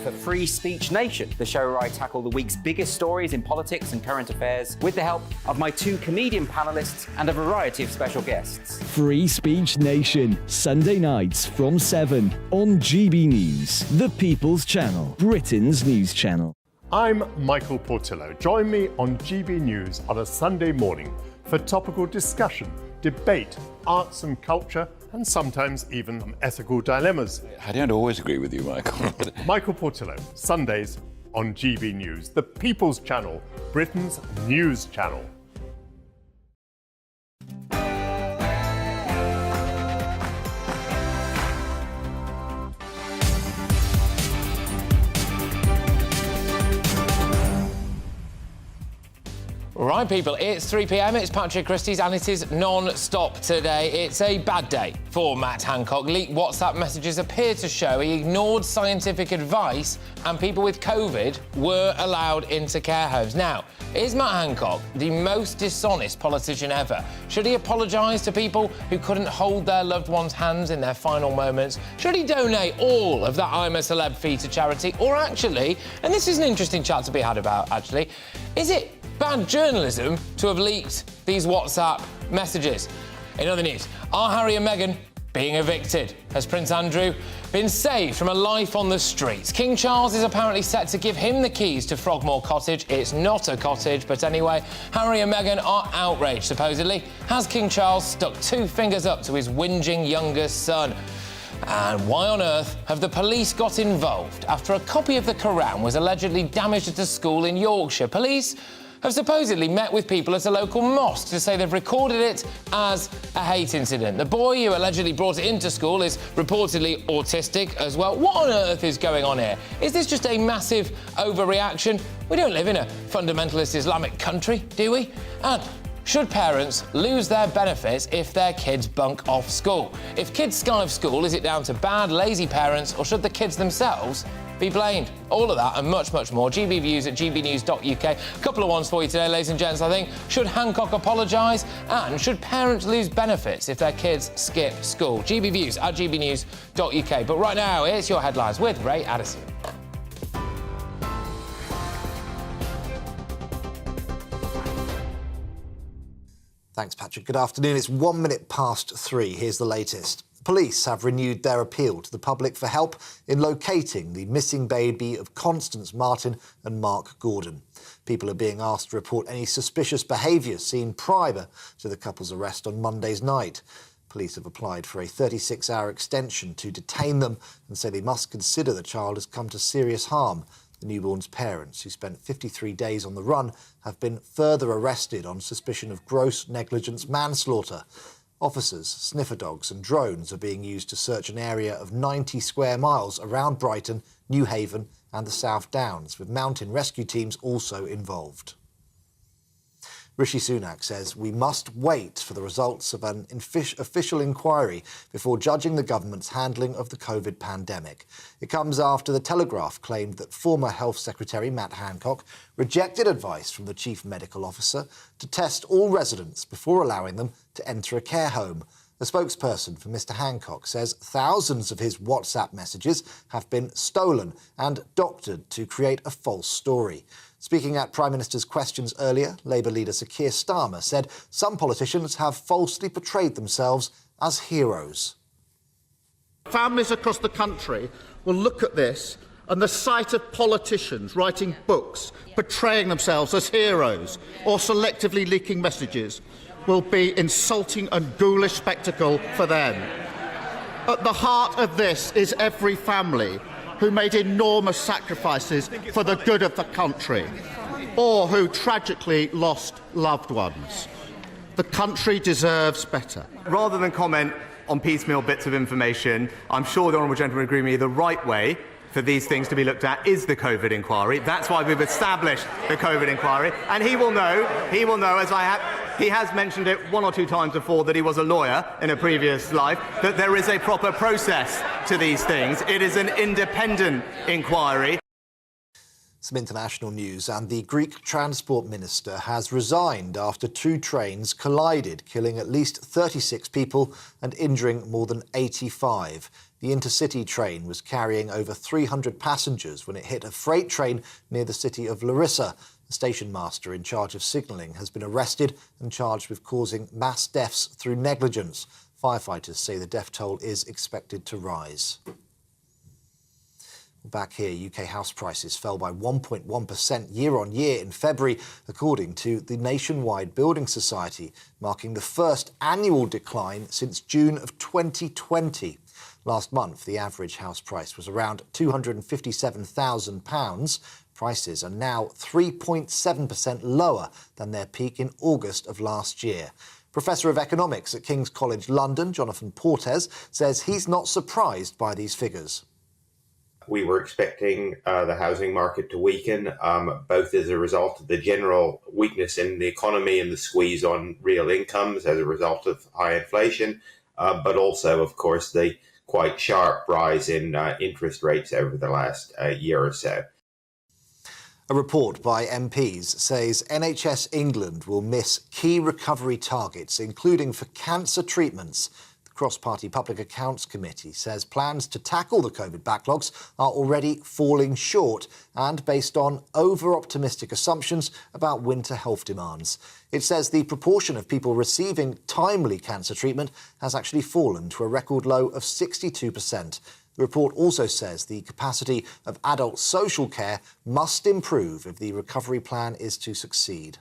for Free Speech Nation, the show where I tackle the week's biggest stories in politics and current affairs with the help of my two comedian panellists and a variety of special guests. Free Speech Nation, Sunday nights from 7 on GB News, the People's Channel, Britain's news channel. I'm Michael Portillo. Join me on GB News on a Sunday morning for topical discussion, debate, arts and culture, and sometimes even ethical dilemmas. I don't always agree with you, Michael. Michael Portillo, Sundays on GB News, the People's Channel, Britain's news channel. Right, people, it's 3 p.m, it's Patrick Christys, and it is non-stop today. It's a bad day for Matt Hancock. Leaked WhatsApp messages appear to show he ignored scientific advice and people with COVID were allowed into care homes. Now, is Matt Hancock the most dishonest politician ever? Should he apologise to people who couldn't hold their loved ones' hands in their final moments? Should he donate all of that I'm a Celeb fee to charity? Or actually, and this is an interesting chat to be had about, actually, is it bad journalism to have leaked these WhatsApp messages? In other news, are Harry and Meghan being evicted? Has Prince Andrew been saved from a life on the streets? King Charles is apparently set to give him the keys to Frogmore Cottage. It's not a cottage, but anyway, Harry and Meghan are outraged, supposedly. Has King Charles stuck two fingers up to his whinging youngest son? And why on earth have the police got involved after a copy of the Quran was allegedly damaged at a school in Yorkshire? Police have supposedly met with people at a local mosque to say they've recorded it as a hate incident. The boy who allegedly brought it into school is reportedly autistic as well. What on earth is going on here? Is this just a massive overreaction? We don't live in a fundamentalist Islamic country, do we? And should parents lose their benefits if their kids bunk off school? If kids skive school, is it down to bad, lazy parents, or should the kids themselves be blamed? All of that and much, much more. GB Views at gbnews.uk. A couple of ones for you today, ladies and gents, I think. Should Hancock apologise? And should parents lose benefits if their kids skip school? GB Views at gbnews.uk. But right now, here's your headlines with Ray Addison. Thanks, Patrick. Good afternoon. It's 1 minute past 3. Here's the latest. Police have renewed their appeal to the public for help in locating the missing baby of Constance Martin and Mark Gordon. People are being asked to report any suspicious behaviour seen prior to the couple's arrest on Monday's night. Police have applied for a 36-hour extension to detain them and say they must consider the child has come to serious harm. The newborn's parents, who spent 53 days on the run, have been further arrested on suspicion of gross negligence manslaughter. Officers, sniffer dogs and drones are being used to search an area of 90 square miles around Brighton, Newhaven and the South Downs, with mountain rescue teams also involved. Rishi Sunak says we must wait for the results of an official inquiry before judging the government's handling of the COVID pandemic. It comes after The Telegraph claimed that former Health Secretary Matt Hancock rejected advice from the Chief Medical Officer to test all residents before allowing them to enter a care home. A spokesperson for Mr Hancock says thousands of his WhatsApp messages have been stolen and doctored to create a false story. Speaking at Prime Minister's questions earlier, Labour leader Sir Keir Starmer said some politicians have falsely portrayed themselves as heroes. Families across the country will look at this and the sight of politicians writing books, portraying themselves as heroes or selectively leaking messages will be insulting and ghoulish spectacle for them. At the heart of this is every family who made enormous sacrifices for the good of the country, or who tragically lost loved ones. The country deserves better. Rather than comment on piecemeal bits of information, I'm sure the honourable gentleman would agree with me, the right way for these things to be looked at is the COVID inquiry. That's why we've established the COVID inquiry. And he will know, as he has mentioned it one or two times before, that he was a lawyer in a previous life, that there is a proper process to these things. It is an independent inquiry. Some international news, and the Greek Transport Minister has resigned after two trains collided, killing at least 36 people and injuring more than 85. The intercity train was carrying over 300 passengers when it hit a freight train near the city of Larissa. The station master in charge of signalling has been arrested and charged with causing mass deaths through negligence. Firefighters say the death toll is expected to rise. Back here, UK house prices fell by 1.1% year-on-year in February, according to the Nationwide Building Society, marking the first annual decline since June of 2020. Last month, the average house price was around £257,000. Prices are now 3.7% lower than their peak in August of last year. Professor of Economics at King's College London, Jonathan Portes, says he's not surprised by these figures. We were expecting the housing market to weaken, both as a result of the general weakness in the economy and the squeeze on real incomes as a result of high inflation, but also, of course, the quite sharp rise in interest rates over the last year or so. A report by MPs says NHS England will miss key recovery targets, including for cancer treatments. The Cross-Party Public Accounts Committee says plans to tackle the COVID backlogs are already falling short and based on over-optimistic assumptions about winter health demands. It says the proportion of people receiving timely cancer treatment has actually fallen to a record low of 62%. The report also says the capacity of adult social care must improve if the recovery plan is to succeed.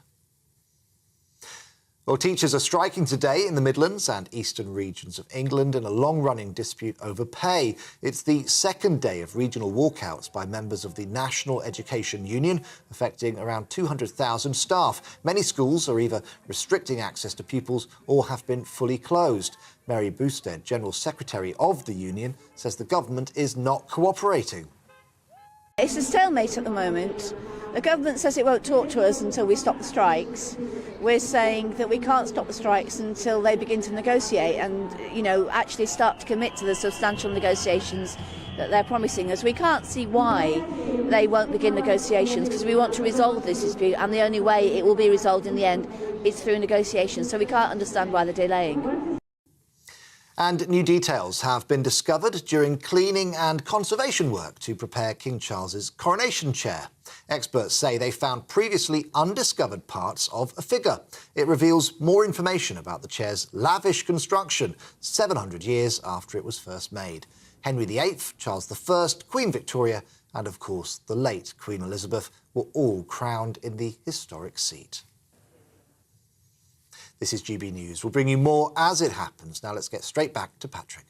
Well, teachers are striking today in the Midlands and eastern regions of England in a long-running dispute over pay. It's the second day of regional walkouts by members of the National Education Union, affecting around 200,000 staff. Many schools are either restricting access to pupils or have been fully closed. Mary Boosted, General Secretary of the union, says the government is not cooperating. It's a stalemate at the moment. The government says it won't talk to us until we stop the strikes. We're saying that we can't stop the strikes until they begin to negotiate and, actually start to commit to the substantial negotiations that they're promising us. We can't see why they won't begin negotiations because we want to resolve this dispute, and the only way it will be resolved in the end is through negotiations. So we can't understand why they're delaying. And new details have been discovered during cleaning and conservation work to prepare King Charles's coronation chair. Experts say they found previously undiscovered parts of a figure. It reveals more information about the chair's lavish construction 700 years after it was first made. Henry VIII, Charles I, Queen Victoria and, of course, the late Queen Elizabeth were all crowned in the historic seat. This is GB News. We'll bring you more as it happens. Now let's get straight back to Patrick.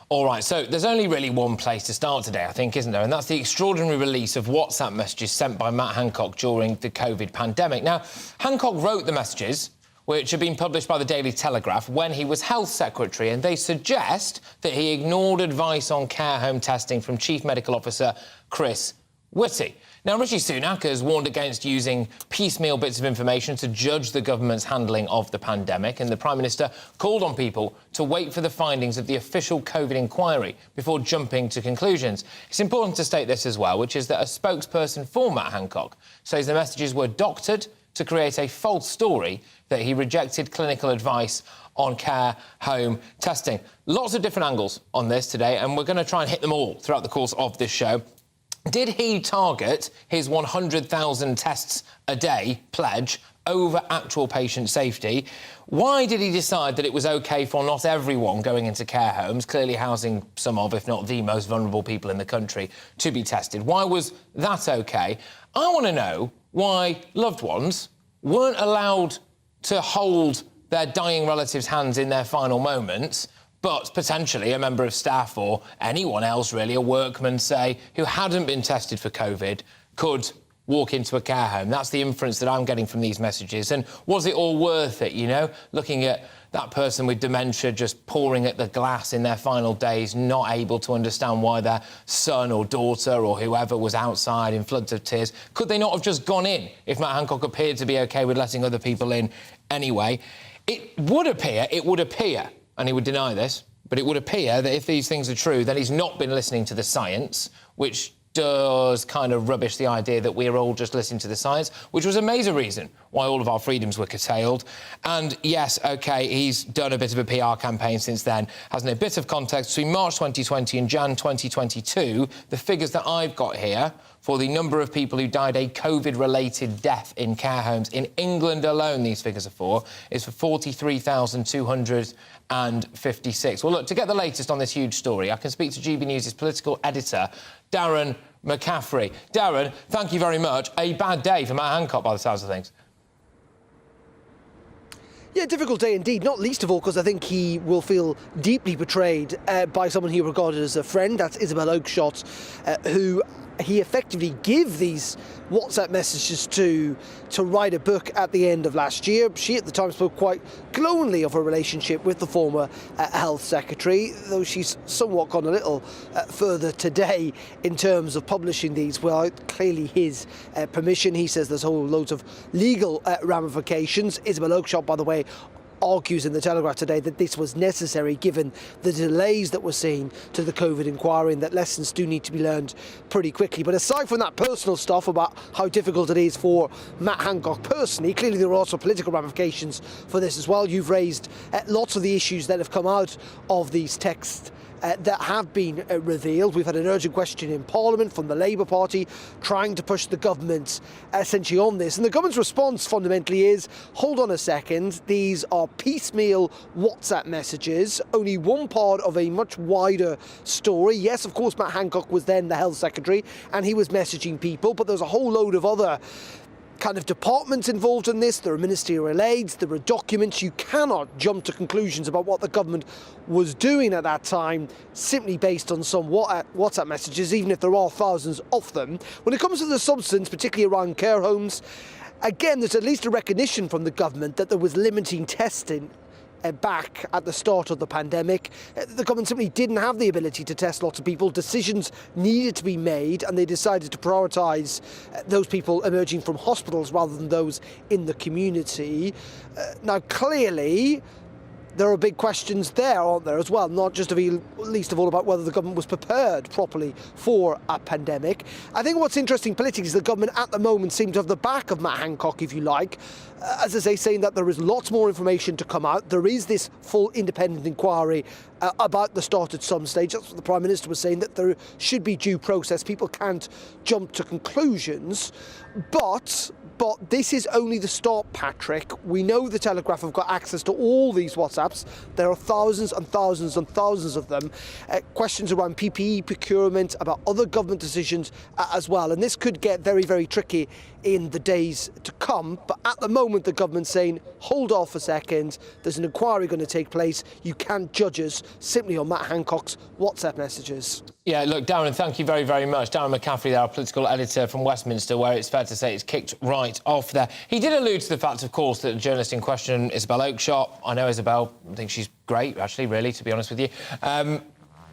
All right, so there's only really one place to start today, I think, isn't there? And that's the extraordinary release of WhatsApp messages sent by Matt Hancock during the COVID pandemic. Now, Hancock wrote the messages, which had been published by the Daily Telegraph when he was Health Secretary, and they suggest that he ignored advice on care home testing from Chief Medical Officer Chris Whitty. Now, Rishi Sunak has warned against using piecemeal bits of information to judge the government's handling of the pandemic, and the Prime Minister called on people to wait for the findings of the official COVID inquiry before jumping to conclusions. It's important to state this as well, which is that a spokesperson for Matt Hancock says the messages were doctored to create a false story that he rejected clinical advice on care home testing. Lots of different angles on this today, and we're going to try and hit them all throughout the course of this show. Did he target his 100,000 tests a day pledge over actual patient safety? Why did he decide that it was OK for not everyone going into care homes, clearly housing some of, if not the most vulnerable people in the country, to be tested? Why was that OK? I want to know why loved ones weren't allowed to hold their dying relatives' hands in their final moments, but potentially a member of staff or anyone else, really, a workman, say, who hadn't been tested for COVID, could walk into a care home. That's the inference that I'm getting from these messages. And was it all worth it, looking at that person with dementia just pouring at the glass in their final days, not able to understand why their son or daughter or whoever was outside in floods of tears? Could they not have just gone in if Matt Hancock appeared to be OK with letting other people in anyway? It would appear, and he would deny this, But it would appear that if these things are true, then he's not been listening to the science, which does kind of rubbish the idea that we're all just listening to the science, which was a major reason why all of our freedoms were curtailed. And yes, OK, he's done a bit of a PR campaign since then, hasn't he? A bit of context, between March 2020 and Jan 2022, the figures that I've got here for the number of people who died a COVID-related death in care homes in England alone, these figures are for, is for 43,256. Well, look, to get the latest on this huge story, I can speak to GB News' political editor, Darren McCaffrey. Darren, thank you very much. A bad day for Matt Hancock, by the sounds of things. Yeah, difficult day indeed, not least of all because I think he will feel deeply betrayed by someone he regarded as a friend. That's Isabel Oakeshott, who he effectively gave these WhatsApp messages to write a book at the end of last year. She at the time spoke quite glowingly of her relationship with the former health secretary, though she's somewhat gone a little further today in terms of publishing these without clearly his permission. He says there's whole loads of legal ramifications. Isabel Oakeshott, by the way, argues in the Telegraph today that this was necessary given the delays that we're seeing to the COVID inquiry and that lessons do need to be learned pretty quickly. But aside from that personal stuff about how difficult it is for Matt Hancock personally, clearly there are also political ramifications for this as well. You've raised lots of the issues that have come out of these texts that have been revealed. We've had an urgent question in Parliament from the Labour Party trying to push the government essentially on this. And the government's response fundamentally is, hold on a second, these are piecemeal WhatsApp messages, only one part of a much wider story. Yes, of course, Matt Hancock was then the Health Secretary and he was messaging people, but there's a whole load of other kind of departments involved in this. There are ministerial aids, there are documents. You cannot jump to conclusions about what the government was doing at that time simply based on some WhatsApp messages, even if there are thousands of them. When it comes to the substance, particularly around care homes, again, there's at least a recognition from the government that there was limiting testing back at the start of the pandemic. The government simply didn't have the ability to test lots of people. Decisions needed to be made and they decided to prioritise those people emerging from hospitals rather than those in the community. Now, clearly, there are big questions there, aren't there, as well, not just least of all about whether the government was prepared properly for a pandemic. I think what's interesting politically is the government at the moment seem to have the back of Matt Hancock, if you like, as I say, saying that there is lots more information to come out. There is this full independent inquiry about the start at some stage. That's what the Prime Minister was saying, that there should be due process. People can't jump to conclusions. But this is only the start, Patrick. We know the Telegraph have got access to all these WhatsApps. There are thousands and thousands and thousands of them. Questions around PPE procurement, about other government decisions as well. And this could get very, very tricky in the days to come. But at the moment, the government's saying, hold off a second. There's an inquiry going to take place. You can't judge us simply on Matt Hancock's WhatsApp messages. Yeah, look, Darren, thank you very, very much. Darren McCaffrey, our political editor from Westminster, where it's fair to say it's kicked right off there. He did allude to the fact, of course, that the journalist in question, Isabel Oakeshott, I know Isabel, I think she's great, actually, really, to be honest with you,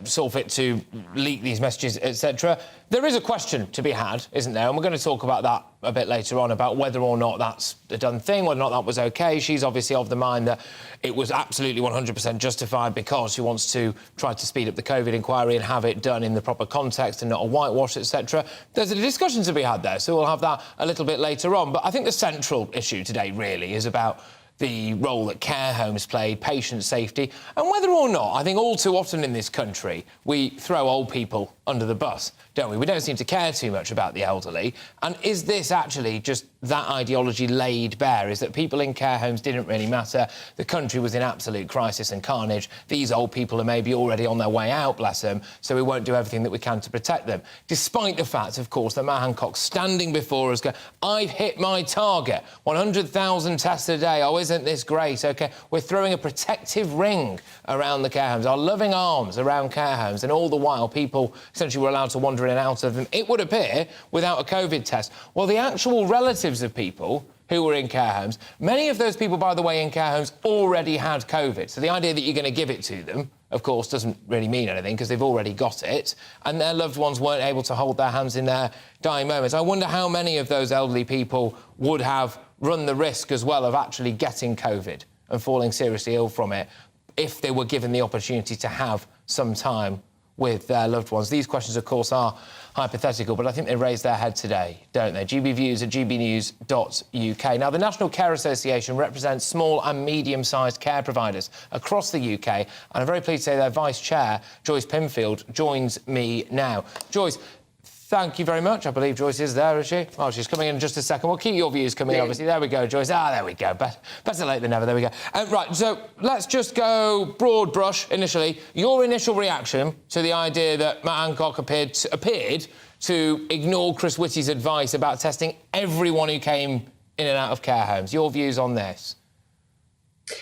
saw fit to leak these messages, etc. There is a question to be had, isn't there? And we're going to talk about that a bit later on, about whether or not that's a done thing, whether or not that was OK. She's obviously of the mind that it was absolutely 100% justified because she wants to try to speed up the COVID inquiry and have it done in the proper context and not a whitewash, etc. There's a discussion to be had there, so we'll have that a little bit later on. But I think the central issue today, really, is about the role that care homes play, patient safety, and whether or not, I think all too often in this country, we throw old people under the bus, don't we? We don't seem to care too much about the elderly. And is this actually just that ideology laid bare? Is that people in care homes didn't really matter? The country was in absolute crisis and carnage. These old people are maybe already on their way out, bless them, so we won't do everything that we can to protect them. Despite the fact, of course, that Matt Hancock standing before us going, I've hit my target, 100,000 tests a day, oh, isn't this great? OK, we're throwing a protective ring around the care homes, our loving arms around care homes, and all the while people essentially were allowed to wander in and out of them, it would appear, without a COVID test. Well, the actual relatives of people who were in care homes, many of those people, by the way, in care homes already had COVID. So the idea that you're going to give it to them, of course, doesn't really mean anything because they've already got it, and their loved ones weren't able to hold their hands in their dying moments. I wonder how many of those elderly people would have run the risk as well of actually getting COVID and falling seriously ill from it. if they were given the opportunity to have some time with their loved ones? These questions, of course, are hypothetical, but I think they raise their head today, don't they? GBviews at gbnews.uk. Now, the National Care Association represents small and medium-sized care providers across the UK, and I'm very pleased to say their Vice Chair, Joyce Pinfield, joins me now. Joyce, thank you very much. I believe Joyce is there, is she? Oh, she's coming in just a second. We'll keep your views coming in, obviously. There we go, Joyce. Ah, there we go. Better late than never. There we go. Right, so let's just go broad brush initially. Your initial reaction to the idea that Matt Hancock appeared to ignore Chris Whitty's advice about testing everyone who came in and out of care homes. Your views on this?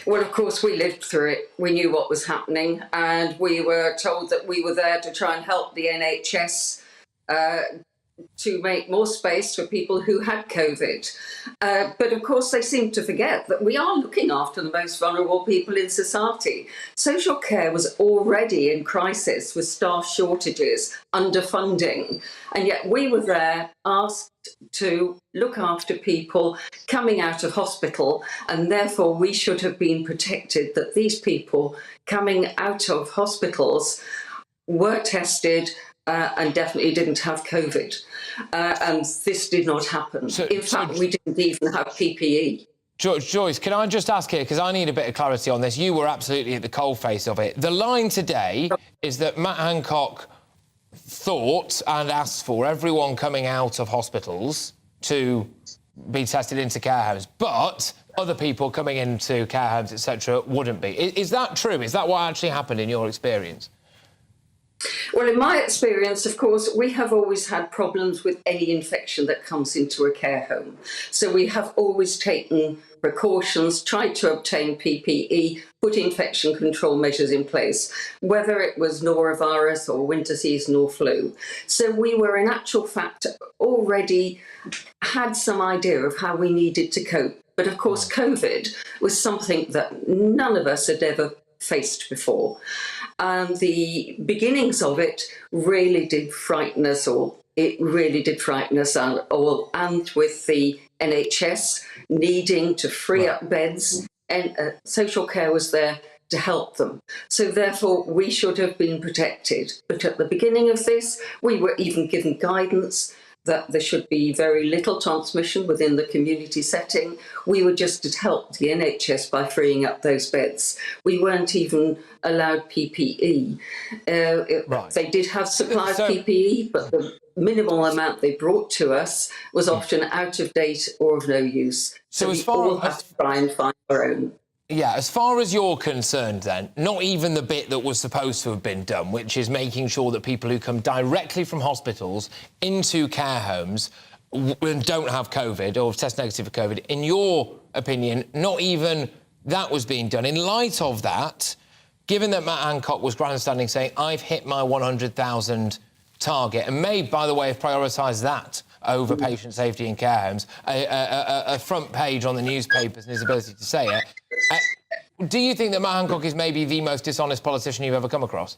Well, of course, we lived through it. We knew what was happening, and we were told that we were there to try and help the NHS to make more space for people who had COVID. But of course, they seem to forget that we are looking after the most vulnerable people in society. Social care was already in crisis with staff shortages, underfunding, and yet we were there asked to look after people coming out of hospital, and therefore we should have been protected that these people coming out of hospitals were tested and definitely didn't have COVID. And this did not happen. In fact, we didn't even have PPE. Joyce, can I just ask here, because I need a bit of clarity on this. You were absolutely at the coalface of it. The line today is that Matt Hancock thought and asked for everyone coming out of hospitals to be tested into care homes, but other people coming into care homes, etc., wouldn't be. Is that true? Is that what actually happened in your experience? Well, in my experience, of course, we have always had problems with any infection that comes into a care home. So we have always taken precautions, tried to obtain PPE, put infection control measures in place, whether it was norovirus or winter seasonal flu. So we were, in actual fact, already had some idea of how we needed to cope. But of course, COVID was something that none of us had ever faced before. And the beginnings of it really did frighten us all. It really did frighten us all. And with the NHS needing to free up beds, and social care was there to help them. So therefore, we should have been protected. But at the beginning of this, we were even given guidance that there should be very little transmission within the community setting. We were just to help the NHS by freeing up those beds. We weren't even allowed PPE. They did have supply of PPE, but the minimal amount they brought to us was often out of date or of no use. So we all had to try and find our own. Yeah, as far as you're concerned then, not even the bit that was supposed to have been done, which is making sure that people who come directly from hospitals into care homes don't have COVID or test negative for COVID, in your opinion, not even that was being done. In light of that, given that Matt Hancock was grandstanding saying, I've hit my 100,000 target, and may, by the way, have prioritised that over patient safety in care homes, a front page on the newspapers and his ability to say it. Do you think that Matt Hancock is maybe the most dishonest politician you've ever come across?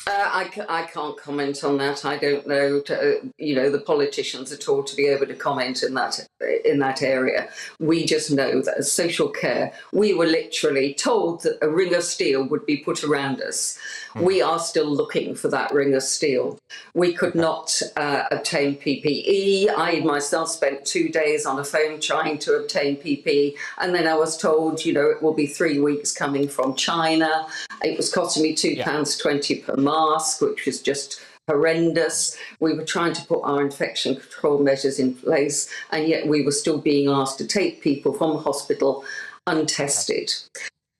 I can't comment on that. I don't know, the politicians at all to be able to comment in that area. We just know that as social care, we were literally told that a ring of steel would be put around us. We are still looking for that ring of steel. We could not obtain PPE. I myself spent 2 days on a phone trying to obtain PPE, and then I was told, it will be 3 weeks coming from China. It was costing me £2.20 per mask, which was just horrendous. We were trying to put our infection control measures in place, and yet we were still being asked to take people from hospital untested.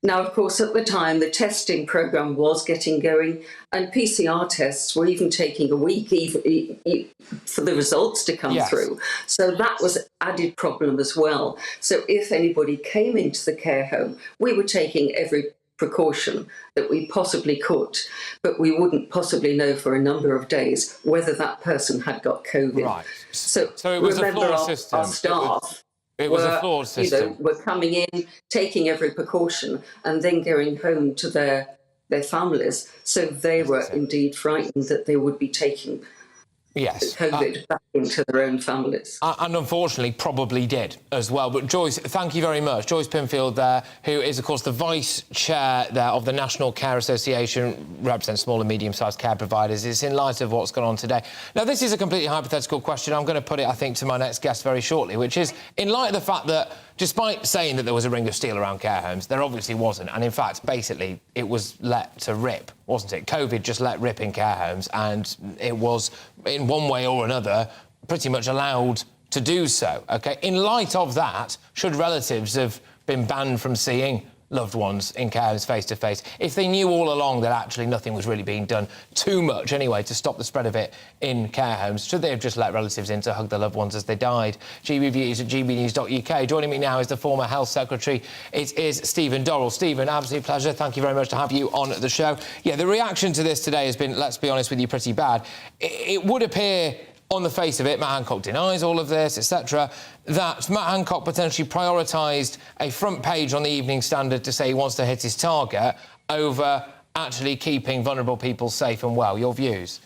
Now, of course, at the time, the testing programme was getting going, and PCR tests were even taking a week for the results to come through. So that was an added problem as well. So if anybody came into the care home, we were taking every precaution that we possibly could, but we wouldn't possibly know for a number of days whether that person had got COVID. Right. So it was remember, a flawed system. Our staff It was a flawed system. Were coming in, taking every precaution, and then going home to their families. So they were indeed frightened that they would be taking Yes. COVID back into their own families. And unfortunately probably did as well. But Joyce, thank you very much. Joyce Pinfield there, who is, of course, the Vice Chair there of the National Care Association, represents small and medium-sized care providers. It's in light of what's gone on today. Now, this is a completely hypothetical question. I'm going to put it, I think, to my next guest very shortly, which is, in light of the fact that, despite saying that there was a ring of steel around care homes, there obviously wasn't. And, in fact, basically, it was let to rip, wasn't it? COVID just let rip in care homes, and it was, in one way or another, pretty much allowed to do so, OK? In light of that, should relatives have been banned from seeing loved ones in care homes face-to-face, if they knew all along that actually nothing was really being done, too much anyway, to stop the spread of it in care homes, should they have just let relatives in to hug their loved ones as they died? GBViews at gbnews.uk. Joining me now is the former Health Secretary. It is Stephen Dorrell. Stephen, absolute pleasure. Thank you very much to have you on the show. Yeah, the reaction to this today has been, let's be honest with you, pretty bad. It would appear, on the face of it, Matt Hancock denies all of this, etc., that Matt Hancock potentially prioritised a front page on the Evening Standard to say he wants to hit his target over actually keeping vulnerable people safe and well. Your views?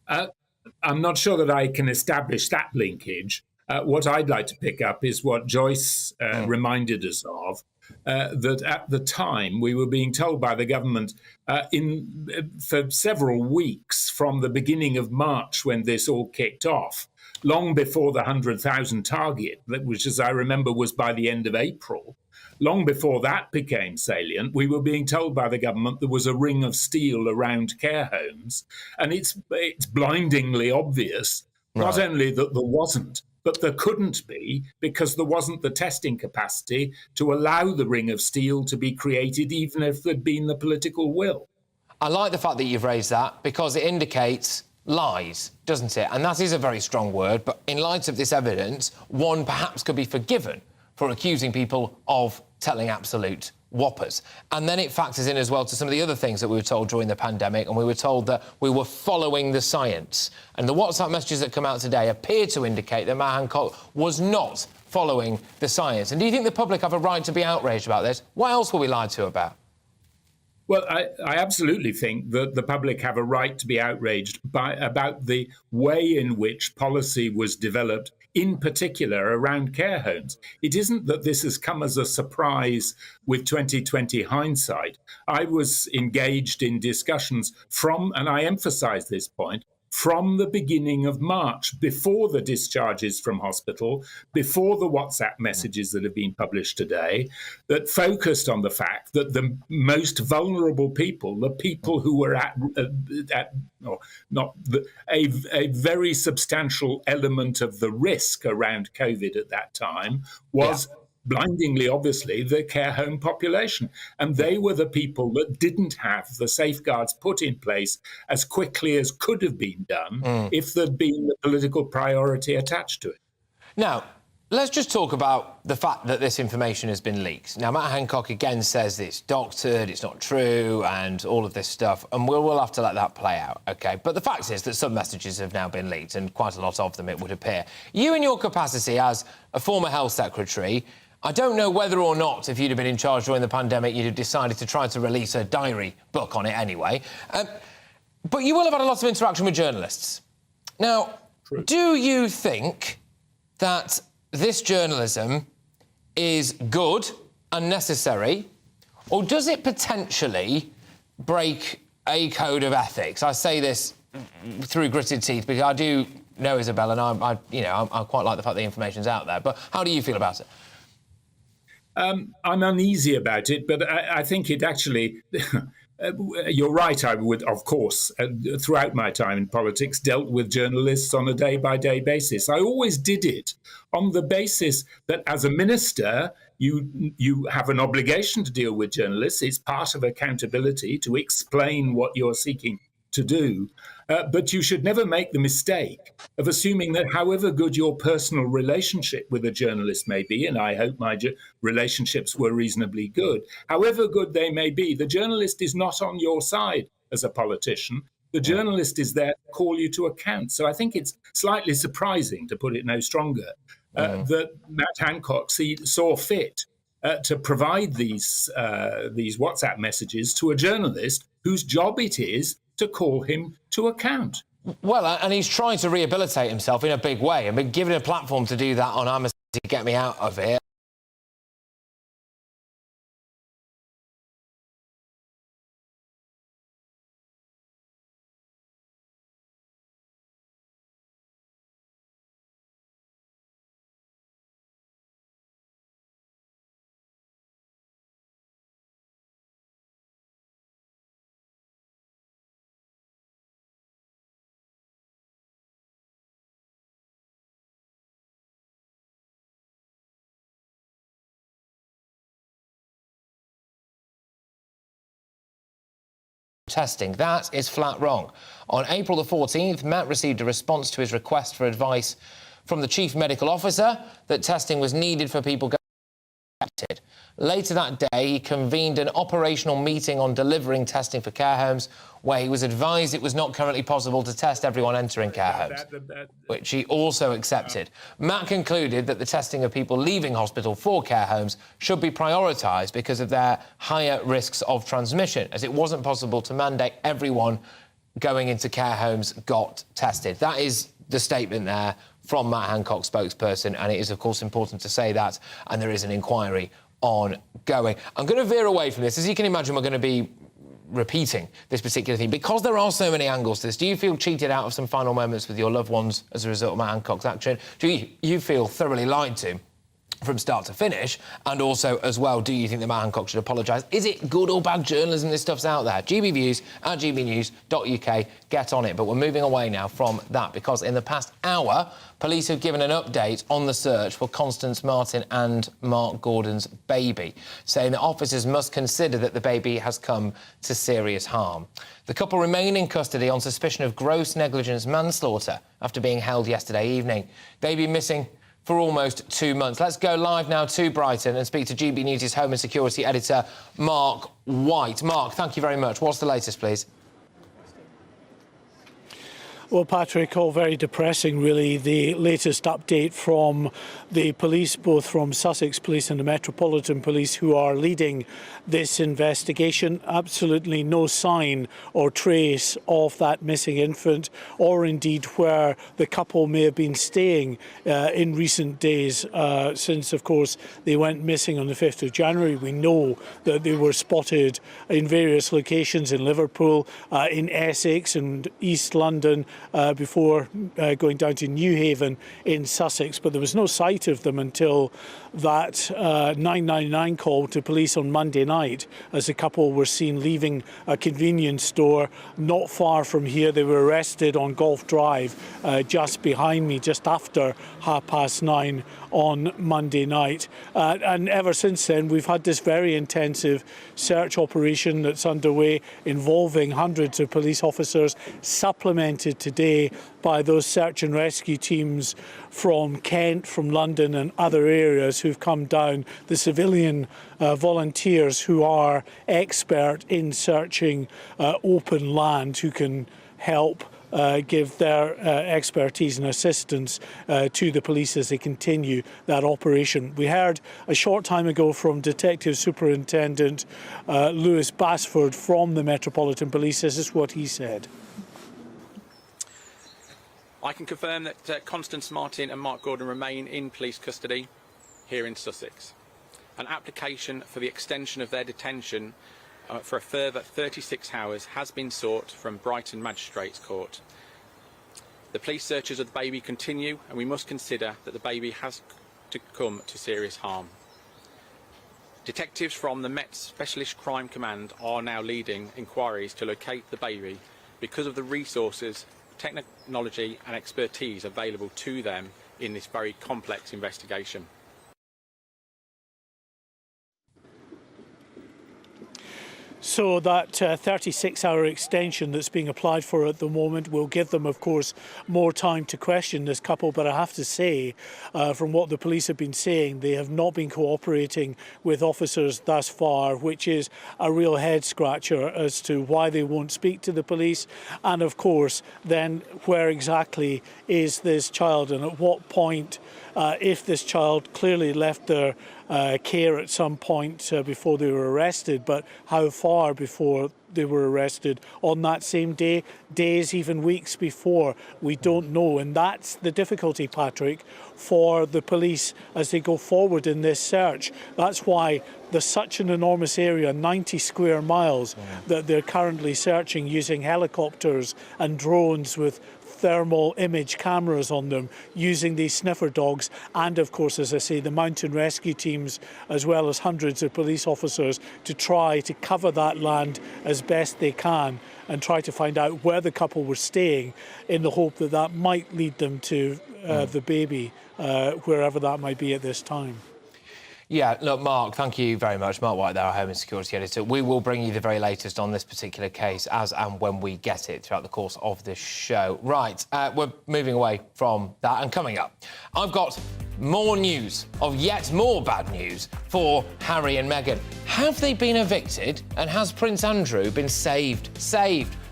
I'm not sure that I can establish that linkage. What I'd like to pick up is what Joyce reminded us of, that at the time we were being told by the government for several weeks from the beginning of March, when this all kicked off, long before the 100,000 target, which, as I remember, was by the end of April, long before that became salient, we were being told by the government there was a ring of steel around care homes. And it's blindingly obvious, not only that there wasn't, but there couldn't be, because there wasn't the testing capacity to allow the ring of steel to be created, even if there'd been the political will. I like the fact that you've raised that, because it indicates lies, doesn't it? And that is a very strong word, but in light of this evidence, one perhaps could be forgiven for accusing people of telling absolute whoppers. And then it factors in as well to some of the other things that we were told during the pandemic, and we were told that we were following the science. And the WhatsApp messages that come out today appear to indicate that Matt Hancock was not following the science. And do you think the public have a right to be outraged about this? What else were we lied to about? Well, I absolutely think that the public have a right to be outraged about the way in which policy was developed, in particular around care homes. It isn't that this has come as a surprise with 2020 hindsight. I was engaged in discussions from, and I emphasise this point, from the beginning of March, before the discharges from hospital, before the WhatsApp messages that have been published today, that focused on the fact that the most vulnerable people, the people who were a very substantial element of the risk around COVID at that time was blindingly, obviously, the care home population. And they were the people that didn't have the safeguards put in place as quickly as could have been done if there'd been the political priority attached to it. Now, let's just talk about the fact that this information has been leaked. Now, Matt Hancock again says it's doctored, it's not true, and all of this stuff, and we'll have to let that play out, OK? But the fact is that some messages have now been leaked, and quite a lot of them, it would appear. You, in your capacity as a former Health Secretary, I don't know whether or not, if you'd have been in charge during the pandemic, you'd have decided to try to release a diary book on it anyway. But you will have had a lot of interaction with journalists. Now, do you think that this journalism is good and necessary, or does it potentially break a code of ethics? I say this through gritted teeth because I do know Isabel, and I quite like the fact the information's out there. But how do you feel about it? I'm uneasy about it, but I think it actually... You're right, I would, of course, throughout my time in politics, dealt with journalists on a day-by-day basis. I always did it on the basis that as a minister, you have an obligation to deal with journalists. It's part of accountability to explain what you're seeking to do. But you should never make the mistake of assuming that however good your personal relationship with a journalist may be, and I hope my relationships were reasonably good, however good they may be, the journalist is not on your side as a politician. The journalist is there to call you to account. So I think it's slightly surprising, to put it no stronger, that Matt Hancock saw fit to provide these WhatsApp messages to a journalist whose job it is to call him to account. Well, and he's trying to rehabilitate himself in a big way. I've been given a platform to do that on Amnesty to get me out of it. Testing. That is flat wrong. On April the 14th, Matt received a response to his request for advice from the Chief Medical Officer that testing was needed for people affected. Later that day, he convened an operational meeting on delivering testing for care homes, where he was advised it was not currently possible to test everyone entering care homes, which he also accepted. Matt concluded that the testing of people leaving hospital for care homes should be prioritised because of their higher risks of transmission, as it wasn't possible to mandate everyone going into care homes got tested. That is the statement there from Matt Hancock's spokesperson, and it is, of course, important to say that, and there is an inquiry ongoing. I'm going to veer away from this. As you can imagine, we're going to be repeating this particular thing because there are so many angles to this. Do you feel cheated out of some final moments with your loved ones as a result of Matt Hancock's action? Do you feel thoroughly lied to from start to finish? And also, as well, do you think that Matt Hancock should apologise? Is it good or bad journalism? This stuff's out there. GBViews at gbnews.uk. Get on it. But we're moving away now from that because in the past hour, police have given an update on the search for Constance Martin and Mark Gordon's baby, saying that officers must consider that the baby has come to serious harm. The couple remain in custody on suspicion of gross negligence manslaughter after being held yesterday evening. They've been missing for almost 2 months. Let's go live now to Brighton and speak to GB News' Home and Security editor, Mark White. Mark, thank you very much. What's the latest, please? Well, Patrick, all very depressing, really. The latest update from the police, both from Sussex Police and the Metropolitan Police, who are leading this investigation. Absolutely no sign or trace of that missing infant, or indeed where the couple may have been staying in recent days, since, of course, they went missing on the 5th of January. We know that they were spotted in various locations in Liverpool, in Essex and East London, before going down to Newhaven in Sussex, but there was no sight of them until that 999 call to police on Monday night, as the couple were seen leaving a convenience store not far from here. They were arrested on Golf Drive, just behind me, just after 9:30 on Monday night. And ever since then, we've had this very intensive search operation that's underway, involving hundreds of police officers, supplemented today by those search and rescue teams from Kent, from London and other areas who've come down, the civilian volunteers who are expert in searching open land, who can help give their expertise and assistance to the police as they continue that operation. We heard a short time ago from Detective Superintendent Lewis Basford from the Metropolitan Police. This is what he said. I can confirm that Constance Martin and Mark Gordon remain in police custody here in Sussex. An application for the extension of their detention for a further 36 hours has been sought from Brighton Magistrates Court. The police searches of the baby continue, and we must consider that the baby has to come to serious harm. Detectives from the Met Specialist Crime Command are now leading inquiries to locate the baby because of the resources, technology and expertise available to them in this very complex investigation. So that 36-hour extension that's being applied for at the moment will give them, of course, more time to question this couple. But I have to say, from what the police have been saying, they have not been cooperating with officers thus far, which is a real head-scratcher as to why they won't speak to the police. And, of course, then where exactly is this child, and at what point, if this child clearly left their care at some point before they were arrested, but how far before they were arrested on that same day, days, even weeks before, we don't know. And that's the difficulty, Patrick, for the police as they go forward in this search. That's why there's such an enormous area, 90 square miles, that they're currently searching using helicopters and drones with thermal image cameras on them, using these sniffer dogs, and of course, as I say, the mountain rescue teams, as well as hundreds of police officers, to try to cover that land as best they can and try to find out where the couple were staying, in the hope that that might lead them to the baby, wherever that might be at this time. Yeah, look, Mark, thank you very much. Mark White there, our Home and Security Editor. We will bring you the very latest on this particular case as and when we get it throughout the course of this show. Right, we're moving away from that, and coming up, I've got more news of yet more bad news for Harry and Meghan. Have they been evicted, and has Prince Andrew been saved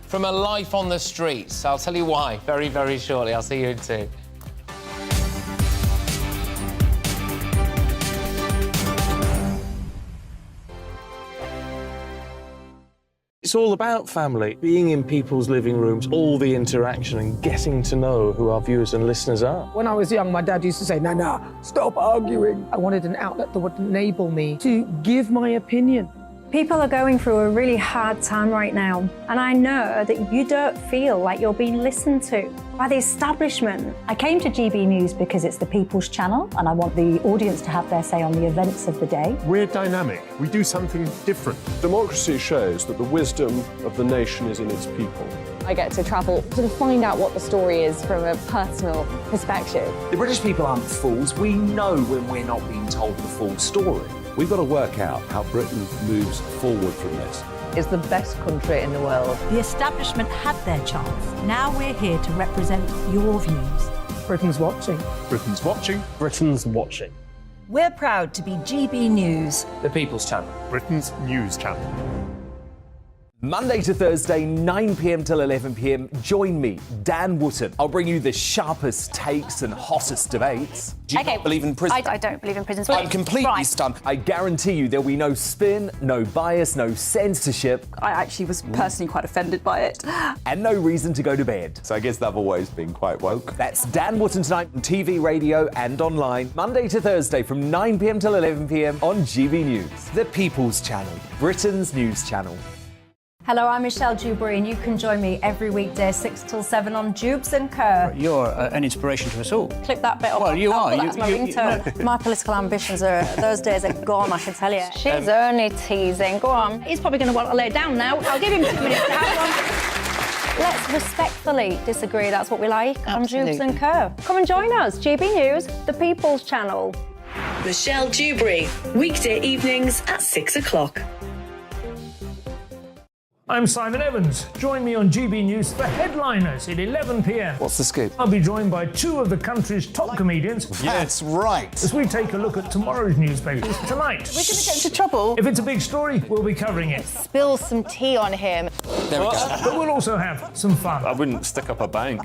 from a life on the streets? I'll tell you why very, very shortly. I'll see you in 2. It's all about family, being in people's living rooms, all the interaction and getting to know who our viewers and listeners are. When I was young, my dad used to say, "Nana, stop arguing." I wanted an outlet that would enable me to give my opinion. People are going through a really hard time right now, and I know that you don't feel like you're being listened to by the establishment. I came to GB News because it's the People's Channel, and I want the audience to have their say on the events of the day. We're dynamic. We do something different. Democracy shows that the wisdom of the nation is in its people. I get to travel to find out what the story is from a personal perspective. The British people aren't fools. We know when we're not being told the full story. We've got to work out how Britain moves forward from this. It's the best country in the world. The establishment had their chance. Now we're here to represent your views. Britain's watching. Britain's watching. Britain's watching. We're proud to be GB News. The People's Channel. Britain's news channel. Monday to Thursday, 9 p.m. till 11 p.m. Join me, Dan Wootton. I'll bring you the sharpest takes and hottest debates. Do you not believe in prison? I don't believe in prison. I'm completely stunned. I guarantee you there'll be no spin, no bias, no censorship. I actually was personally quite offended by it. And no reason to go to bed. So I guess they've always been quite woke. That's Dan Wootton tonight on TV, radio and online. Monday to Thursday from 9 p.m. till 11 p.m. on GB News. The People's Channel, Britain's news channel. Hello, I'm Michelle Dewberry, and you can join me every weekday 6 till 7 on Jubes and Kerr. You're an inspiration to us all. Clip that bit off. Well, you are. That's my ringtone. My political ambitions those days are gone, I can tell you. She's only teasing. Go on. He's probably going to want to lay down now. I'll give him 2 minutes to have one. Let's respectfully disagree. That's what we like on Jubes and Kerr. Come and join us. GB News, the People's Channel. Michelle Dewberry, weekday evenings at 6 o'clock. I'm Simon Evans. Join me on GB News for Headliners at 11 p.m. What's the scoop? I'll be joined by 2 of the country's top comedians. That's right. As we take a look at tomorrow's newspapers tonight. We're going to get into trouble. If it's a big story, we'll be covering it. Spill some tea on him. There we go. But we'll also have some fun. I wouldn't stick up a bank.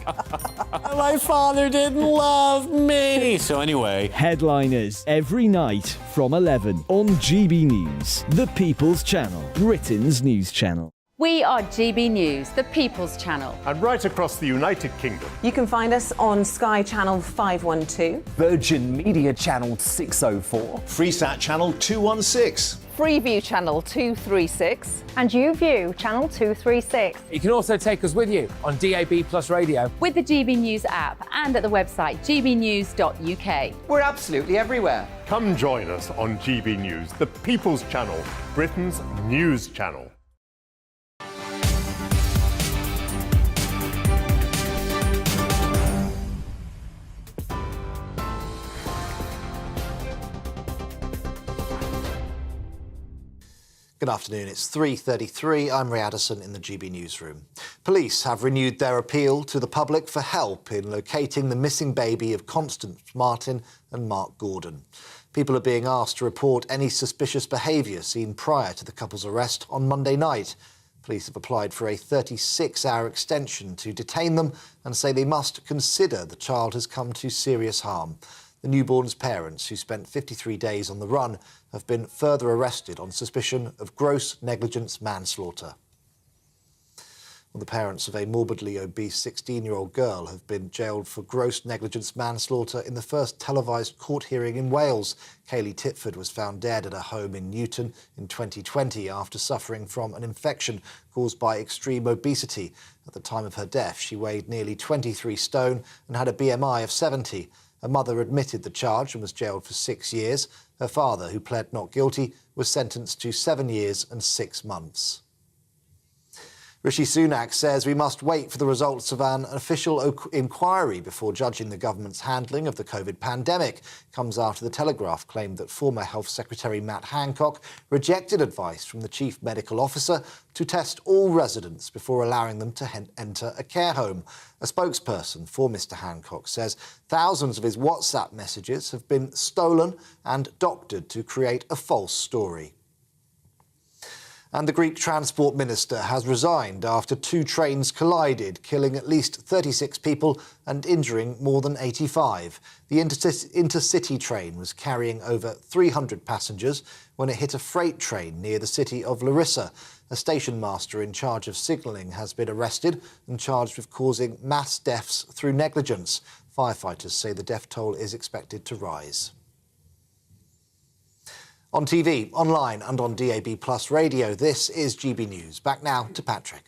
My father didn't love me. So anyway. Headliners every night from 11 on GB News, the People's Channel, Britain's news channel. We are GB News, the People's Channel. And right across the United Kingdom. You can find us on Sky Channel 512. Virgin Media Channel 604. Freesat Channel 216. Freeview Channel 236. And YouView Channel 236. You can also take us with you on DAB Plus Radio. With the GB News app and at the website gbnews.uk. We're absolutely everywhere. Come join us on GB News, the People's Channel, Britain's news channel. Good afternoon, it's 3:33. I'm Ray Addison in the GB newsroom. Police have renewed their appeal to the public for help in locating the missing baby of Constance Martin and Mark Gordon. People are being asked to report any suspicious behaviour seen prior to the couple's arrest on Monday night. Police have applied for a 36-hour extension to detain them and say they must consider the child has come to serious harm. The The newborn's parents, who spent 53 days on the run, have been further arrested on suspicion of gross negligence manslaughter. Well, the parents of a morbidly obese 16-year-old girl have been jailed for gross negligence manslaughter in the first televised court hearing in Wales. Kaylee Titford was found dead at her home in Newton in 2020 after suffering from an infection caused by extreme obesity. At the time of her death, she weighed nearly 23 stone and had a BMI of 70. Her mother admitted the charge and was jailed for 6 years. Her father, who pled not guilty, was sentenced to 7 years and 6 months. Rishi Sunak says we must wait for the results of an official inquiry before judging the government's handling of the COVID pandemic. Comes after the Telegraph claimed that former Health Secretary Matt Hancock rejected advice from the Chief Medical Officer to test all residents before allowing them to enter a care home. A spokesperson for Mr Hancock says thousands of his WhatsApp messages have been stolen and doctored to create a false story. And the Greek Transport Minister has resigned after 2 trains collided, killing at least 36 people and injuring more than 85. The intercity train was carrying over 300 passengers when it hit a freight train near the city of Larissa. A station master in charge of signalling has been arrested and charged with causing mass deaths through negligence. Firefighters say the death toll is expected to rise. On TV, online and on DAB+ radio, this is GB News. Back now to Patrick.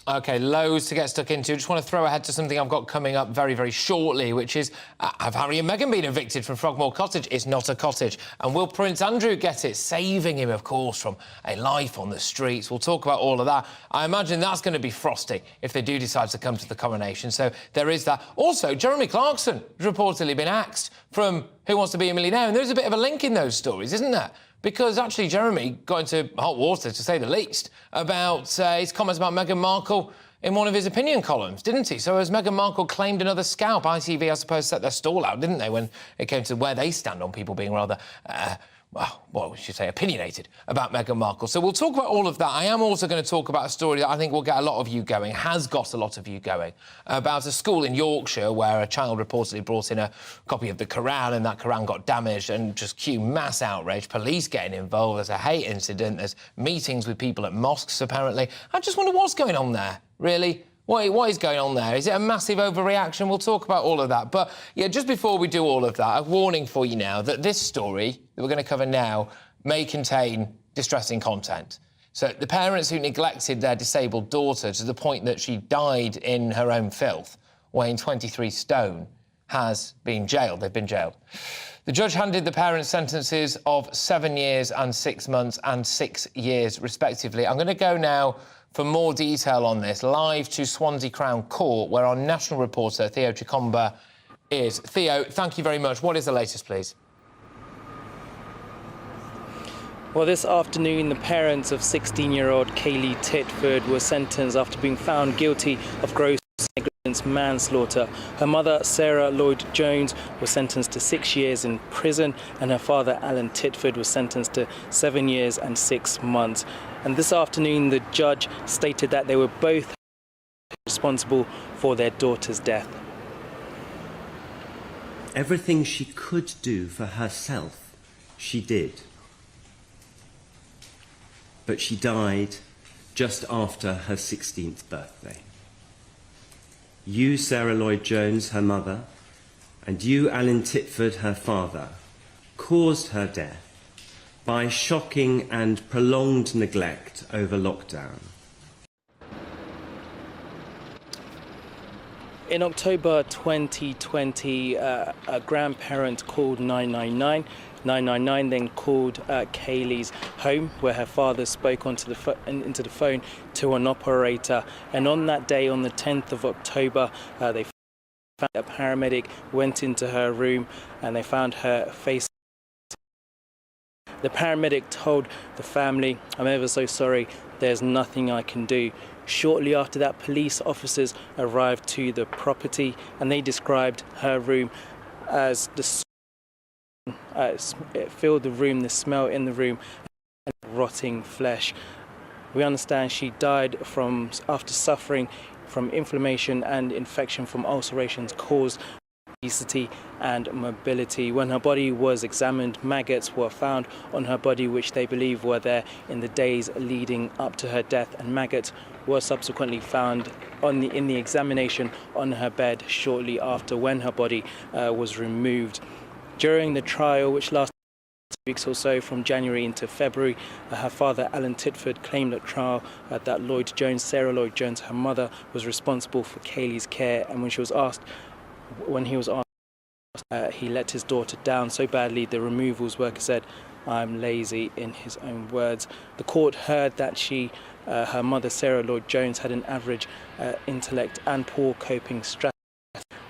OK, loads to get stuck into. Just want to throw ahead to something I've got coming up very, very shortly, which is, have Harry and Meghan been evicted from Frogmore Cottage? It's not a cottage. And will Prince Andrew get it, saving him, of course, from a life on the streets? We'll talk about all of that. I imagine that's going to be frosty if they do decide to come to the Coronation. So there is that. Also, Jeremy Clarkson has reportedly been axed from Who Wants to Be a Millionaire? And there's a bit of a link in those stories, isn't there? Because actually Jeremy got into hot water, to say the least, about his comments about Meghan Markle in one of his opinion columns, didn't he? So as Meghan Markle claimed another scalp, ITV, I suppose, set their stall out, didn't they, when it came to where they stand on people being rather... well, what we should say, opinionated about Meghan Markle. So we'll talk about all of that. I am also going to talk about a story that I think will get a lot of you going, has got a lot of you going, about a school in Yorkshire where a child reportedly brought in a copy of the Quran and that Quran got damaged, and just cue mass outrage, police getting involved, there's a hate incident, there's meetings with people at mosques, apparently. I just wonder what's going on there, really. What is going on there? Is it a massive overreaction? We'll talk about all of that. But, yeah, just before we do all of that, a warning for you now that this story that we're going to cover now may contain distressing content. So the parents who neglected their disabled daughter to the point that she died in her own filth, weighing 23 stone, has been jailed. They've been jailed. The judge handed the parents sentences of 7 years and 6 months and 6 years, respectively. I'm going to go now for more detail on this, live to Swansea Crown Court, where our national reporter, Theo Chicomba, is. Theo, thank you very much. What is the latest, please? Well, this afternoon, the parents of 16-year-old Kaylee Titford were sentenced after being found guilty of gross negligence manslaughter. Her mother, Sarah Lloyd-Jones, was sentenced to 6 years in prison, and her father, Alan Titford, was sentenced to 7 years and 6 months. And this afternoon, the judge stated that they were both responsible for their daughter's death. Everything she could do for herself, she did. But she died just after her 16th birthday. You, Sarah Lloyd-Jones, her mother, and you, Alan Titford, her father, caused her death by shocking and prolonged neglect over lockdown. In October 2020, a grandparent called 999. 999 then called Kaylee's home, where her father spoke into the phone to an operator. And on that day, on the 10th of October, they found a paramedic went into her room and they found her face. The paramedic told the family, "I'm ever so sorry, there's nothing I can do." Shortly after that, police officers arrived to the property and they described her room as the It filled the room, the smell in the room, and rotting flesh. We understand she died after suffering from inflammation and infection from ulcerations caused by obesity and mobility. When her body was examined, maggots were found on her body, which they believe were there in the days leading up to her death, and maggots were subsequently found in the examination on her bed shortly after, when her body was removed. During the trial, which lasted 2 weeks or so, from January into February, her father, Alan Titford, claimed at trial that Sarah Lloyd-Jones, her mother, was responsible for Kaylee's care, and when he was asked, he let his daughter down so badly, the removals worker said, "I'm lazy," in his own words. The court heard that her mother, Sarah Lloyd-Jones, had an average intellect and poor coping strategy,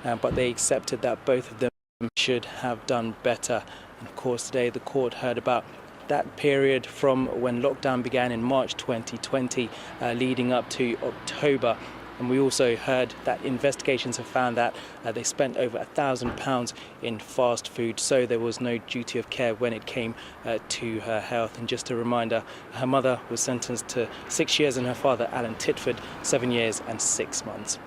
but they accepted that both of them should have done better. And of course, today the court heard about that period from when lockdown began in March 2020, leading up to October. And we also heard that investigations have found that they spent over £1,000 in fast food, so there was no duty of care when it came to her health. And just a reminder, her mother was sentenced to 6 years and her father, Alan Titford, 7 years and 6 months.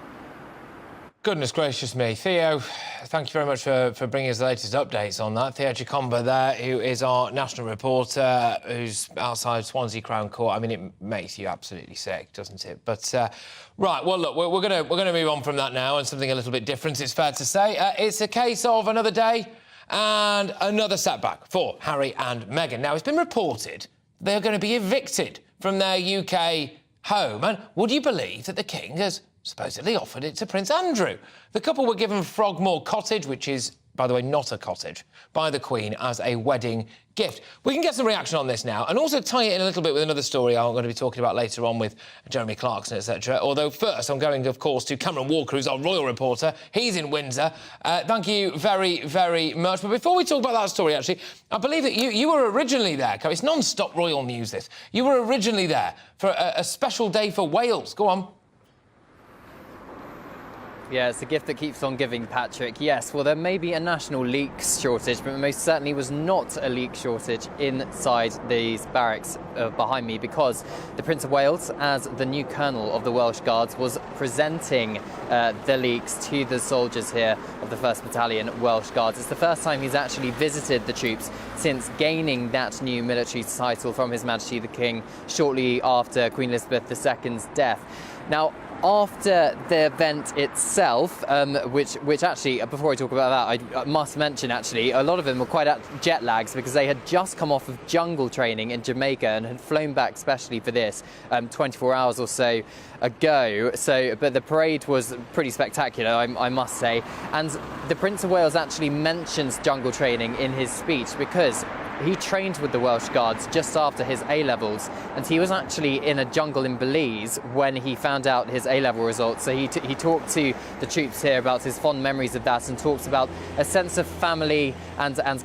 Goodness gracious me. Theo, thank you very much for bringing us the latest updates on that. Theo Chikomba there, who is our national reporter, who's outside Swansea Crown Court. I mean, it makes you absolutely sick, doesn't it? But, right, well, look, we're gonna move on from that now and something a little bit different, it's fair to say. It's a case of another day and another setback for Harry and Meghan. Now, it's been reported they're going to be evicted from their UK home. And would you believe that the King has supposedly offered it to Prince Andrew? The couple were given Frogmore Cottage, which is, by the way, not a cottage, by the Queen as a wedding gift. We can get some reaction on this now and also tie it in a little bit with another story I'm going to be talking about later on with Jeremy Clarkson, etc. Although first, I'm going, of course, to Cameron Walker, who's our royal reporter. He's in Windsor. Thank you very, very much. But before we talk about that story, actually, I believe that you were originally there. It's non-stop royal news, this. You were originally there for a special day for Wales. Go on. Yeah, it's the gift that keeps on giving, Patrick. Yes, well, there may be a national leaks shortage, but most certainly was not a leak shortage inside these barracks behind me, because the Prince of Wales, as the new colonel of the Welsh Guards, was presenting the leaks to the soldiers here of the 1st Battalion Welsh Guards. It's the first time he's actually visited the troops since gaining that new military title from His Majesty the King shortly after Queen Elizabeth II's death. Now, after the event itself, which actually, before I talk about that, I must mention, actually, a lot of them were quite jet lags because they had just come off of jungle training in Jamaica and had flown back specially for this 24 hours or so ago. But the parade was pretty spectacular, I must say. And the Prince of Wales actually mentions jungle training in his speech because he trained with the Welsh Guards just after his A-levels, and he was actually in a jungle in Belize when he found out his A-level results. So he talked to the troops here about his fond memories of that and talks about a sense of family and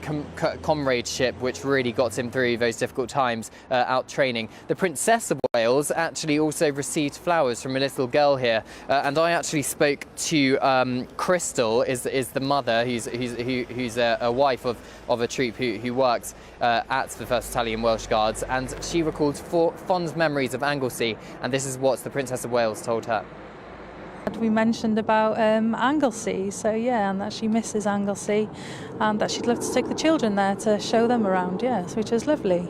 comradeship, which really got him through those difficult times out training. The Princess of Wales actually also received flowers from a little girl here, and I actually spoke to Crystal, is the mother, who's a wife of a troop who works at the 1st Battalion Welsh Guards, and she recalled fond memories of Anglesey, and this is what the Princess of Wales told her. We mentioned about Anglesey, so yeah, and that she misses Anglesey and that she'd love to take the children there to show them around, yes, which is lovely.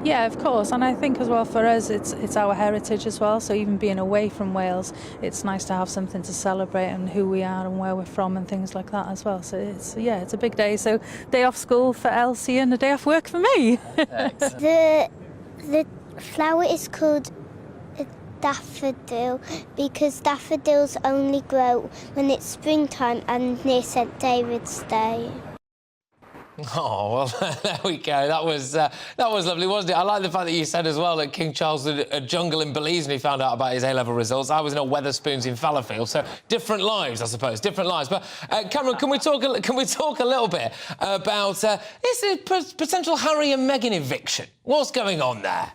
Yeah, of course, and I think as well for us it's our heritage as well, so even being away from Wales, it's nice to have something to celebrate and who we are and where we're from and things like that as well. So it's a big day, so day off school for Elsie and a day off work for me. The flower is called daffodil because daffodils only grow when it's springtime and near St David's Day. Oh, well, there we go. That was lovely, wasn't it? I like the fact that you said as well that King Charles was a jungle in Belize when he found out about his A-level results. I was in a Wetherspoons in Fallowfield, so different lives, I suppose, different lives. But Cameron, can we talk a little bit about this potential Harry and Meghan eviction? What's going on there?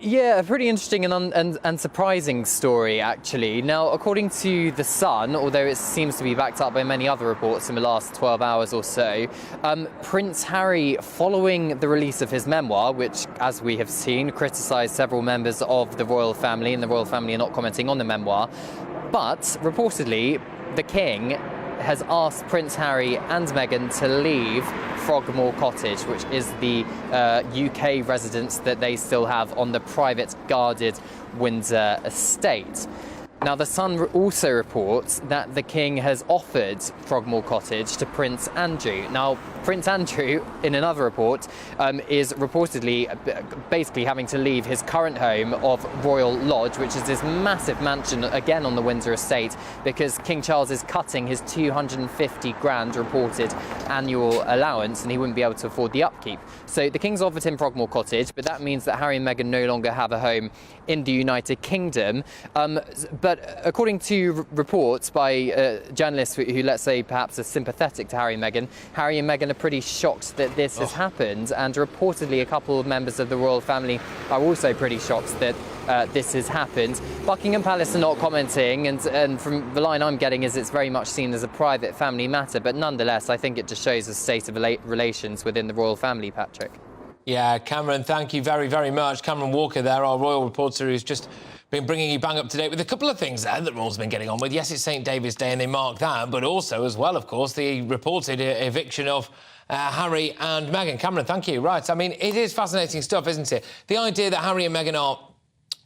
Yeah, a pretty interesting and surprising story, actually. Now, according to The Sun, although it seems to be backed up by many other reports in the last 12 hours or so, Prince Harry, following the release of his memoir, which, as we have seen, criticised several members of the royal family, and the royal family are not commenting on the memoir, but reportedly, the King has asked Prince Harry and Meghan to leave Frogmore Cottage, which is the UK residence that they still have on the private guarded Windsor estate. Now, The Sun also reports that the King has offered Frogmore Cottage to Prince Andrew. Now, Prince Andrew, in another report, is reportedly basically having to leave his current home of Royal Lodge, which is this massive mansion, again on the Windsor estate, because King Charles is cutting his 250 grand reported annual allowance, and he wouldn't be able to afford the upkeep. So the King's offered him Frogmore Cottage, but that means that Harry and Meghan no longer have a home in the United Kingdom. But according to reports by journalists who, let's say, perhaps are sympathetic to Harry and Meghan are pretty shocked that this has happened, and reportedly a couple of members of the royal family are also pretty shocked that this has happened. Buckingham Palace are not commenting, and from the line I'm getting is it's very much seen as a private family matter, but nonetheless I think it just shows the state of relations within the royal family, Patrick. Yeah, Cameron, thank you very, very much. Cameron Walker there, our royal reporter, who's just been bringing you bang up to date with a couple of things there that Royals been getting on with. Yes, it's St David's Day and they mark that, but also as well, of course, the reported eviction of Harry and Meghan. Cameron, thank you. Right, I mean, it is fascinating stuff, isn't it? The idea that Harry and Meghan are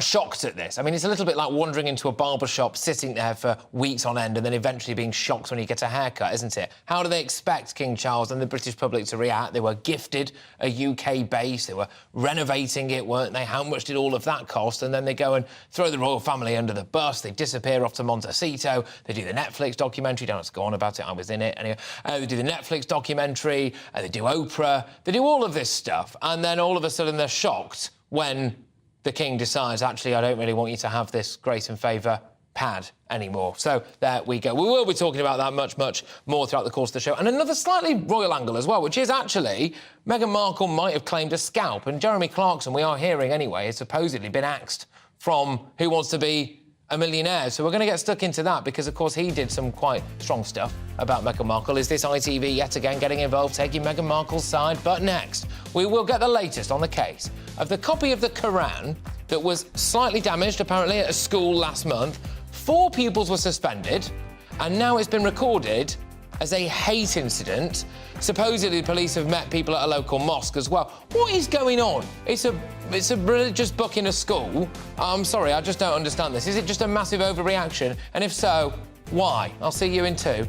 shocked at this. I mean, it's a little bit like wandering into a barber shop, sitting there for weeks on end and then eventually being shocked when you get a haircut, isn't it? How do they expect King Charles and the British public to react? They were gifted a UK base, they were renovating it, weren't they? How much did all of that cost? And then they go and throw the royal family under the bus, they disappear off to Montecito, they do the Netflix documentary, don't have to go on about it, I was in it anyway. They do the Netflix documentary, they do Oprah, they do all of this stuff, and then all of a sudden they're shocked when the King decides, actually, I don't really want you to have this grace and favour pad anymore. So there we go. We will be talking about that much, much more throughout the course of the show. And another slightly royal angle as well, which is actually Meghan Markle might have claimed a scalp. And Jeremy Clarkson, we are hearing anyway, has supposedly been axed from Who Wants to Be a Millionaire. So we're going to get stuck into that because, of course, he did some quite strong stuff about Meghan Markle. Is this ITV yet again getting involved, taking Meghan Markle's side? But next, we will get the latest on the case of the copy of the Quran that was slightly damaged, apparently, at a school last month. 4 pupils were suspended, and now it's been recorded as a hate incident. Supposedly, the police have met people at a local mosque as well. What is going on? It's a religious book in a school. I'm sorry, I just don't understand this. Is it just a massive overreaction? And if so, why? I'll see you in 2.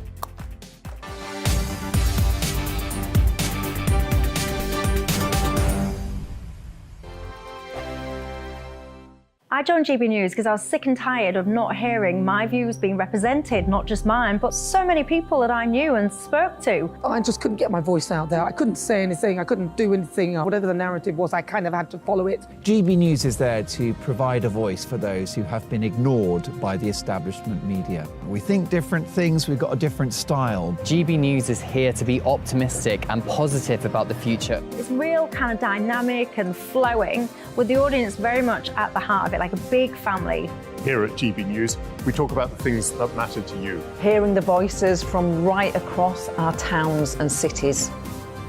I joined GB News because I was sick and tired of not hearing my views being represented, not just mine, but so many people that I knew and spoke to. I just couldn't get my voice out there. I couldn't say anything, I couldn't do anything. Whatever the narrative was, I kind of had to follow it. GB News is there to provide a voice for those who have been ignored by the establishment media. We think different things, we've got a different style. GB News is here to be optimistic and positive about the future. It's real kind of dynamic and flowing, with the audience very much at the heart of it, like a big family. Here at GB News, we talk about the things that matter to you. Hearing the voices from right across our towns and cities,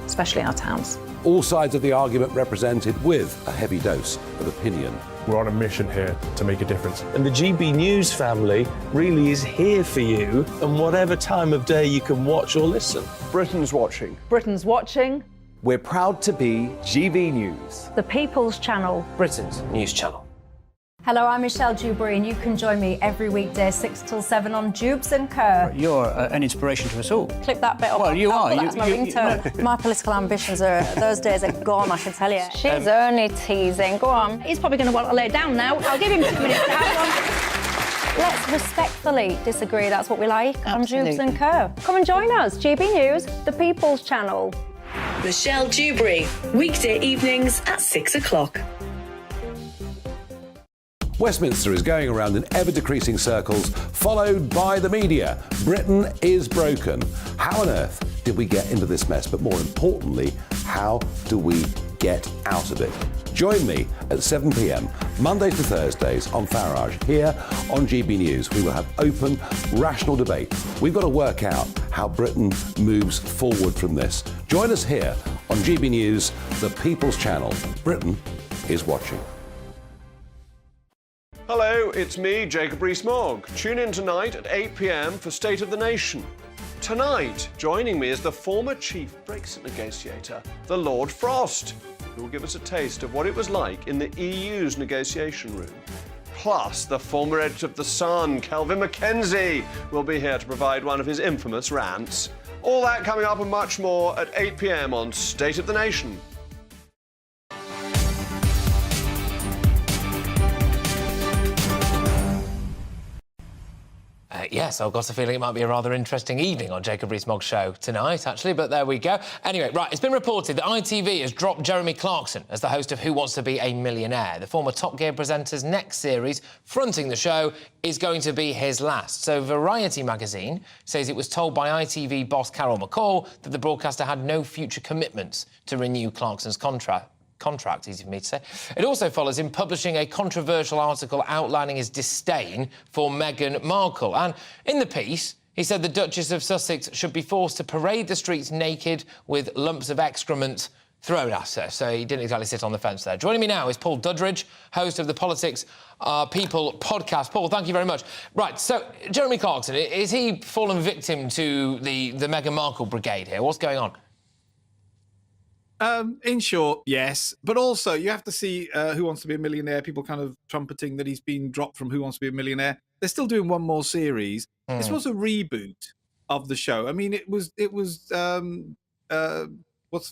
especially our towns. All sides of the argument represented with a heavy dose of opinion. We're on a mission here to make a difference. And the GB News family really is here for you, and whatever time of day you can watch or listen. Britain's watching. Britain's watching. We're proud to be GB News, The People's Channel. Britain's news channel. Hello, I'm Michelle Dewberry, and you can join me every weekday 6 till 7 on Jubes and Kerr. You're an inspiration to us all. Clip that bit up. Well, you are. That's my ringtone. My political ambitions are, those days are gone, I can tell you. She's only teasing. Go on. He's probably going to want to lay down now. I'll give him 2 minutes to have one. Let's respectfully disagree. That's what we like on Jubes and Kerr. Come and join us. GB News, The People's Channel. Michelle Dewberry, weekday evenings at 6 o'clock. Westminster is going around in ever-decreasing circles, followed by the media. Britain is broken. How on earth did we get into this mess? But more importantly, how do we get out of it. Join me at 7 p.m, Mondays to Thursdays on Farage. Here on GB News, we will have open, rational debate. We've got to work out how Britain moves forward from this. Join us here on GB News, the People's Channel. Britain is watching. Hello, it's me, Jacob Rees-Mogg. Tune in tonight at 8 p.m. for State of the Nation. Tonight, joining me is the former chief Brexit negotiator, the Lord Frost, who will give us a taste of what it was like in the EU's negotiation room. Plus, the former editor of The Sun, Kelvin Mackenzie, will be here to provide one of his infamous rants. All that coming up and much more at 8 p.m. on State of the Nation. Yes, I've got a feeling it might be a rather interesting evening on Jacob Rees-Mogg's show tonight, actually, but there we go. Anyway, right, it's been reported that ITV has dropped Jeremy Clarkson as the host of Who Wants to Be a Millionaire. The former Top Gear presenter's next series, fronting the show, is going to be his last. So Variety magazine says it was told by ITV boss Carol McCall that the broadcaster had no future commitments to renew Clarkson's contract, easy for me to say. It also follows him publishing a controversial article outlining his disdain for Meghan Markle. And in the piece, he said the Duchess of Sussex should be forced to parade the streets naked with lumps of excrement thrown at her. So he didn't exactly sit on the fence there. Joining me now is Paul Dudridge, host of the Politics People podcast. Paul, thank you very much. Right, so Jeremy Clarkson, is he fallen victim to the Meghan Markle brigade here? What's going on? In short, yes. But also, you have to see Who Wants to Be a Millionaire, people kind of trumpeting that he's been dropped from Who Wants to Be a Millionaire. They're still doing one more series. This was a reboot of the show. I mean, it was what's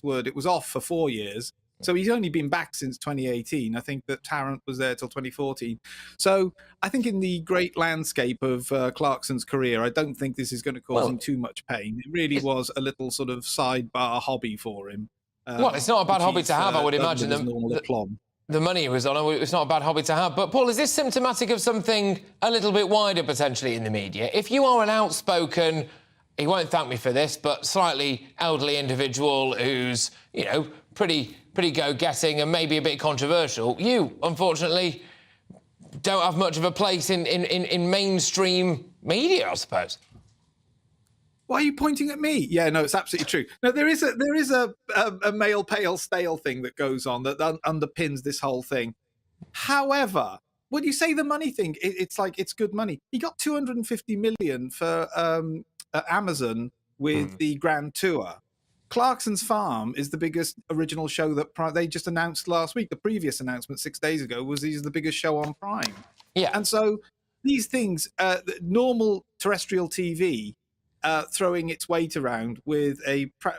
the word? It was off for 4 years. So he's only been back since 2018. I think that Tarrant was there till 2014. So I think in the great landscape of Clarkson's career, I don't think this is going to cause him too much pain. It really was a little sort of sidebar hobby for him. Well, it's not a bad hobby to have, I would imagine. The money he was on, it's not a bad hobby to have. But, Paul, is this symptomatic of something a little bit wider, potentially, in the media? If you are an outspoken, he won't thank me for this, but slightly elderly individual who's, you know, pretty go-getting and maybe a bit controversial, you, unfortunately, don't have much of a place in mainstream media, I suppose. Why are you pointing at me? Yeah, no, it's absolutely true. No, there is a male pale stale thing that goes on that underpins this whole thing. However, when you say the money thing, it's like it's good money. He got 250 million for Amazon with the Grand Tour. Clarkson's Farm is the biggest original show that they just announced last week. The previous announcement 6 days ago was he's the biggest show on Prime. Yeah, and so these things, normal terrestrial TV. Throwing its weight around with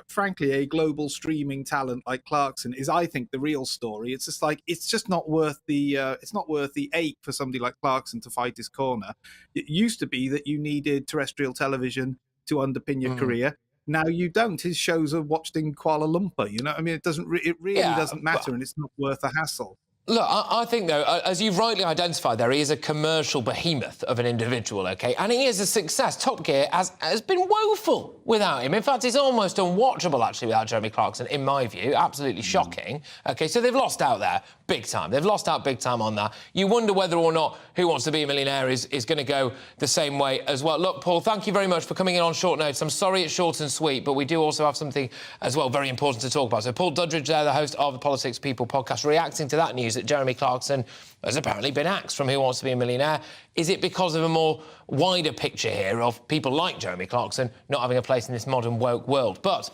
frankly a global streaming talent like Clarkson is, I think, the real story. It's just like it's not worth the ache for somebody like Clarkson to fight his corner. It used to be that you needed terrestrial television to underpin your career. Now you don't. His shows are watched in Kuala Lumpur. You know, I mean, it really doesn't matter, and it's not worth the hassle. Look, I think, though, as you've rightly identified there, he is a commercial behemoth of an individual, OK? And he is a success. Top Gear has been woeful without him. In fact, it's almost unwatchable, actually, without Jeremy Clarkson, in my view. Absolutely shocking. OK, so they've lost out there big time. They've lost out big time on that. You wonder whether or not Who Wants to Be a Millionaire is going to go the same way as well. Look, Paul, thank you very much for coming in on short notice. I'm sorry it's short and sweet, but we do also have something as well very important to talk about. So Paul Dudridge there, the host of the Politics People podcast, reacting to that news that Jeremy Clarkson has apparently been axed from Who Wants to Be a Millionaire. Is it because of a more wider picture here of people like Jeremy Clarkson not having a place in this modern woke world? But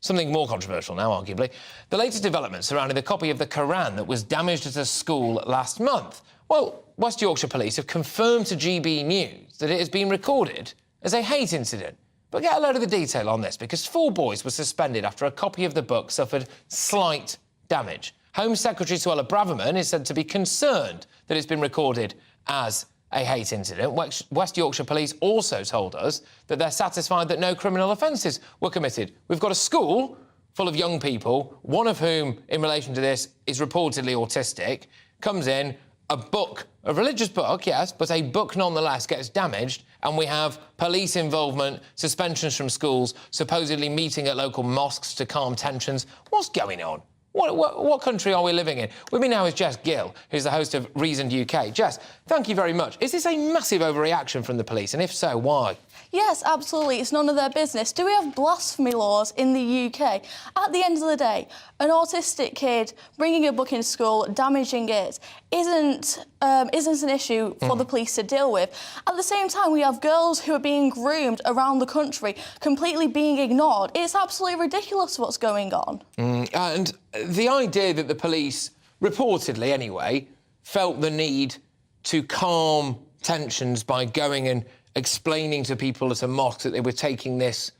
something more controversial now, arguably. The latest developments surrounding the copy of the Quran that was damaged at a school last month. Well, West Yorkshire Police have confirmed to GB News that it has been recorded as a hate incident. But get a load of the detail on this, because 4 boys were suspended after a copy of the book suffered slight damage. Home Secretary Suella Braverman is said to be concerned that it's been recorded as a hate incident. West Yorkshire Police also told us that they're satisfied that no criminal offences were committed. We've got a school full of young people, one of whom, in relation to this, is reportedly autistic, comes in, a religious book, yes, but a book nonetheless gets damaged, and we have police involvement, suspensions from schools, supposedly meeting at local mosques to calm tensions. What's going on? What country are we living in? With me now is Jess Gill, who's the host of Reasoned UK. Jess, thank you very much. Is this a massive overreaction from the police? And if so, why? Yes, absolutely. It's none of their business. Do we have blasphemy laws in the UK? At the end of the day, an autistic kid bringing a book in school, damaging it, isn't an issue for the police to deal with. At the same time, we have girls who are being groomed around the country, completely being ignored. It's absolutely ridiculous what's going on. And the idea that the police, reportedly anyway, felt the need to calm tensions by going and explaining to people at a mosque that they were taking this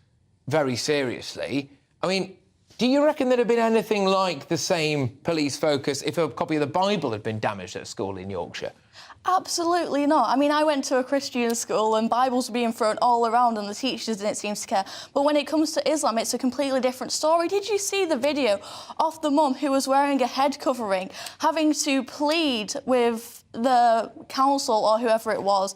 very seriously. I mean, do you reckon there'd have been anything like the same police focus if a copy of the Bible had been damaged at a school in Yorkshire? Absolutely not. I mean, I went to a Christian school and Bibles were being thrown all around and the teachers didn't seem to care. But when it comes to Islam, it's a completely different story. Did you see the video of the mum who was wearing a head covering, having to plead with the council or whoever it was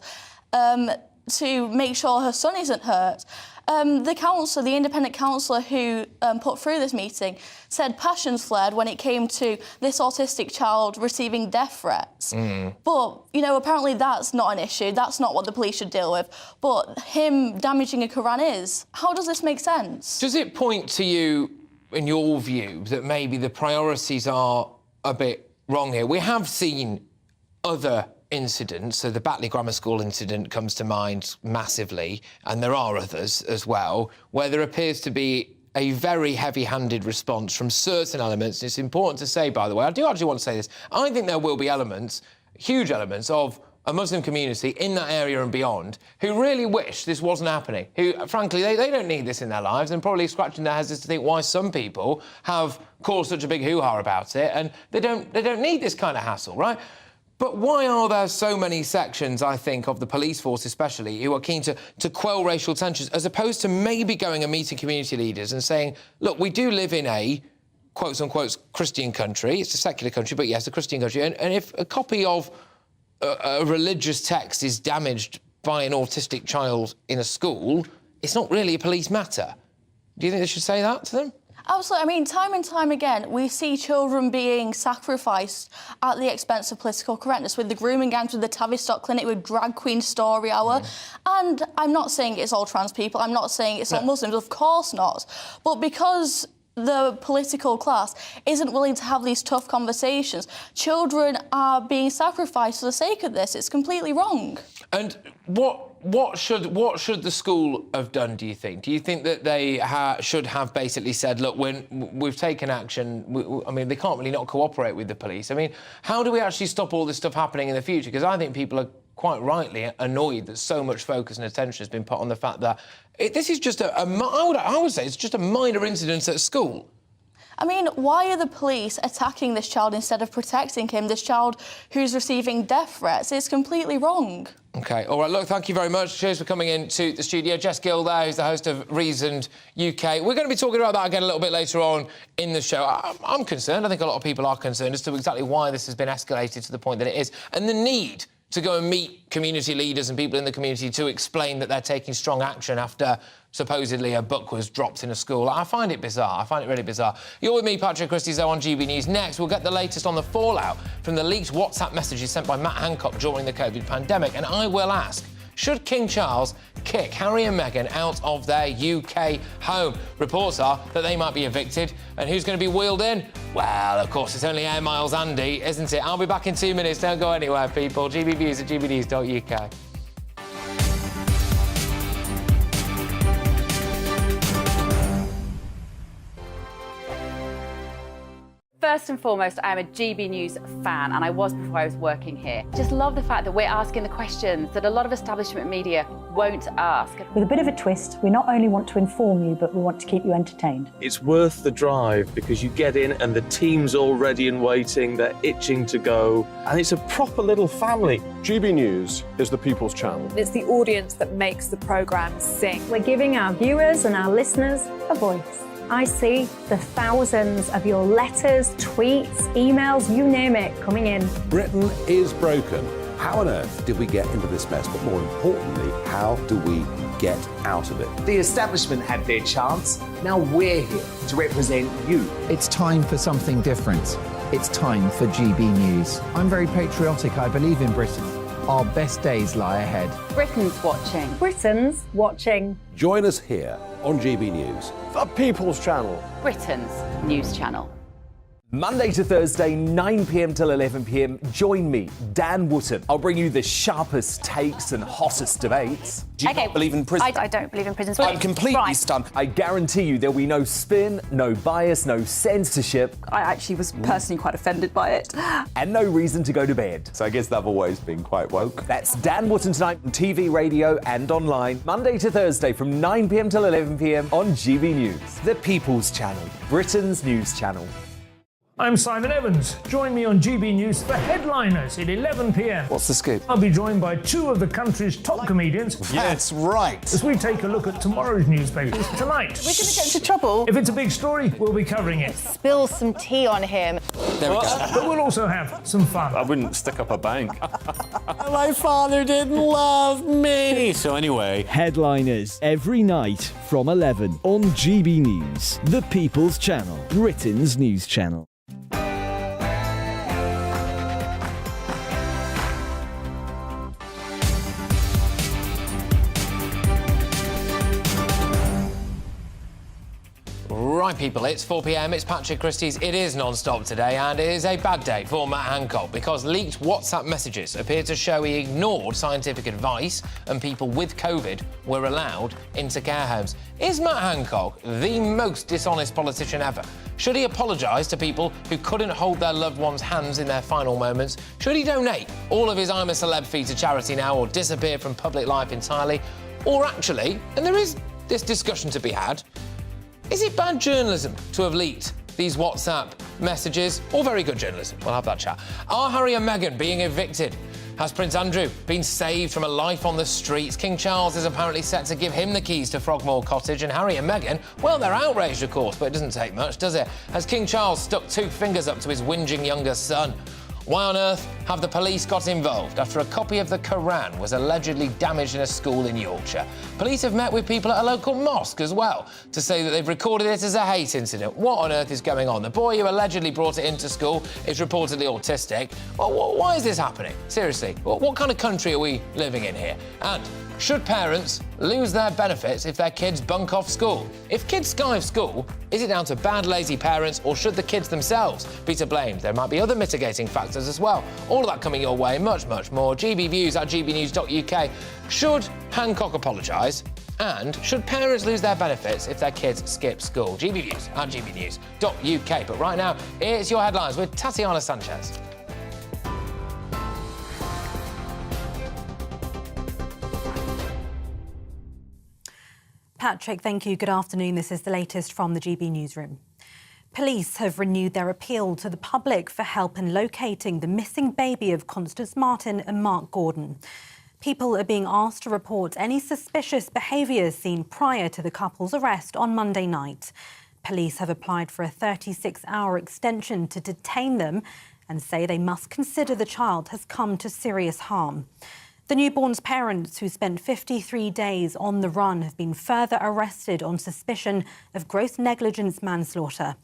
to make sure her son isn't hurt? The councillor, the independent councillor who put through this meeting, said passions flared when it came to this autistic child receiving death threats. But, you know, apparently that's not an issue. That's not what the police should deal with. But him damaging a Quran is. How does this make sense? Does it point to you, in your view, that maybe the priorities are a bit wrong here? We have seen other incidents, so the Batley Grammar School incident comes to mind massively, and there are others as well, where there appears to be a very heavy-handed response from certain elements. It's important to say, by the way, I do actually want to say this, I think there will be elements, huge elements, of a Muslim community in that area and beyond who really wish this wasn't happening, who, frankly, they don't need this in their lives and probably scratching their heads as to think why some people have caused such a big hoo-ha about it, and they don't need this kind of hassle, right? But why are there so many sections, I think, of the police force especially, who are keen to quell racial tensions, as opposed to maybe going and meeting community leaders and saying, look, we do live in a, quotes-unquote, Christian country. It's a secular country, but yes, a Christian country. And if a copy of a religious text is damaged by an autistic child in a school, it's not really a police matter. Do you think they should say that to them? Absolutely. I mean, time and time again, we see children being sacrificed at the expense of political correctness, with the grooming gangs, with the Tavistock Clinic, with Drag Queen Story Hour. And I'm not saying it's all trans people, I'm not saying it's all Muslims, of course not. But because the political class isn't willing to have these tough conversations, children are being sacrificed for the sake of this. It's completely wrong. And what should the school have done, do you think? Do you think that they should have basically said, look, we've taken action, I mean, they can't really not cooperate with the police. I mean, how do we actually stop all this stuff happening in the future? Because I think people are quite rightly annoyed that so much focus and attention has been put on the fact that this is just I would say it's just a minor incident at school. I mean, why are the police attacking this child instead of protecting him, this child who's receiving death threats? It's completely wrong. OK, all right, look, thank you very much. Cheers for coming into the studio. Jess Gill there, who's the host of Reasoned UK. We're going to be talking about that again a little bit later on in the show. I'm concerned, I think a lot of people are concerned as to exactly why this has been escalated to the point that it is, and the need to go and meet community leaders and people in the community to explain that they're taking strong action after supposedly a book was dropped in a school. I find it bizarre. I find it really bizarre. You're with me, Patrick Christys, on GB News. Next, we'll get the latest on the fallout from the leaked WhatsApp messages sent by Matt Hancock during the COVID pandemic. And I will ask, should King Charles kick Harry and Meghan out of their UK home? Reports are that they might be evicted. And who's going to be wheeled in? Well, of course, it's only Air Miles Andy, isn't it? I'll be back in 2 minutes. Don't go anywhere, people. GBViews at gbnews.uk. First and foremost, I am a GB News fan, and I was before I was working here. Just love the fact that we're asking the questions that a lot of establishment media won't ask. With a bit of a twist, we not only want to inform you, but we want to keep you entertained. It's worth the drive because you get in and the team's all ready and waiting, they're itching to go, and it's a proper little family. GB News is the people's channel. It's the audience that makes the programme sing. We're giving our viewers and our listeners a voice. I see the thousands of your letters, tweets, emails, you name it, coming in. Britain is broken. How on earth did we get into this mess? But more importantly, how do we get out of it. The establishment had their chance. Now we're here to represent you. It's time for something different. It's time for GB News. I'm very patriotic. I believe in Britain. Our best days lie ahead. Britain's watching. Britain's watching. Join us here on GB News. The People's Channel. Britain's news channel. Monday to Thursday, 9 p.m. till 11 p.m. Join me, Dan Wootton. I'll bring you the sharpest takes and hottest debates. Do you not believe in prison? I don't believe in prisons. I'm completely stunned. I guarantee you there'll be no spin, no bias, no censorship. I actually was personally quite offended by it. And no reason to go to bed. So I guess they've always been quite woke. That's Dan Wootton tonight on TV, radio and online. Monday to Thursday from 9 p.m. till 11 p.m. on GB News. The People's Channel, Britain's news channel. I'm Simon Evans. Join me on GB News for Headliners at 11 p.m. What's the scoop? I'll be joined by two of the country's top comedians. That's right. As we take a look at tomorrow's newspapers tonight. We're going to get into trouble. If it's a big story, we'll be covering it. Spill some tea on him. There we go. But we'll also have some fun. I wouldn't stick up a bank. My father didn't love me. So anyway. Headliners every night from 11 on GB News, the People's Channel, Britain's news channel. Right, people, it's 4 p.m, it's Patrick Christys, it is non-stop today, and it is a bad day for Matt Hancock because leaked WhatsApp messages appear to show he ignored scientific advice and people with COVID were allowed into care homes. Is Matt Hancock the most dishonest politician ever? Should he apologise to people who couldn't hold their loved ones' hands in their final moments? Should he donate all of his I'm a Celeb fee to charity now or disappear from public life entirely? Or actually, and there is this discussion to be had, is it bad journalism to have leaked these WhatsApp messages, or very good journalism? We'll have that chat. Are Harry and Meghan being evicted? Has Prince Andrew been saved from a life on the streets? King Charles is apparently set to give him the keys to Frogmore Cottage, and Harry and Meghan, well, they're outraged, of course, but it doesn't take much, does it? Has King Charles stuck two fingers up to his whinging younger son? Why on earth have the police got involved after a copy of the Koran was allegedly damaged in a school in Yorkshire? Police have met with people at a local mosque as well to say that they've recorded it as a hate incident. What on earth is going on? The boy who allegedly brought it into school is reportedly autistic. Well, why is this happening? Seriously, what kind of country are we living in here? And should parents lose their benefits if their kids bunk off school? If kids skive school, is it down to bad, lazy parents, or should the kids themselves be to blame? There might be other mitigating factors as well. All of that coming your way, much, much more. GBviews at gbnews.uk. Should Hancock apologise? And should parents lose their benefits if their kids skip school? GBviews at gbnews.uk. But right now, it's your headlines with Tatiana Sanchez. Patrick, thank you. Good afternoon. This is the latest from the GB Newsroom. Police have renewed their appeal to the public for help in locating the missing baby of Constance Martin and Mark Gordon. People are being asked to report any suspicious behaviour seen prior to the couple's arrest on Monday night. Police have applied for a 36-hour extension to detain them and say they must consider the child has come to serious harm. The newborn's parents, who spent 53 days on the run, have been further arrested on suspicion of gross negligence manslaughter.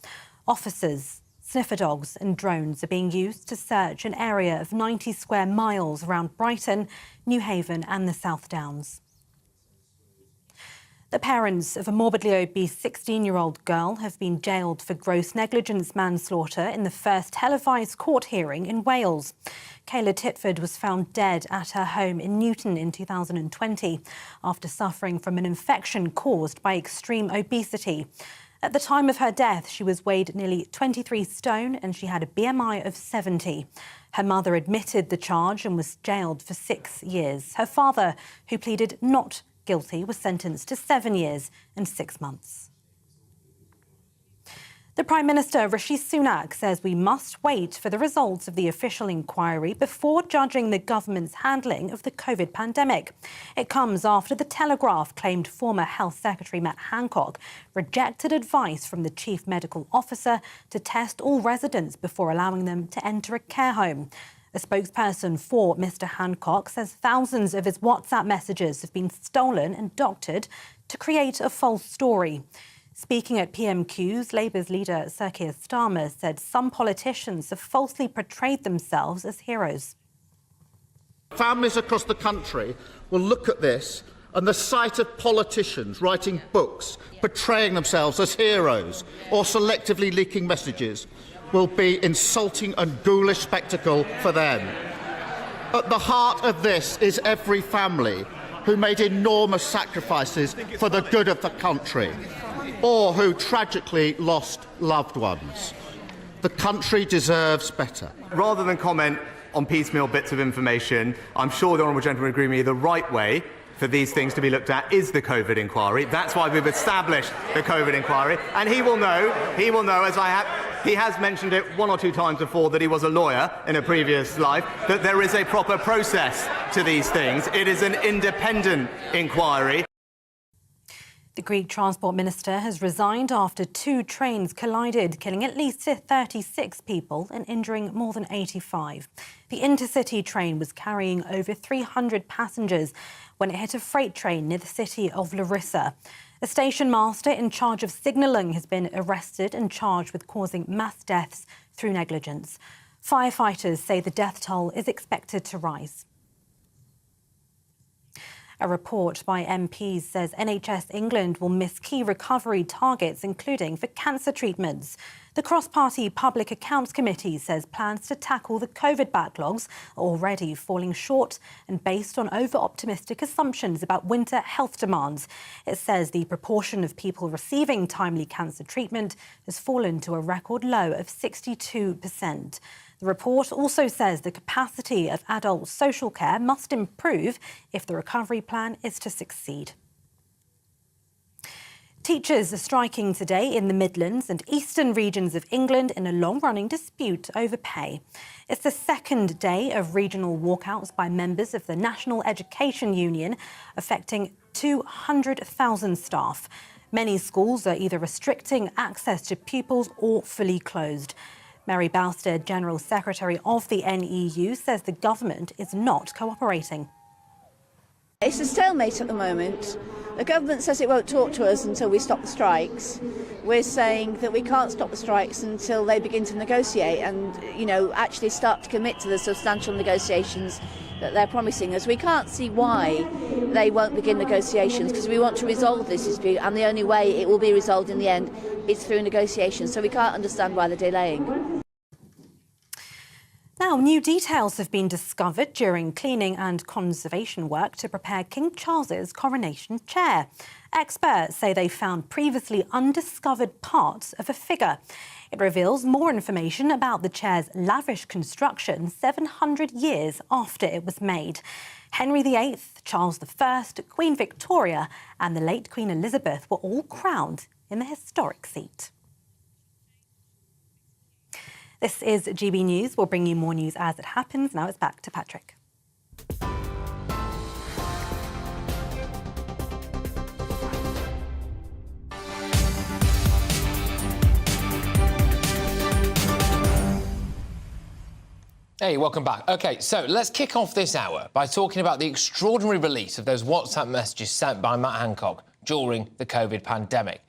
Officers, sniffer dogs and drones are being used to search an area of 90 square miles around Brighton, New Haven and the South Downs. The parents of a morbidly obese 16-year-old girl have been jailed for gross negligence manslaughter in the first televised court hearing in Wales. Kayla Titford was found dead at her home in Newton in 2020 after suffering from an infection caused by extreme obesity. At the time of her death, she was weighed nearly 23 stone and she had a BMI of 70. Her mother admitted the charge and was jailed for 6 years. Her father, who pleaded not guilty, was sentenced to 7 years and 6 months. The Prime Minister, Rishi Sunak, says we must wait for the results of the official inquiry before judging the government's handling of the COVID pandemic. It comes after The Telegraph claimed former Health Secretary Matt Hancock rejected advice from the Chief Medical Officer to test all residents before allowing them to enter a care home. A spokesperson for Mr Hancock says thousands of his WhatsApp messages have been stolen and doctored to create a false story. Speaking at PMQs, Labour's leader Sir Keir Starmer said some politicians have falsely portrayed themselves as heroes. Families across the country will look at this, and the sight of politicians writing books, portraying themselves as heroes or selectively leaking messages will be insulting and ghoulish spectacle for them. At the heart of this is every family who made enormous sacrifices for the good of the country, or who tragically lost loved ones. The country deserves better. Rather than comment on piecemeal bits of information, I'm sure the honourable gentleman would agree with me, the right way for these things to be looked at is the COVID inquiry. That's why we've established the COVID inquiry. And he will know, as he has mentioned it one or two times before, that he was a lawyer in a previous life, that there is a proper process to these things. It is an independent inquiry. The Greek Transport Minister has resigned after 2 trains collided, killing at least 36 people and injuring more than 85. The intercity train was carrying over 300 passengers when it hit a freight train near the city of Larissa. A station master in charge of signalling has been arrested and charged with causing mass deaths through negligence. Firefighters say the death toll is expected to rise. A report by MPs says NHS England will miss key recovery targets, including for cancer treatments. The cross-party Public Accounts Committee says plans to tackle the COVID backlogs are already falling short and based on over-optimistic assumptions about winter health demands. It says the proportion of people receiving timely cancer treatment has fallen to a record low of 62%. The report also says the capacity of adult social care must improve if the recovery plan is to succeed. Teachers are striking today in the Midlands and eastern regions of England in a long-running dispute over pay. It's the second day of regional walkouts by members of the National Education Union, affecting 200,000 staff. Many schools are either restricting access to pupils or fully closed. Mary Bousted, General Secretary of the NEU, says the government is not cooperating. It's a stalemate at the moment. The government says it won't talk to us until we stop the strikes. We're saying that we can't stop the strikes until they begin to negotiate and, actually start to commit to the substantial negotiations that they're promising us. We can't see why they won't begin negotiations, because we want to resolve this dispute, and the only way it will be resolved in the end is through negotiations. So we can't understand why they're delaying. Now, new details have been discovered during cleaning and conservation work to prepare King Charles's coronation chair. Experts say they found previously undiscovered parts of a figure. It reveals more information about the chair's lavish construction 700 years after it was made. Henry VIII, Charles I, Queen Victoria and the late Queen Elizabeth were all crowned in the historic seat. This is GB News. We'll bring you more news as it happens. Now it's back to Patrick. Hey, welcome back. OK, so let's kick off this hour by talking about the extraordinary release of those WhatsApp messages sent by Matt Hancock during the COVID pandemic.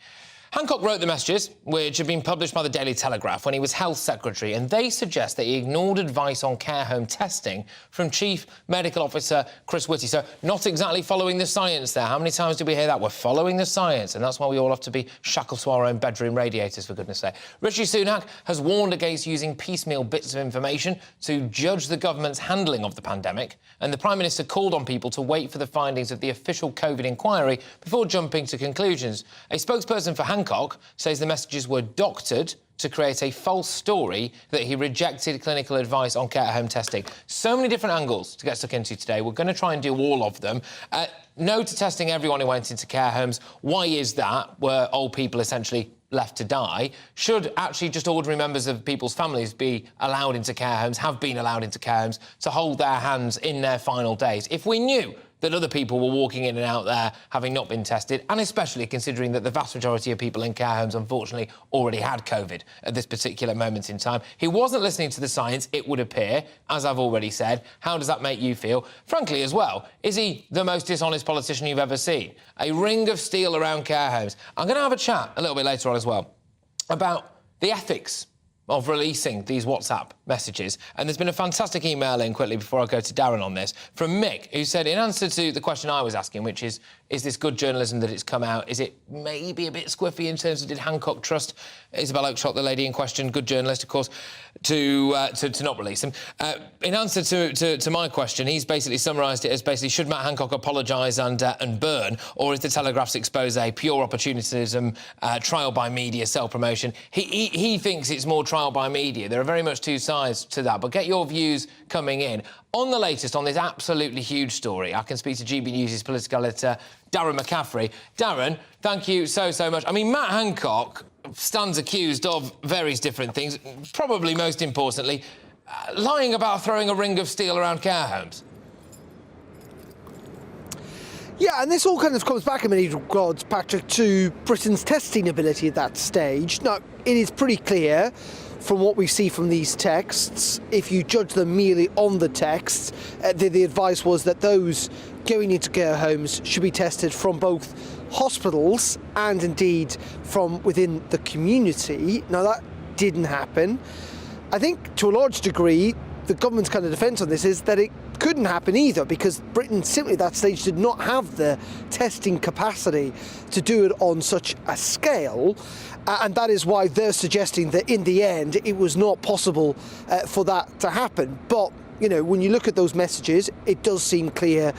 Hancock wrote the messages, which had been published by the Daily Telegraph when he was Health Secretary, and they suggest that he ignored advice on care home testing from Chief Medical Officer Chris Whitty. So not exactly following the science there. How many times did we hear that? We're following the science, and that's why we all have to be shackled to our own bedroom radiators, for goodness sake. Rishi Sunak has warned against using piecemeal bits of information to judge the government's handling of the pandemic, and the Prime Minister called on people to wait for the findings of the official COVID inquiry before jumping to conclusions. A spokesperson for Hancock says the messages were doctored to create a false story that he rejected clinical advice on care home testing. So many different angles to get stuck into today. We're going to try and do all of them. No to testing everyone who went into care homes. Why is that? Were old people essentially left to die? Should actually just ordinary members of people's families be allowed into care homes, have been allowed into care homes, to hold their hands in their final days? If we knew that other people were walking in and out there having not been tested, and especially considering that the vast majority of people in care homes, unfortunately, already had COVID at this particular moment in time. He wasn't listening to the science, it would appear, as I've already said. How does that make you feel? Frankly, as well, is he the most dishonest politician you've ever seen? A ring of steel around care homes. I'm going to have a chat a little bit later on as well about the ethics of releasing these WhatsApp messages. And there's been a fantastic email in, quickly, before I go to Darren on this, from Mick, who said, in answer to the question I was asking, which is this good journalism that it's come out? Is it maybe a bit squiffy in terms of, did Hancock trust Isabel Oakeshott, the lady in question, good journalist, of course, to not release them? In answer to my question, he's basically summarised it as basically, should Matt Hancock apologise and burn, or is the Telegraph's expose pure opportunism, trial by media, self-promotion? He thinks it's more trial by media. There are very much two sides to that, but get your views coming in. On the latest on this absolutely huge story, I can speak to GB News' political editor, Darren McCaffrey. Darren, thank you so much. I mean, Matt Hancock stands accused of various different things, probably most importantly, lying about throwing a ring of steel around care homes. Yeah, and this all kind of comes back in many regards, Patrick, to Britain's testing ability at that stage. Now, it is pretty clear from what we see from these texts, if you judge them merely on the texts, the advice was that those going into care homes should be tested from both hospitals and indeed from within the community. Now, that didn't happen. I think to a large degree, the government's kind of defence on this is that it couldn't happen either, because Britain simply at that stage did not have the testing capacity to do it on such a scale. And that is why they're suggesting that in the end it was not possible for that to happen. But, you know, when you look at those messages, it does seem clear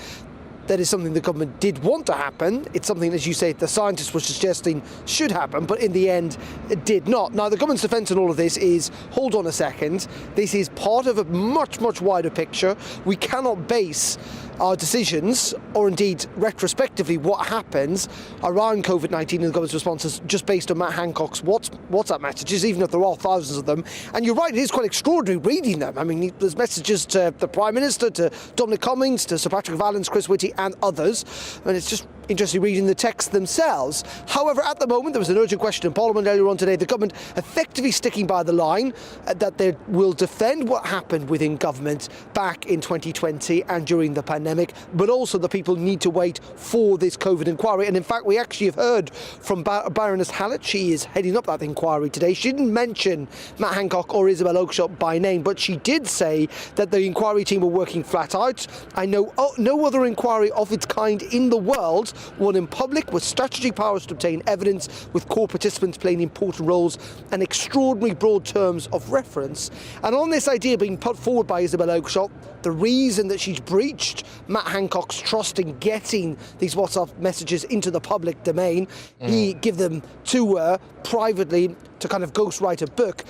that is something the government did want to happen. It's something, as you say, the scientists were suggesting should happen, but in the end, it did not. Now, the government's defence in all of this is, hold on a second, this is part of a much wider picture. We cannot base our decisions, or indeed retrospectively what happens around COVID-19 and the government's responses, just based on Matt Hancock's WhatsApp messages, even if there are thousands of them. And you're right, it is quite extraordinary reading them. I mean, there's messages to the Prime Minister, to Dominic Cummings, to Sir Patrick Vallance, Chris Whitty and others, and it's just interesting reading the texts themselves. However, at the moment, there was an urgent question in Parliament earlier on today, the government effectively sticking by the line that they will defend what happened within government back in 2020 and during the pandemic, but also the people need to wait for this COVID inquiry. And in fact, we actually have heard from Baroness Hallett. She is heading up that inquiry today. She didn't mention Matt Hancock or Isabel Oakeshott by name, but she did say that the inquiry team were working flat out. I know no other inquiry of its kind in the world, one in public with statutory powers to obtain evidence, with core participants playing important roles and extraordinary broad terms of reference. And on this idea being put forward by Isabel Oakeshott, the reason that she's breached Matt Hancock's trust in getting these WhatsApp messages into the public domain, he give them to her privately to kind of ghostwrite a book.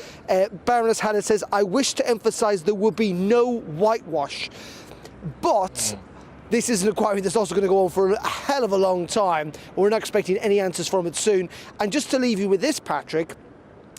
Baroness Hallett says, I wish to emphasise there will be no whitewash. But this is an inquiry that's also going to go on for a hell of a long time. We're not expecting any answers from it soon. And just to leave you with this, Patrick,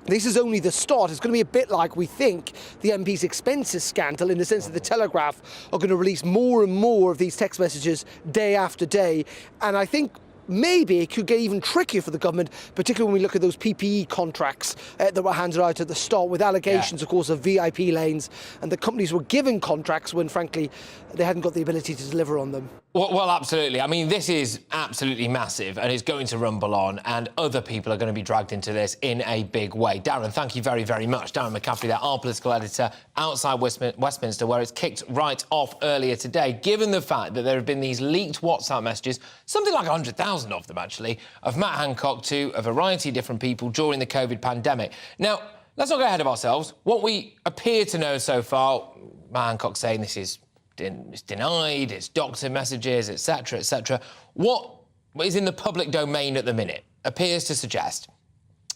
this is only the start. It's going to be a bit like, we think, the MP's expenses scandal, in the sense that the Telegraph are going to release more and more of these text messages day after day. And I think maybe it could get even trickier for the government, particularly when we look at those PPE contracts that were handed out at the start, with allegations, of course, of VIP lanes, and the companies were given contracts when, frankly, they hadn't got the ability to deliver on them. Well, absolutely. I mean, this is absolutely massive and it's going to rumble on, and other people are going to be dragged into this in a big way. Darren, thank you very much. Darren McCaffrey there, our political editor outside Westminster, where it's kicked right off earlier today, given the fact that there have been these leaked WhatsApp messages, something like 100,000 of them, actually, of Matt Hancock to a variety of different people during the COVID pandemic. Now, let's not get ahead of ourselves. What we appear to know so far, Matt Hancock saying this is it's denied, it's doctored messages, etc. What is in the public domain at the minute appears to suggest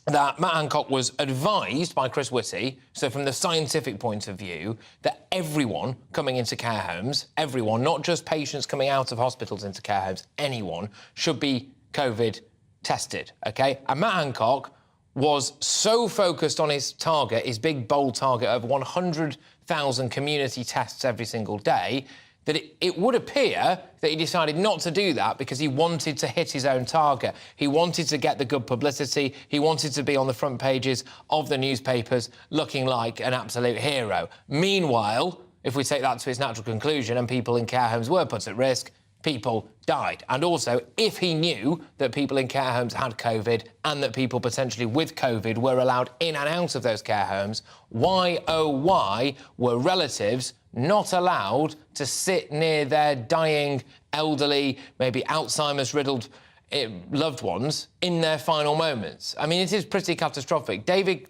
that Matt Hancock was advised by Chris Whitty, so from the scientific point of view, that everyone coming into care homes, everyone, not just patients coming out of hospitals into care homes, anyone should be COVID tested, OK? And Matt Hancock was so focused on his target, his big, bold target of 100,000 community tests every single day, that it would appear that he decided not to do that because he wanted to hit his own target. He wanted to get the good publicity. He wanted to be on the front pages of the newspapers looking like an absolute hero. Meanwhile, if we take that to its natural conclusion and people in care homes were put at risk, people died. And also, if he knew that people in care homes had COVID and that people potentially with COVID were allowed in and out of those care homes, why, oh why, were relatives not allowed to sit near their dying, elderly, maybe Alzheimer's-riddled loved ones in their final moments? I mean, it is pretty catastrophic. Philip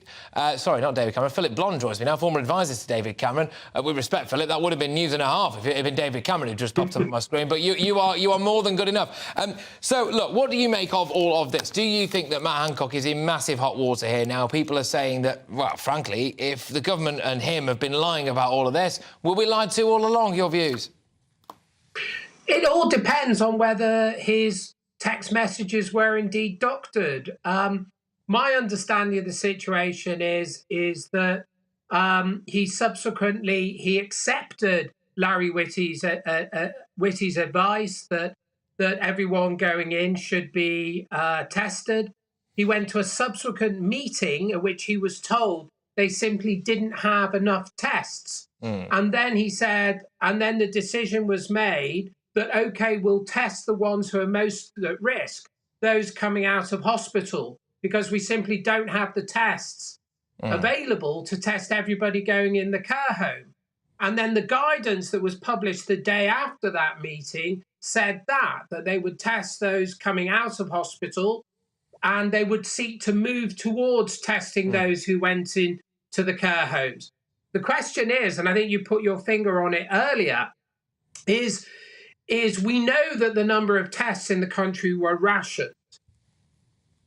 Blonde joins me now, former advisor to David Cameron. With respect, Philip, that would have been news and a half if it had been David Cameron who just popped up on my screen, but you are more than good enough. So, look, what do you make of all of this? Do you think that Matt Hancock is in massive hot water here now? People are saying that, well, frankly, if the government and him have been lying about all of this, were we lied to all along? Your views? It all depends on whether his text messages were indeed doctored. My understanding of the situation is that he accepted Larry Whitty's advice that everyone going in should be tested. He went to a subsequent meeting at which he was told they simply didn't have enough tests. And then he said, and then the decision was made that, OK, we'll test the ones who are most at risk, those coming out of hospital, because we simply don't have the tests available to test everybody going in the care home. And then the guidance that was published the day after that meeting said that they would test those coming out of hospital and they would seek to move towards testing those who went in to the care homes. The question is, and I think you put your finger on it earlier, is we know that the number of tests in the country were rationed.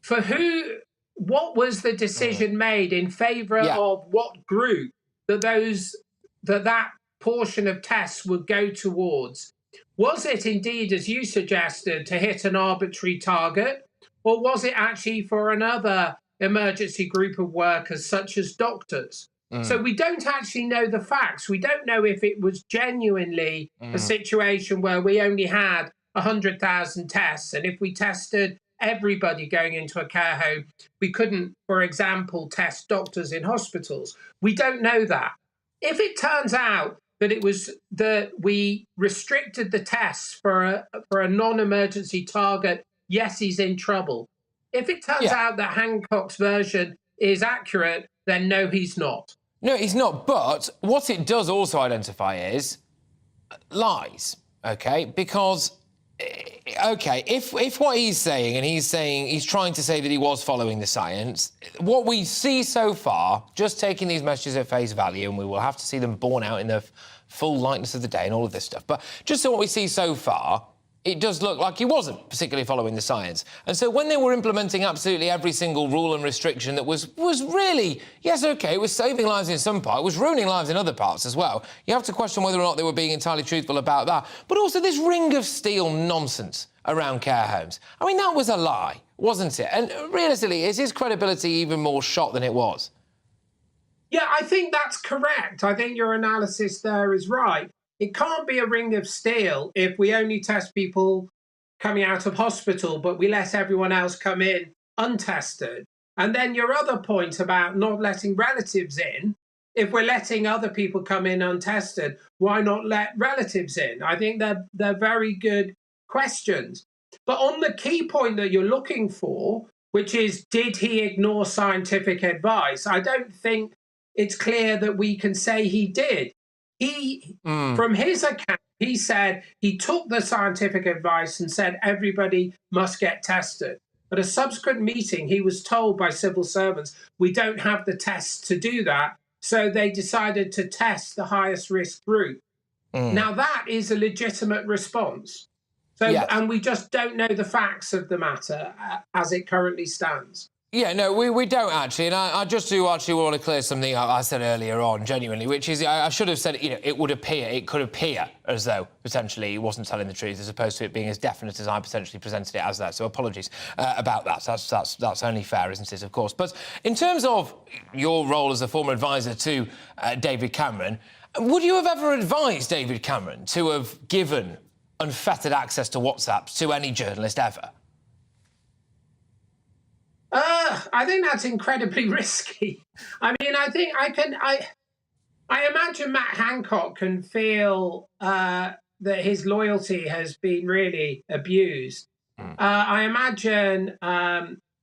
For who, what was the decision made in favour of what group that portion of tests would go towards? Was it indeed, as you suggested, to hit an arbitrary target, or was it actually for another emergency group of workers, such as doctors? So we don't actually know the facts. We don't know if it was genuinely a situation where we only had 100,000 tests, and if we tested everybody going into a care home, we couldn't, for example, test doctors in hospitals. We don't know that. If it turns out that it was that we restricted the tests for a non-emergency target, yes, he's in trouble. If it turns out that Hancock's version is accurate, then no, he's not. No, he's not. But what it does also identify is lies, OK? Because, OK, if what he's saying, and he's trying to say that he was following the science, what we see so far, just taking these messages at face value, and we will have to see them borne out in the full likeness of the day and all of this stuff, but just so what we see so far, it does look like he wasn't particularly following the science. And so when they were implementing absolutely every single rule and restriction that was really, yes, OK, it was saving lives in some part, it was ruining lives in other parts as well. You have to question whether or not they were being entirely truthful about that. But also this ring of steel nonsense around care homes. I mean, that was a lie, wasn't it? And realistically, is his credibility even more shot than it was? Yeah, I think that's correct. I think your analysis there is right. It can't be a ring of steel if we only test people coming out of hospital, but we let everyone else come in untested. And then your other point about not letting relatives in, if we're letting other people come in untested, why not let relatives in? I think they're very good questions. But on the key point that you're looking for, which is, did he ignore scientific advice? I don't think it's clear that we can say he did. From his account, he said he took the scientific advice and said everybody must get tested. At a subsequent meeting, he was told by civil servants, we don't have the tests to do that. So they decided to test the highest risk group. Now, that is a legitimate response. So, and we just don't know the facts of the matter as it currently stands. Yeah, no, we don't actually, and I just do actually want to clear something I said earlier on, genuinely, which is I should have said, it could appear as though potentially he wasn't telling the truth, as opposed to it being as definite as I potentially presented it as that. So apologies about that. That's only fair, isn't it? Of course. But in terms of your role as a former advisor to David Cameron, would you have ever advised David Cameron to have given unfettered access to WhatsApps to any journalist ever? I think that's incredibly risky. I mean, I imagine Matt Hancock can feel that his loyalty has been really abused. I imagine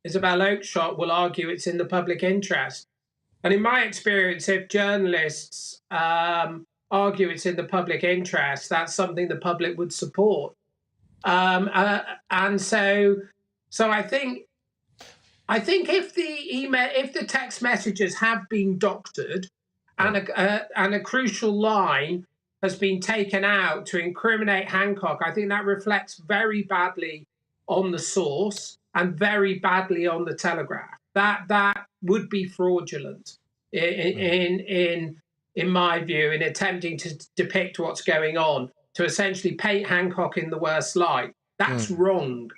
Isabel Oakeshott will argue it's in the public interest. And in my experience, if journalists argue it's in the public interest, that's something the public would support. And so I think if the text messages have been doctored and a crucial line has been taken out to incriminate Hancock, I think that reflects very badly on the source and very badly on the Telegraph. That would be fraudulent in my view, in attempting to depict what's going on, to essentially paint Hancock in the worst light. That's wrong.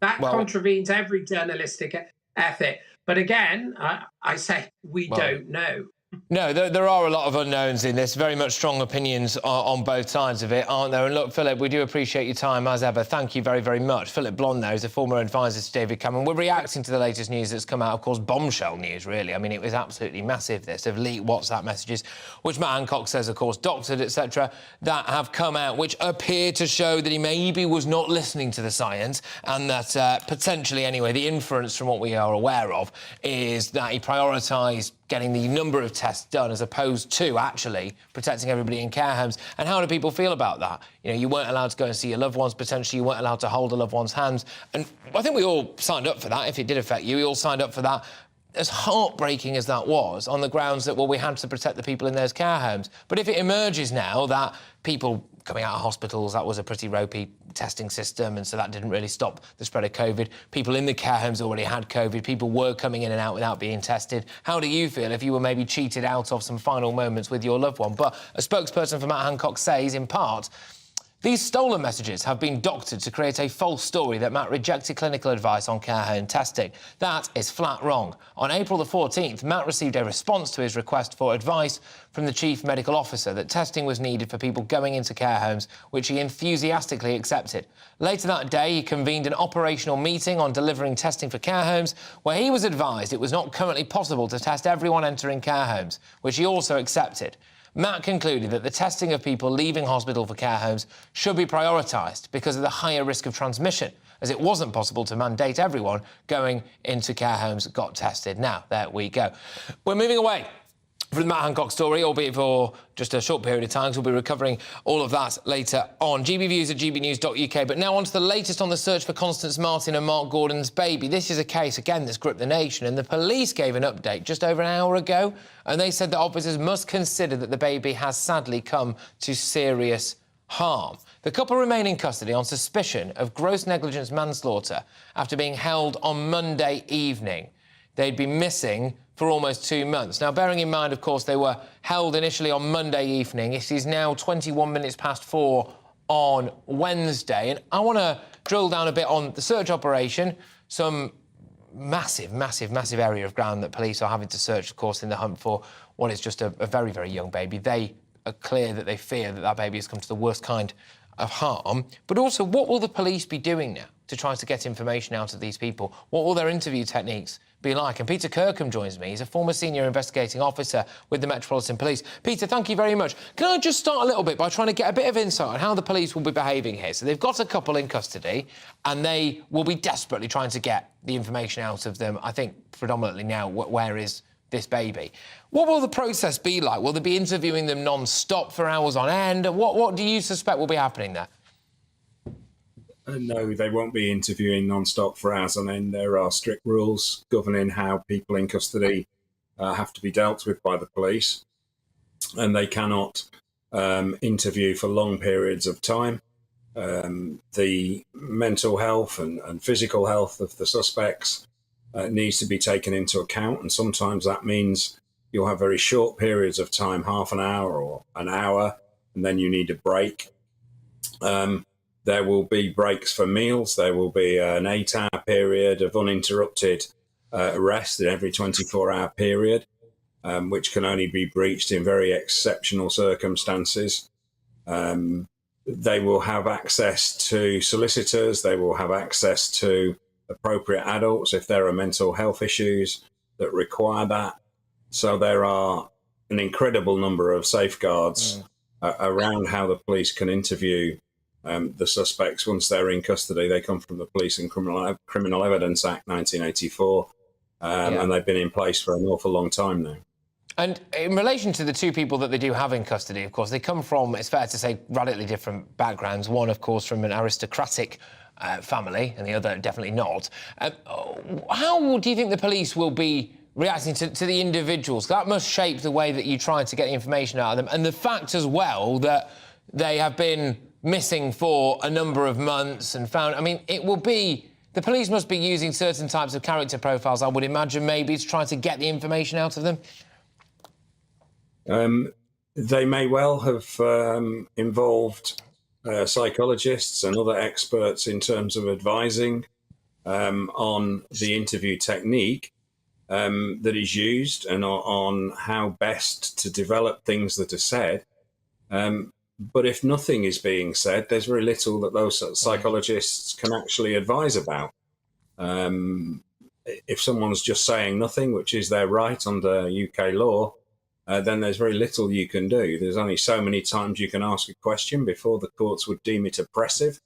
That contravenes every journalistic ethic. But again, I say we don't know. No, there are a lot of unknowns in this. Very much strong opinions on both sides of it, aren't there? And look, Philip, we do appreciate your time, as ever. Thank you very, very much. Philip Blonde, there, is a former advisor to David Cameron. We're reacting to the latest news that's come out, of course, bombshell news, really. I mean, it was absolutely massive, this, of leaked WhatsApp messages, which Matt Hancock says, of course, doctored, etc., that have come out, which appear to show that he maybe was not listening to the science, and that potentially, anyway, the inference from what we are aware of is that he prioritised getting the number of tests done as opposed to actually protecting everybody in care homes. And how do people feel about that? You know, you weren't allowed to go and see your loved ones, potentially you weren't allowed to hold a loved one's hands. And I think we all signed up for that, if it did affect you. We all signed up for that, as heartbreaking as that was, on the grounds that, well, we had to protect the people in those care homes. But if it emerges now that people coming out of hospitals, that was a pretty ropey testing system, and so that didn't really stop the spread of COVID. People in the care homes already had COVID. People were coming in and out without being tested. How do you feel if you were maybe cheated out of some final moments with your loved one? But a spokesperson for Matt Hancock says, in part, these stolen messages have been doctored to create a false story that Matt rejected clinical advice on care home testing. That is flat wrong. On April the 14th, Matt received a response to his request for advice from the Chief Medical Officer that testing was needed for people going into care homes, which he enthusiastically accepted. Later that day, he convened an operational meeting on delivering testing for care homes, where he was advised it was not currently possible to test everyone entering care homes, which he also accepted. Matt concluded that the testing of people leaving hospital for care homes should be prioritised because of the higher risk of transmission, as it wasn't possible to mandate everyone going into care homes got tested. Now, there we go. We're moving away from the Matt Hancock story, albeit for just a short period of time, so we'll be recovering all of that later on. GBViews at gbnews.uk. But now on to the latest on the search for Constance Martin and Mark Gordon's baby. This is a case, again, that's gripped the nation, and the police gave an update just over an hour ago, and they said that officers must consider that the baby has sadly come to serious harm. The couple remain in custody on suspicion of gross negligence manslaughter after being held on Monday evening. They'd been missing for almost 2 months. Now, bearing in mind, of course, they were held initially on Monday evening. It is now 21 minutes past 4 on Wednesday. And I want to drill down a bit on the search operation, some massive area of ground that police are having to search, of course, in the hunt for what is just a very, very young baby. They are clear that they fear that that baby has come to the worst kind of harm. But also, what will the police be doing now to try to get information out of these people? What will their interview techniques be like? And Peter Kirkham joins me. He's a former senior investigating officer with the Metropolitan Police. Peter, thank you very much. Can I just start a little bit by trying to get a bit of insight on how the police will be behaving here? So they've got a couple in custody and they will be desperately trying to get the information out of them, I think, predominantly now, where is this baby? What will the process be like? Will they be interviewing them non-stop for hours on end? What do you suspect will be happening there? No, they won't be interviewing non-stop for hours on end. There are strict rules governing how people in custody have to be dealt with by the police, and they cannot interview for long periods of time. The mental health and physical health of the suspects needs to be taken into account. And sometimes that means you'll have very short periods of time, half an hour or an hour, and then you need a break. There will be breaks for meals. There will be an 8-hour period of uninterrupted rest in every 24-hour period, which can only be breached in very exceptional circumstances. They will have access to solicitors. They will have access to appropriate adults if there are mental health issues that require that. So there are an incredible number of safeguards around how the police can interview the suspects once they're in custody. They come from the Police and Criminal Evidence Act 1984, and they've been in place for an awful long time now. And in relation to the two people that they do have in custody, of course, they come from, it's fair to say, radically different backgrounds. One, of course, from an aristocratic family, and the other definitely not. How do you think the police will be reacting to the individuals? That must shape the way that you try to get the information out of them. And the fact as well that they have been missing for a number of months and found... I mean, it will be... The police must be using certain types of character profiles, I would imagine, maybe, to try to get the information out of them. They may well have involved psychologists and other experts in terms of advising on the interview technique that is used and on how best to develop things that are said. But if nothing is being said, there's very little that those psychologists can actually advise about. If someone's just saying nothing, which is their right under UK law, then there's very little you can do. There's only so many times you can ask a question before the courts would deem it oppressive.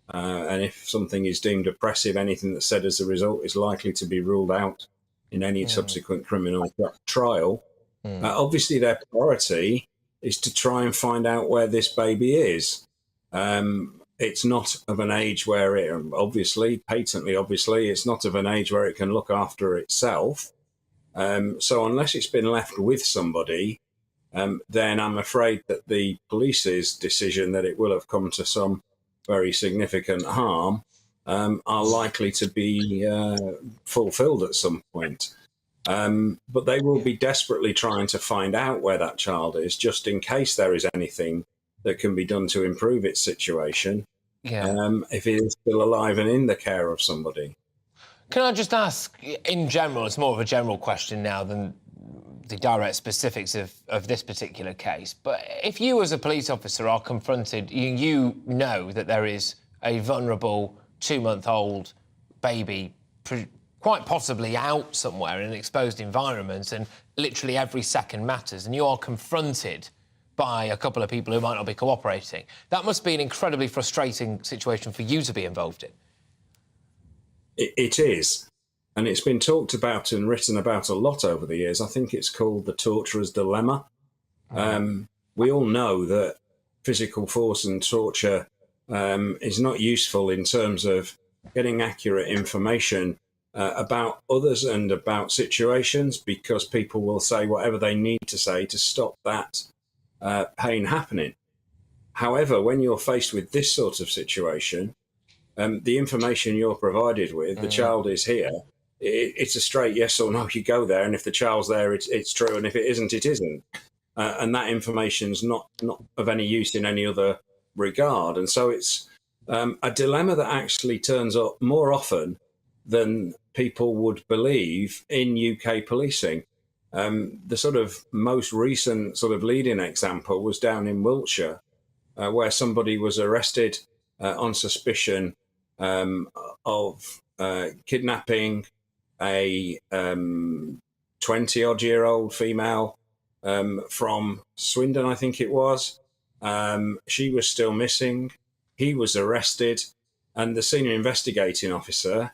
And if something is deemed oppressive, anything that's said as a result is likely to be ruled out in any subsequent criminal trial. Obviously, their priority is to try and find out where this baby is. It's not of an age where it, patently obviously, it's not of an age where it can look after itself. So unless it's been left with somebody, then I'm afraid that the police's decision that it will have come to some very significant harm are likely to be fulfilled at some point. But they will be desperately trying to find out where that child is, just in case there is anything that can be done to improve its situation, if it is still alive and in the care of somebody. Can I just ask, in general, it's more of a general question now than the direct specifics of this particular case, but if you as a police officer are confronted, you know that there is a vulnerable 2-month-old baby quite possibly out somewhere in an exposed environment and literally every second matters, and you are confronted by a couple of people who might not be cooperating, that must be an incredibly frustrating situation for you to be involved in. It is, and it's been talked about and written about a lot over the years. I think it's called the torturer's dilemma. We all know that physical force and torture is not useful in terms of getting accurate information about others and about situations, because people will say whatever they need to say to stop that pain happening. However, when you're faced with this sort of situation, the information you're provided with, the child is here, it's a straight yes or no. You go there, and if the child's there, it's true, and if it isn't, it isn't. And that information's not of any use in any other regard. And so it's a dilemma that actually turns up more often than people would believe in UK policing. The sort of most recent sort of leading example was down in Wiltshire, where somebody was arrested on suspicion of kidnapping a 20-odd-year-old female from Swindon, I think it was. She was still missing. He was arrested, and the senior investigating officer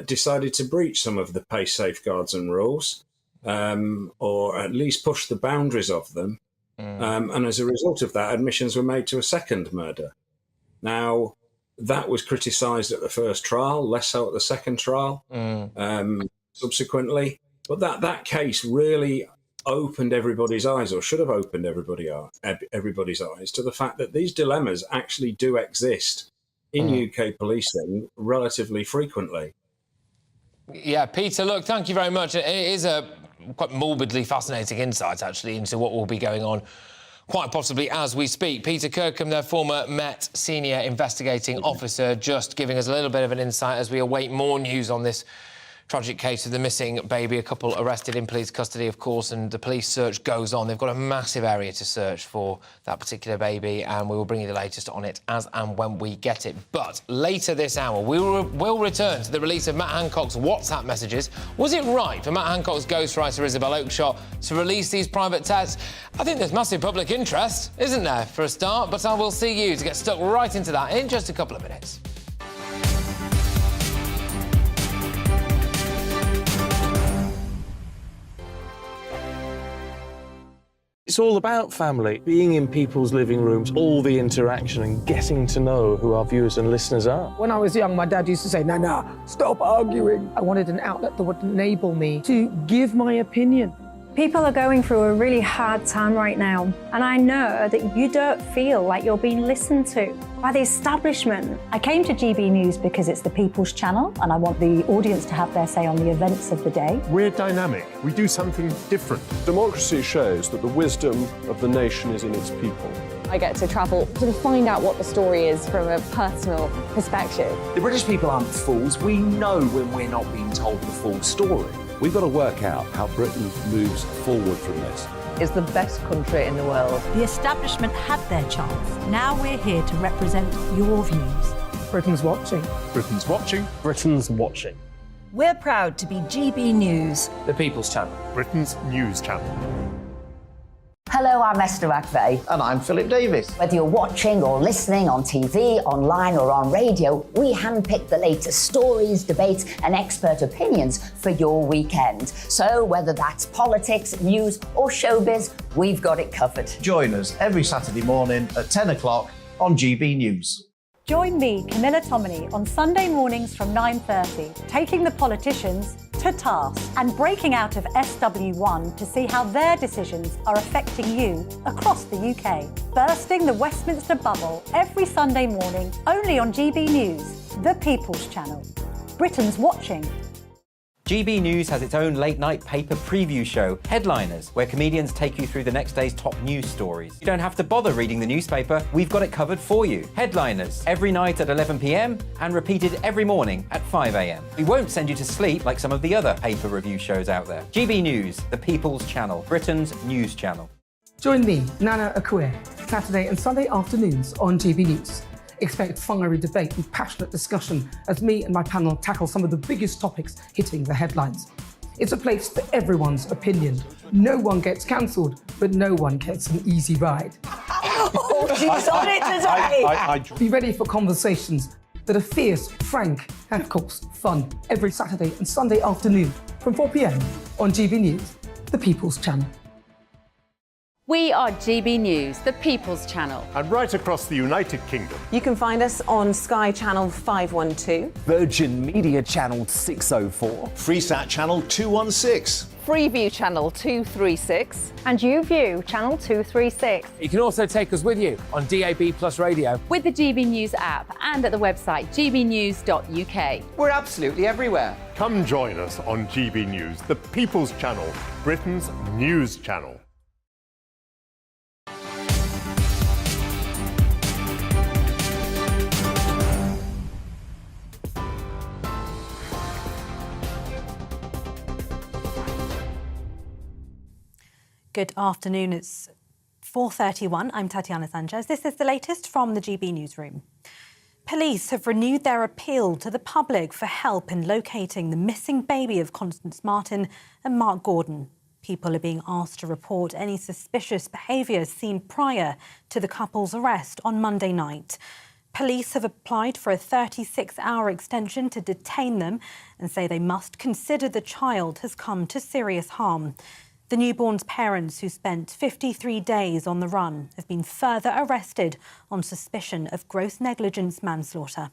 decided to breach some of the PACE safeguards and rules, or at least push the boundaries of them. And as a result of that, admissions were made to a second murder. Now, that was criticised at the first trial, less so at the second trial, subsequently. But that case really opened everybody's eyes, or should have opened everybody's eyes, to the fact that these dilemmas actually do exist in UK policing relatively frequently. Yeah, Peter, look, thank you very much. It is a quite morbidly fascinating insight, actually, into what will be going on quite possibly as we speak. Peter Kirkham, their former Met senior investigating officer, just giving us a little bit of an insight as we await more news on this tragic case of the missing baby. A couple arrested in police custody, of course, and the police search goes on. They've got a massive area to search for that particular baby, and we will bring you the latest on it as and when we get it. But later this hour, we'll return to the release of Matt Hancock's WhatsApp messages. Was it right for Matt Hancock's ghostwriter Isabel Oakeshott to release these private texts? I think there's massive public interest, isn't there, for a start? But I will see you to get stuck right into that in just a couple of minutes. It's all about family, being in people's living rooms, all the interaction and getting to know who our viewers and listeners are. When I was young, my dad used to say, no, stop arguing. I wanted an outlet that would enable me to give my opinion. People are going through a really hard time right now, and I know that you don't feel like you're being listened to by the establishment. I came to GB News because it's the People's Channel, and I want the audience to have their say on the events of the day. We're dynamic. We do something different. Democracy shows that the wisdom of the nation is in its people. I get to travel to find out what the story is from a personal perspective. The British people aren't fools. We know when we're not being told the full story. We've got to work out how Britain moves forward from this. It's the best country in the world. The establishment had their chance. Now we're here to represent your views. Britain's watching. Britain's watching. Britain's watching. We're proud to be GB News. The People's Channel. Britain's news channel. Hello, I'm Esther McVeigh. And I'm Philip Davis. Whether you're watching or listening on TV, online or on radio, we handpick the latest stories, debates and expert opinions for your weekend. So whether that's politics, news or showbiz, we've got it covered. Join us every Saturday morning at 10 o'clock on GB News. Join me, Camilla Tominey, on Sunday mornings from 9:30, taking the politicians to task and breaking out of SW1 to see how their decisions are affecting you across the UK. Bursting the Westminster bubble every Sunday morning, only on GB News, the People's Channel. Britain's watching. GB News has its own late-night paper preview show, Headliners, where comedians take you through the next day's top news stories. You don't have to bother reading the newspaper, we've got it covered for you. Headliners, every night at 11 p.m. and repeated every morning at 5 a.m. We won't send you to sleep like some of the other paper review shows out there. GB News, the People's Channel, Britain's news channel. Join me, Nana Akue, Saturday and Sunday afternoons on GB News. Expect fiery debate and passionate discussion as me and my panel tackle some of the biggest topics hitting the headlines. It's a place for everyone's opinion. No one gets cancelled, but no one gets an easy ride. Oh, she's on it today! Be ready for conversations that are fierce, frank, and of course, fun. Every Saturday and Sunday afternoon from 4 p.m. on GB News, the People's Channel. We are GB News, the People's Channel. And right across the United Kingdom. You can find us on Sky Channel 512. Virgin Media Channel 604. Freesat Channel 216. Freeview Channel 236. And YouView Channel 236. You can also take us with you on DAB Plus Radio. With the GB News app and at the website gbnews.uk. We're absolutely everywhere. Come join us on GB News, the People's Channel, Britain's news channel. Good afternoon. It's 4:31. I'm Tatiana Sanchez. This is the latest from the GB Newsroom. Police have renewed their appeal to the public for help in locating the missing baby of Constance Martin and Mark Gordon. People are being asked to report any suspicious behaviour seen prior to the couple's arrest on Monday night. Police have applied for a 36-hour extension to detain them and say they must consider the child has come to serious harm. The newborn's parents, who spent 53 days on the run, have been further arrested on suspicion of gross negligence manslaughter.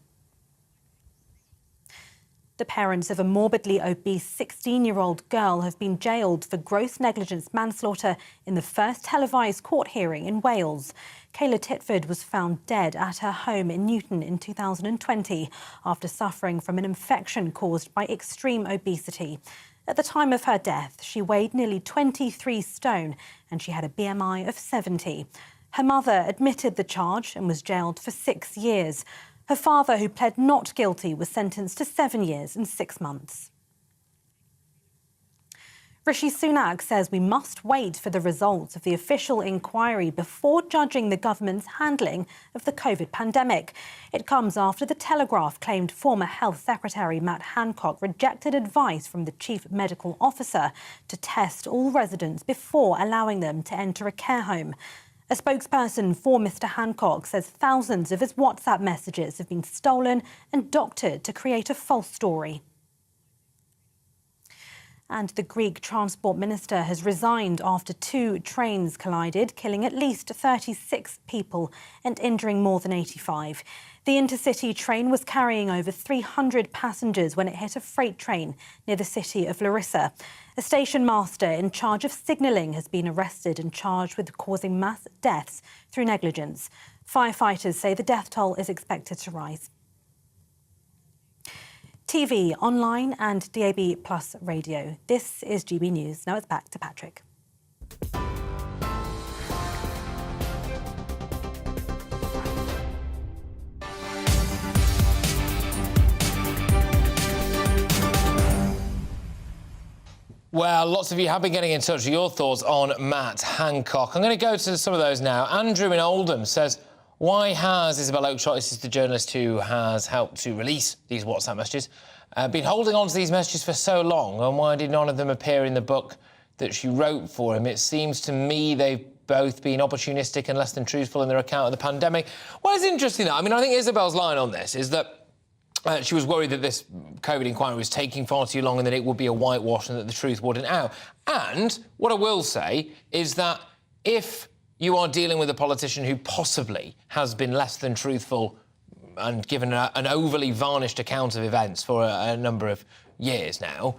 The parents of a morbidly obese 16-year-old girl have been jailed for gross negligence manslaughter in the first televised court hearing in Wales. Kayla Titford was found dead at her home in Newton in 2020 after suffering from an infection caused by extreme obesity. At the time of her death, she weighed nearly 23 stone and she had a BMI of 70. Her mother admitted the charge and was jailed for 6 years. Her father, who pled not guilty, was sentenced to 7 years and 6 months. Rishi Sunak says we must wait for the results of the official inquiry before judging the government's handling of the COVID pandemic. It comes after the Telegraph claimed former Health Secretary Matt Hancock rejected advice from the Chief Medical Officer to test all residents before allowing them to enter a care home. A spokesperson for Mr Hancock says thousands of his WhatsApp messages have been stolen and doctored to create a false story. And the Greek Transport Minister has resigned after 2 trains collided, killing at least 36 people and injuring more than 85. The intercity train was carrying over 300 passengers when it hit a freight train near the city of Larissa. A station master in charge of signalling has been arrested and charged with causing mass deaths through negligence. Firefighters say the death toll is expected to rise. TV, online and DAB+ radio. This is GB News. Now it's back to Patrick. Well, lots of you have been getting in touch with your thoughts on Matt Hancock. I'm going to go to some of those now. Andrew in Oldham says, why has Isabel Oakeshott, this is the journalist who has helped to release these WhatsApp messages, been holding on to these messages for so long, and why did none of them appear in the book that she wrote for him? It seems to me they've both been opportunistic and less than truthful in their account of the pandemic. Well, it's interesting, though. I mean, I think Isabel's line on this is that she was worried that this COVID inquiry was taking far too long and that it would be a whitewash and that the truth wouldn't out. And what I will say is that if you are dealing with a politician who possibly has been less than truthful and given an overly varnished account of events for a number of years now,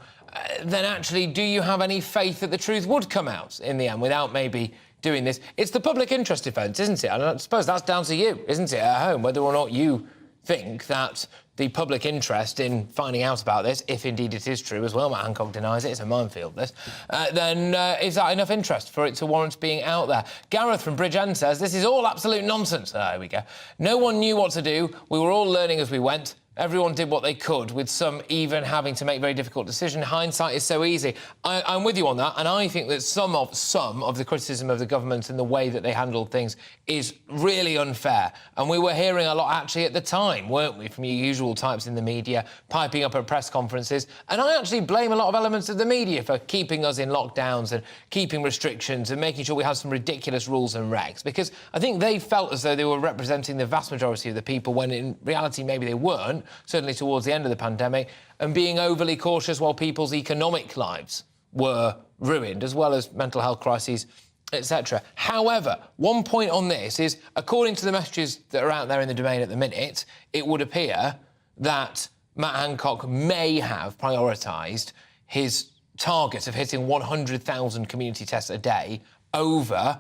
then actually do you have any faith that the truth would come out in the end without maybe doing this? It's the public interest defence, isn't it? And I suppose that's down to you, isn't it, at home, whether or not you think that the public interest in finding out about this, if indeed it is true as well, Matt Hancock denies it, it's a minefield this, then is that enough interest for it to warrant being out there? Gareth from Bridgend says, this is all absolute nonsense. There we go. No one knew what to do. We were all learning as we went. Everyone did what they could, with some even having to make very difficult decisions. Hindsight is so easy. I'm with you on that, and I think that some of the criticism of the government and the way that they handled things is really unfair. And we were hearing a lot, actually, at the time, weren't we, from your usual types in the media, piping up at press conferences. And I actually blame a lot of elements of the media for keeping us in lockdowns and keeping restrictions and making sure we have some ridiculous rules and regs, because I think they felt as though they were representing the vast majority of the people when, in reality, maybe they weren't. Certainly towards the end of the pandemic, and being overly cautious while people's economic lives were ruined, as well as mental health crises, etc. However, one point on this is, according to the messages that are out there in the domain at the minute, it would appear that Matt Hancock may have prioritised his target of hitting 100,000 community tests a day over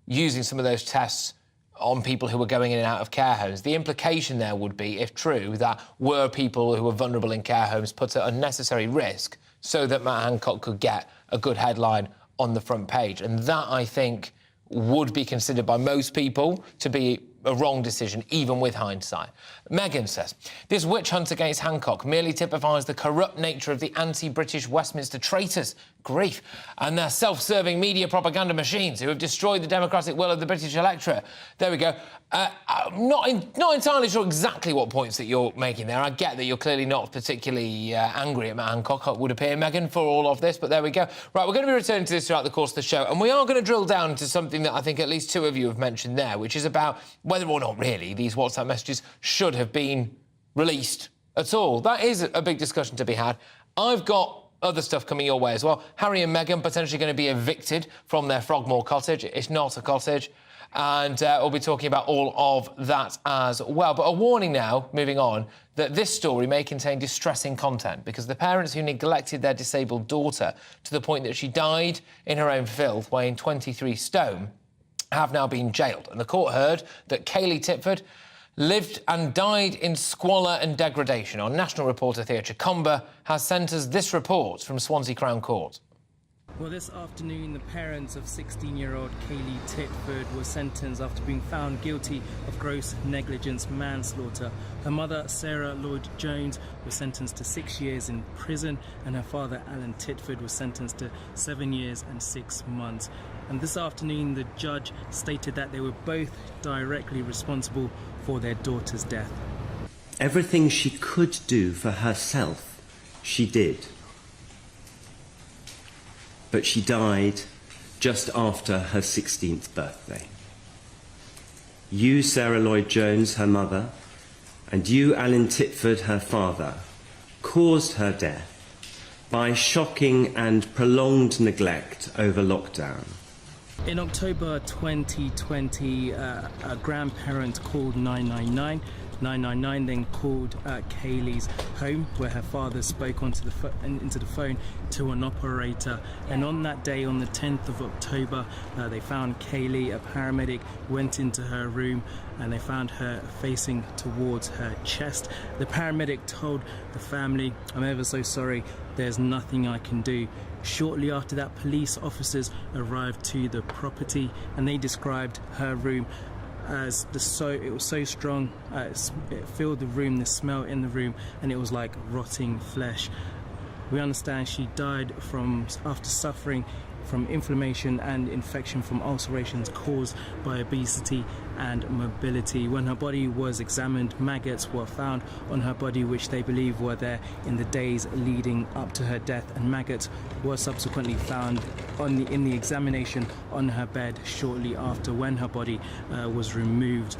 using some of those tests on people who were going in and out of care homes. The implication there would be, if true, that were people who were vulnerable in care homes put at unnecessary risk so that Matt Hancock could get a good headline on the front page. And that, I think, would be considered by most people to be a wrong decision, even with hindsight. Megan says, this witch hunt against Hancock merely typifies the corrupt nature of the anti-British Westminster traitors, grief, and their self-serving media propaganda machines who have destroyed the democratic will of the British electorate. There we go. I'm not entirely sure exactly what points that you're making there. I get that you're clearly not particularly angry at Matt Hancock, it would appear, Megan, for all of this, but there we go. Right, we're going to be returning to this throughout the course of the show, and we are going to drill down into something that I think at least 2 of you have mentioned there, which is about whether or not, really, these WhatsApp messages should have been released at all. That is a big discussion to be had. I've got Other stuff coming your way as well. Harry and Meghan potentially going to be evicted from their Frogmore cottage. It's not a cottage. And we'll be talking about all of that as well. But a warning now, moving on, that this story may contain distressing content because the parents who neglected their disabled daughter to the point that she died in her own filth, weighing 23 stone, have now been jailed. And the court heard that Kaylee Titford lived and died in squalor and degradation. Our national reporter Thea Chicomba has sent us this report from Swansea Crown Court. Well, this afternoon, the parents of 16-year-old Kaylee Titford were sentenced after being found guilty of gross negligence manslaughter. Her mother, Sarah Lloyd-Jones, was sentenced to 6 years in prison, and her father, Alan Titford, was sentenced to 7 years and 6 months. And this afternoon, the judge stated that they were both directly responsible for their daughter's death. Everything she could do for herself, she did. But she died just after her 16th birthday. You, Sarah Lloyd-Jones, her mother, and you, Alan Titford, her father, caused her death by shocking and prolonged neglect over lockdown. In October 2020, a grandparent called 999. 999 then called Kaylee's home, where her father spoke into the phone to an operator. And on that day, on the 10th of October, they found Kaylee. A paramedic went into her room and they found her facing towards her chest. The paramedic told the family, "I'm ever so sorry, there's nothing I can do." Shortly after that, police officers arrived to the property and they described her room as it was so strong, it filled the room, the smell in the room, and it was like rotting flesh. We understand she died after suffering from inflammation and infection from ulcerations caused by obesity and mobility. When her body was examined, maggots were found on her body, which they believe were there in the days leading up to her death, and maggots were subsequently found in the examination on her bed shortly after, when her body was removed.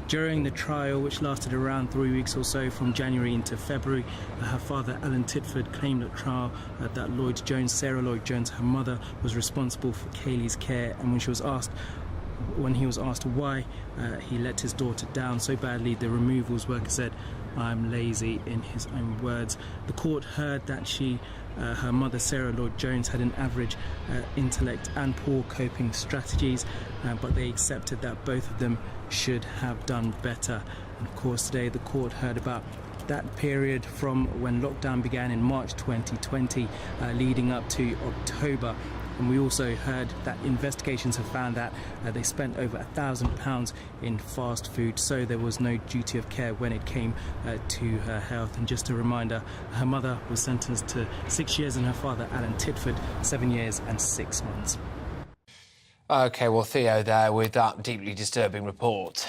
During the trial, which lasted around 3 weeks or so, from January into February, her father, Alan Titford, claimed at trial that Sarah Lloyd-Jones, her mother, was responsible for Kaylee's care. And when he was asked why he let his daughter down so badly, the removals worker said, "I'm lazy," in his own words. The court heard that her mother, Sarah Lloyd-Jones, had an average intellect and poor coping strategies, but they accepted that both of them should have done better. And of course, today the court heard about that period from when lockdown began in March 2020, leading up to October. And we also heard that investigations have found that they spent over £1,000 in fast food, so there was no duty of care when it came to her health. And just a reminder, her mother was sentenced to 6 years and her father, Alan Titford, 7 years and 6 months. OK, well, Theo there with that deeply disturbing report.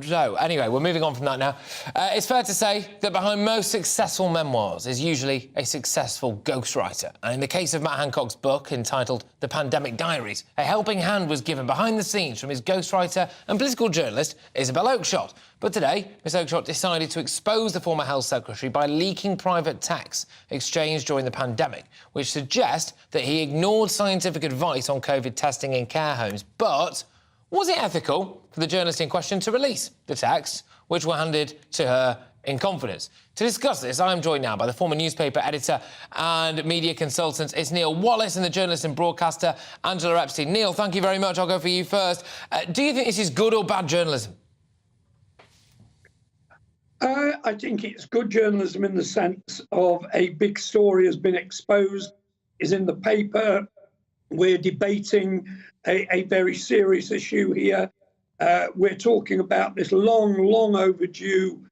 So, anyway, we're moving on from that now. It's fair to say that behind most successful memoirs is usually a successful ghostwriter. And in the case of Matt Hancock's book, entitled The Pandemic Diaries, a helping hand was given behind the scenes from his ghostwriter and political journalist, Isabel Oakeshott. But today, Ms Oakeshott decided to expose the former Health Secretary by leaking private texts exchanged during the pandemic, which suggest that he ignored scientific advice on COVID testing in care homes. But was it ethical for the journalist in question to release the texts, which were handed to her in confidence? To discuss this, I am joined now by the former newspaper editor and media consultant. It's Neil Wallace, and the journalist and broadcaster Angela Epstein. Neil, thank you very much. I'll go for you first. Do you think this is good or bad journalism? I think it's good journalism in the sense of a big story has been exposed, is in the paper. We're debating a very serious issue here. We're talking about this long overdue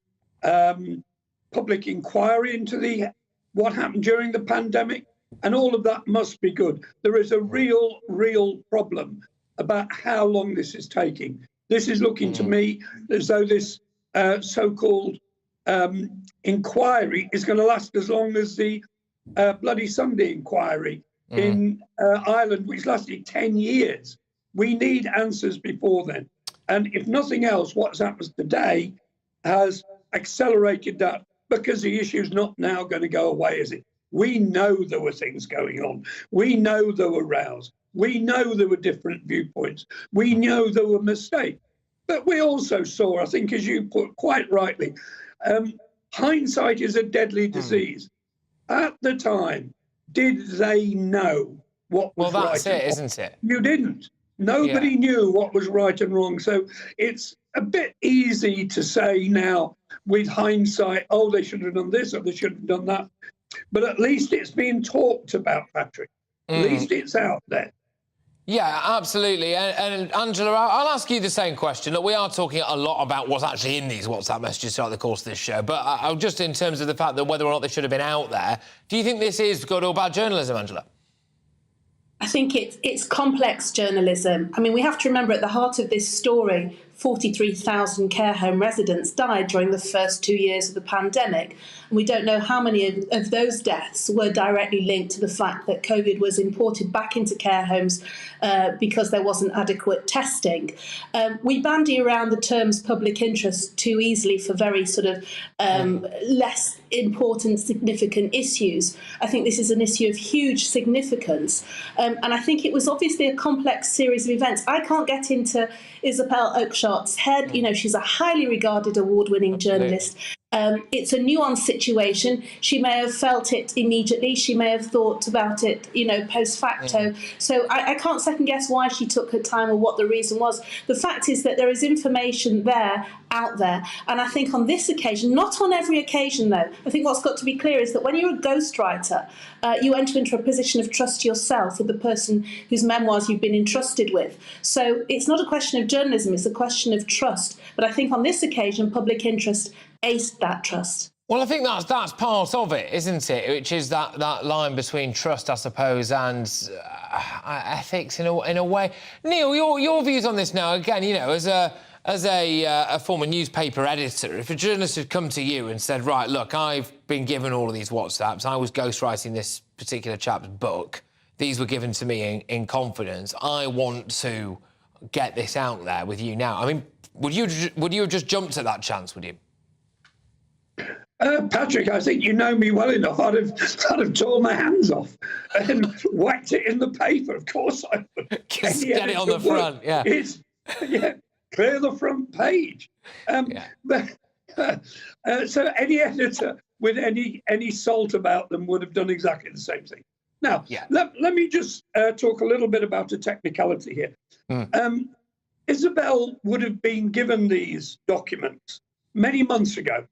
public inquiry into what happened during the pandemic, and all of that must be good. There is a real problem about how long this is taking. This is looking to me as though this so-called inquiry is going to last as long as the Bloody Sunday inquiry in Ireland, which lasted 10 years. We need answers before then. And if nothing else, what's happened today has accelerated that, because the issue's not now going to go away, is it? We know there were things going on. We know there were rows. We know there were different viewpoints. We know there were mistakes. But we also saw, I think, as you put quite rightly, hindsight is a deadly disease. At the time, did they know what was right? Well, that's it, isn't it? You didn't. Nobody knew what was right and wrong. So it's a bit easy to say now with hindsight, oh, they should have done this or they should have done that. But at least it's being talked about, Patrick. At least it's out there. Yeah, absolutely. And Angela, I'll ask you the same question. Look, we are talking a lot about what's actually in these WhatsApp messages throughout the course of this show, but just in terms of the fact that whether or not they should have been out there, do you think this is good or bad journalism, Angela? I think it's complex journalism. I mean, we have to remember at the heart of this story, 43,000 care home residents died during the first 2 years of the pandemic. And we don't know how many of those deaths were directly linked to the fact that COVID was imported back into care homes because there wasn't adequate testing. We bandy around the terms public interest too easily for very sort of less important, significant issues. I think this is an issue of huge significance. And I think it was obviously a complex series of events. I can't get into Isabel Oakeshott's head. You know, she's a highly regarded award-winning journalist. It's a nuanced situation. She may have felt it immediately. She may have thought about it, you know, post facto. So I can't second guess why she took her time or what the reason was. The fact is that there is information there, out there. And I think on this occasion, not on every occasion though, I think what's got to be clear is that when you're a ghostwriter, you enter into a position of trust yourself with the person whose memoirs you've been entrusted with. So it's not a question of journalism, it's a question of trust. But I think on this occasion, public interest aced that trust. Well, I think that's part of it, isn't it? Which is that line between trust, I suppose, and ethics in a way. Neil, your views on this now? Again, you know, as a former newspaper editor, if a journalist had come to you and said, right, look, I've been given all of these WhatsApps, I was ghostwriting this particular chap's book, these were given to me in confidence, I want to get this out there with you now. I mean, would you have just jumped at that chance, would you? Patrick, I think you know me well enough. I'd have torn my hands off and whacked it in the paper. Of course I would. Just get it on the front, yeah. Clear the front page. So any editor with any salt about them would have done exactly the same thing. Now, let me just talk a little bit about a technicality here. Isabel would have been given these documents many months ago.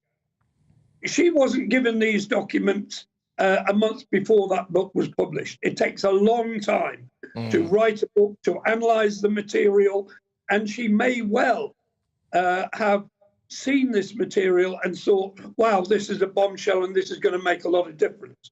She wasn't given these documents a month before that book was published. It takes a long time to write a book, to analyse the material, and she may well have seen this material and thought, wow, this is a bombshell and this is going to make a lot of difference.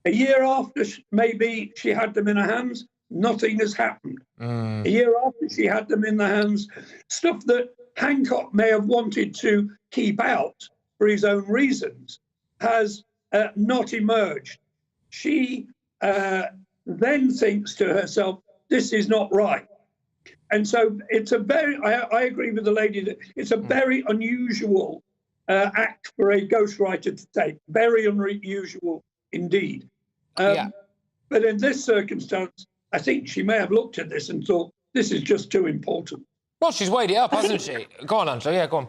A year after, maybe she had them in her hands, nothing has happened. A year after she had them in the hands, stuff that Hancock may have wanted to keep out for his own reasons, has not emerged. She then thinks to herself, this is not right. And so it's a very, I agree with the lady that it's a very unusual act for a ghostwriter to take, very unusual indeed. But in this circumstance, I think she may have looked at this and thought, this is just too important. Well, she's weighed it up, hasn't she? Go on, Angela, yeah, go on.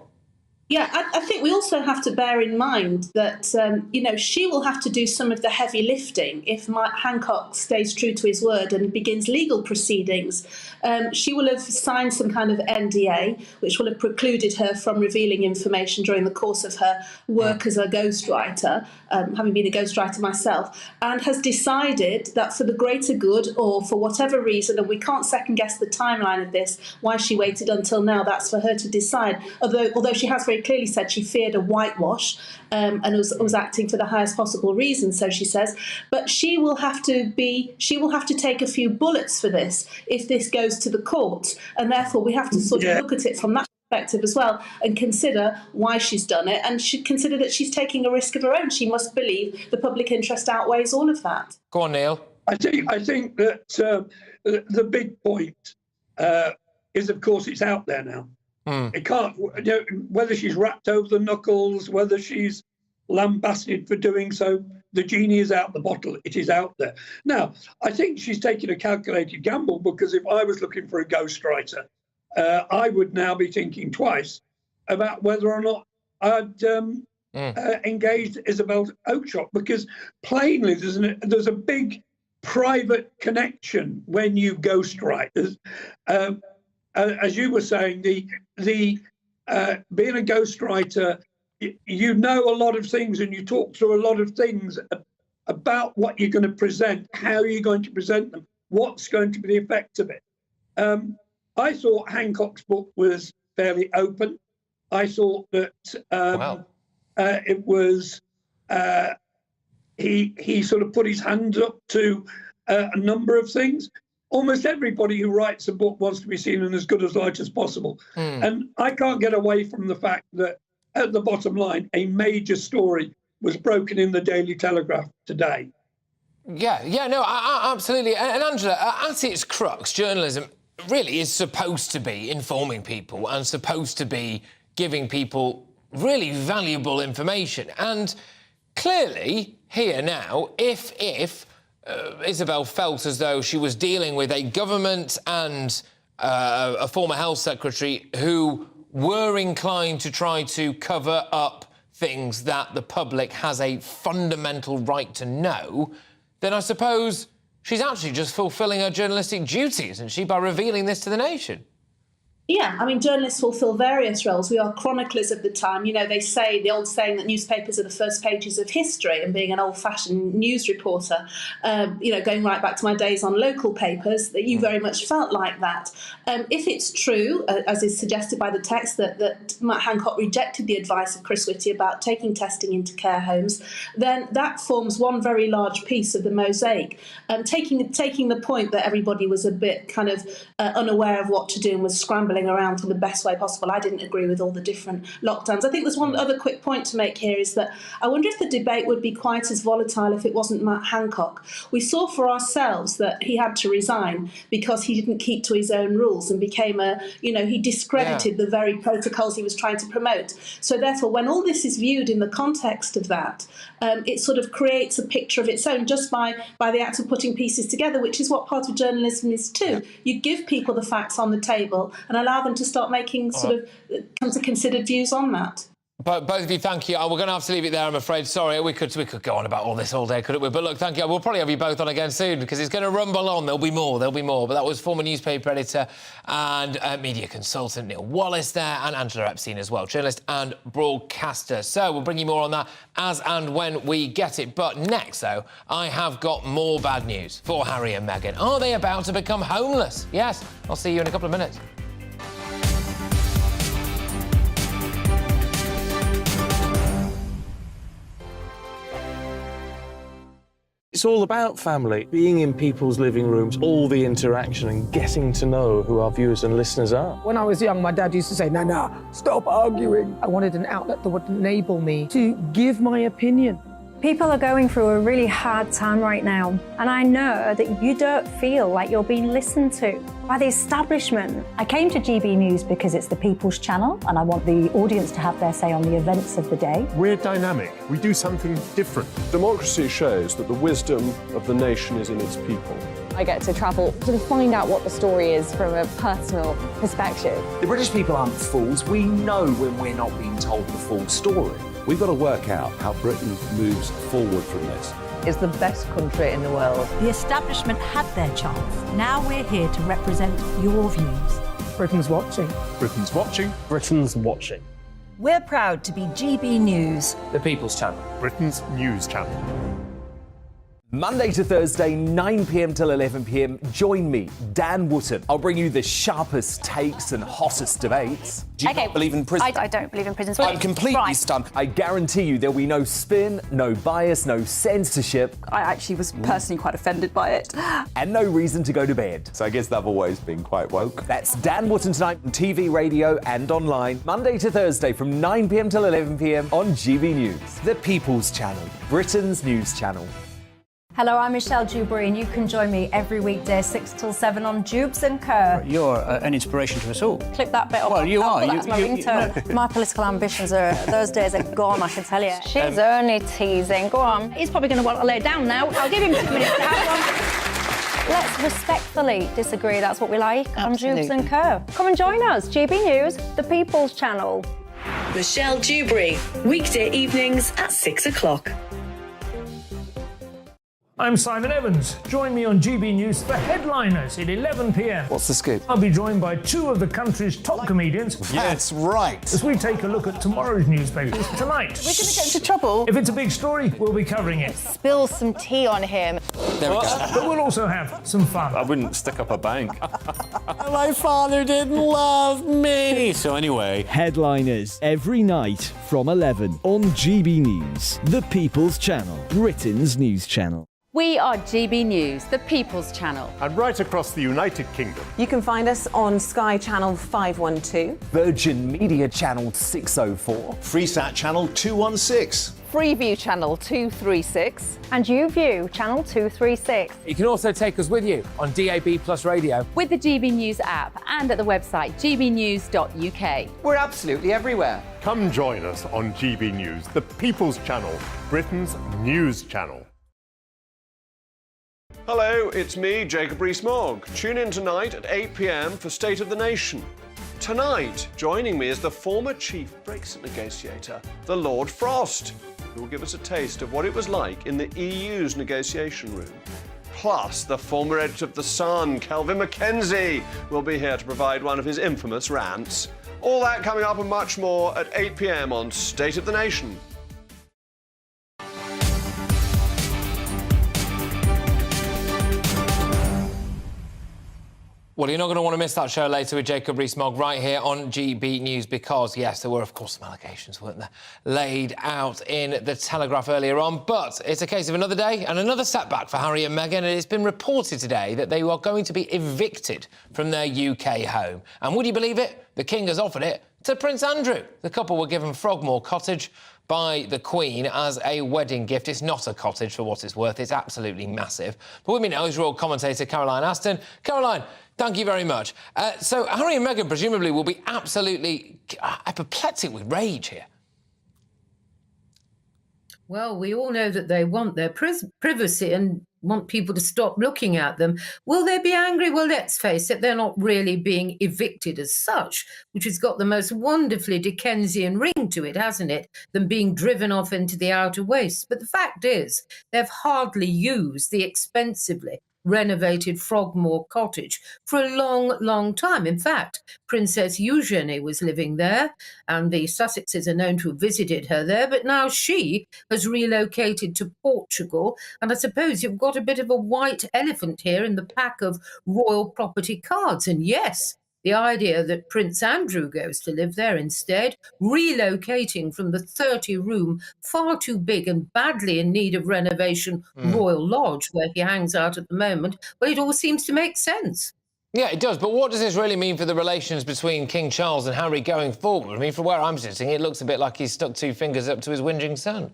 Yeah, I think we also have to bear in mind that, you know, she will have to do some of the heavy lifting if Hancock stays true to his word and begins legal proceedings. She will have signed some kind of NDA, which will have precluded her from revealing information during the course of her work as a ghostwriter, having been a ghostwriter myself, and has decided that for the greater good or for whatever reason, and we can't second guess the timeline of this, why she waited until now, that's for her to decide. Although she has very clearly said she feared a whitewash and was acting for the highest possible reason, so she says. But she will have to take a few bullets for this if this goes to the court, and therefore we have to sort of look at it from that perspective as well and consider why she's done it, and should consider that she's taking a risk of her own. She must believe the public interest outweighs all of that. Go on, Neil. I think that the big point is, of course, it's out there now. It can't, you know, whether she's wrapped over the knuckles, whether she's lambasted for doing so. The genie is out the bottle. It is out there. Now, I think she's taking a calculated gamble, because if I was looking for a ghostwriter, I would now be thinking twice about whether or not I'd engaged Isabel Oakeshott, because plainly there's a big private connection when you ghostwrite. As you were saying, the being a ghostwriter, you know a lot of things and you talk through a lot of things about what you're going to present, how you're going to present them, what's going to be the effect of it. I thought Hancock's book was fairly open. I thought that it was he sort of put his hands up to a number of things. Almost everybody who writes a book wants to be seen in as good a light as possible. And I can't get away from the fact that at the bottom line, a major story was broken in the Daily Telegraph today. Absolutely. And Angela, at its crux, journalism really is supposed to be informing people and supposed to be giving people really valuable information. And clearly, here now, if Isabel felt as though she was dealing with a government and a former health secretary who were inclined to try to cover up things that the public has a fundamental right to know, then I suppose she's actually just fulfilling her journalistic duty, isn't she, by revealing this to the nation? Yeah, I mean, journalists fulfil various roles. We are chroniclers of the time. You know, they say, the old saying that newspapers are the first pages of history, and being an old-fashioned news reporter, going right back to my days on local papers, that you very much felt like that. If it's true, as is suggested by the text, that Matt Hancock rejected the advice of Chris Whitty about taking testing into care homes, then that forms one very large piece of the mosaic. Taking the point that everybody was a bit kind of unaware of what to do and was scrambling around in the best way possible. I didn't agree with all the different lockdowns. I think there's one other quick point to make here, is that I wonder if the debate would be quite as volatile if it wasn't Matt Hancock. We saw for ourselves that he had to resign because he didn't keep to his own rules and became he discredited the very protocols he was trying to promote. So therefore, when all this is viewed in the context of that, it sort of creates a picture of its own just by the act of putting pieces together, which is what part of journalism is too. You give people the facts on the table and allow them to start making come to considered views on that. But both of you, thank you. We're going to have to leave it there, I'm afraid. Sorry, we could go on about all this all day, couldn't we? But look, thank you. We'll probably have you both on again soon, because it's going to rumble on. There'll be more. But that was former newspaper editor and media consultant Neil Wallace there, and Angela Epstein as well, journalist and broadcaster. So we'll bring you more on that as and when we get it. But next, though, I have got more bad news for Harry and Meghan. Are they about to become homeless? Yes, I'll see you in a couple of minutes. It's all about family, being in people's living rooms, all the interaction and getting to know who our viewers and listeners are. When I was young, my dad used to say, no, stop arguing. I wanted an outlet that would enable me to give my opinion. People are going through a really hard time right now, and I know that you don't feel like you're being listened to by the establishment. I came to GB News because it's the People's Channel, and I want the audience to have their say on the events of the day. We're dynamic. We do something different. Democracy shows that the wisdom of the nation is in its people. I get to travel to find out what the story is from a personal perspective. The British people aren't fools. We know when we're not being told the full story. We've got to work out how Britain moves forward from this. It's the best country in the world. The establishment had their chance. Now we're here to represent your views. Britain's watching. Britain's watching. Britain's watching. We're proud to be GB News. The People's Channel. Britain's news channel. Monday to Thursday, 9 p.m. till 11 p.m. Join me, Dan Wootton. I'll bring you the sharpest takes and hottest debates. Do you not believe in prison? I don't believe in prison. I'm completely stunned. I guarantee you there'll be no spin, no bias, no censorship. I actually was personally quite offended by it. And no reason to go to bed. So I guess they've always been quite woke. That's Dan Wootton tonight on TV, radio and online. Monday to Thursday from 9 p.m. till 11 p.m. on GB News. The People's Channel, Britain's news channel. Hello, I'm Michelle Dewberry, and you can join me every weekday 6 till 7 on Jubes and Kerr. You're an inspiration to us all. Clip that bit up. Well, you are. That's my ringtone. My political ambitions those days are gone, I can tell you. She's only teasing. Go on. He's probably going to want to lay down now. I'll give him 2 minutes to have one. Let's respectfully disagree. That's what we like on Jubes and Kerr. Come and join us. GB News, the People's Channel. Michelle Dewberry, weekday evenings at 6 o'clock. I'm Simon Evans. Join me on GB News for Headliners at 11 p.m. What's the scoop? I'll be joined by 2 of the country's top comedians. That's right. As we take a look at tomorrow's newspapers tonight. We're going to get into trouble. If it's a big story, we'll be covering it. Spill some tea on him. There we go. But we'll also have some fun. I wouldn't stick up a bank. My father didn't love me. So anyway. Headliners every night from 11 on GB News, the People's Channel, Britain's news channel. We are GB News, the People's Channel. And right across the United Kingdom. You can find us on Sky Channel 512. Virgin Media Channel 604. Freesat Channel 216. Freeview Channel 236. And YouView Channel 236. You can also take us with you on DAB Plus Radio. With the GB News app and at the website gbnews.uk. We're absolutely everywhere. Come join us on GB News, the People's Channel, Britain's news channel. Hello, it's me, Jacob Rees-Mogg. Tune in tonight at 8 p.m. for State of the Nation. Tonight, joining me is the former chief Brexit negotiator, the Lord Frost, who will give us a taste of what it was like in the EU's negotiation room. Plus, the former editor of The Sun, Kelvin Mackenzie, will be here to provide one of his infamous rants. All that coming up and much more at 8 p.m. on State of the Nation. Well, you're not going to want to miss that show later with Jacob Rees-Mogg right here on GB News because, yes, there were, of course, some allegations, weren't there, laid out in the Telegraph earlier on. But it's a case of another day and another setback for Harry and Meghan. And it's been reported today that they are going to be evicted from their UK home. And would you believe it? The King has offered it to Prince Andrew. The couple were given Frogmore Cottage by the Queen as a wedding gift. It's not a cottage for what it's worth. It's absolutely massive. But with me now is royal commentator Caroline Aston. Caroline, thank you very much. So Harry and Meghan presumably will be absolutely apoplectic with rage here. Well, we all know that they want their privacy and want people to stop looking at them. Will they be angry? Well, let's face it, they're not really being evicted as such, which has got the most wonderfully Dickensian ring to it, hasn't it, than being driven off into the outer wastes. But the fact is, they've hardly used the expensively renovated Frogmore Cottage for a long, long time. In fact, Princess Eugenie was living there, and the Sussexes are known to have visited her there, but now she has relocated to Portugal, and I suppose you've got a bit of a white elephant here in the pack of royal property cards. And yes, the idea that Prince Andrew goes to live there instead, relocating from the 30-room, far too big and badly in need of renovation Royal Lodge, where he hangs out at the moment, well, it all seems to make sense. Yeah, it does. But what does this really mean for the relations between King Charles and Harry going forward? I mean, from where I'm sitting, it looks a bit like he's stuck 2 fingers up to his whinging son.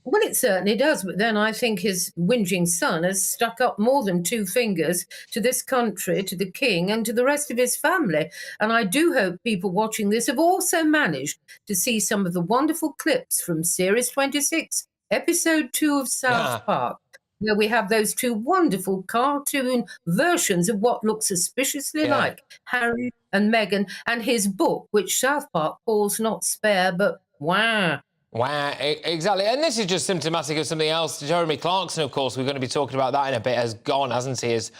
Well, it certainly does, but then I think his whinging son has stuck up more than 2 fingers to this country, to the king, and to the rest of his family. And I do hope people watching this have also managed to see some of the wonderful clips from Series 26, Episode 2 of South Park, where we have those 2 wonderful cartoon versions of what looks suspiciously like Harry and Meghan, and his book, which South Park calls not spare, but wow. Wow, exactly. And this is just symptomatic of something else. Jeremy Clarkson, of course, we're going to be talking about that in a bit, has gone, hasn't he? Is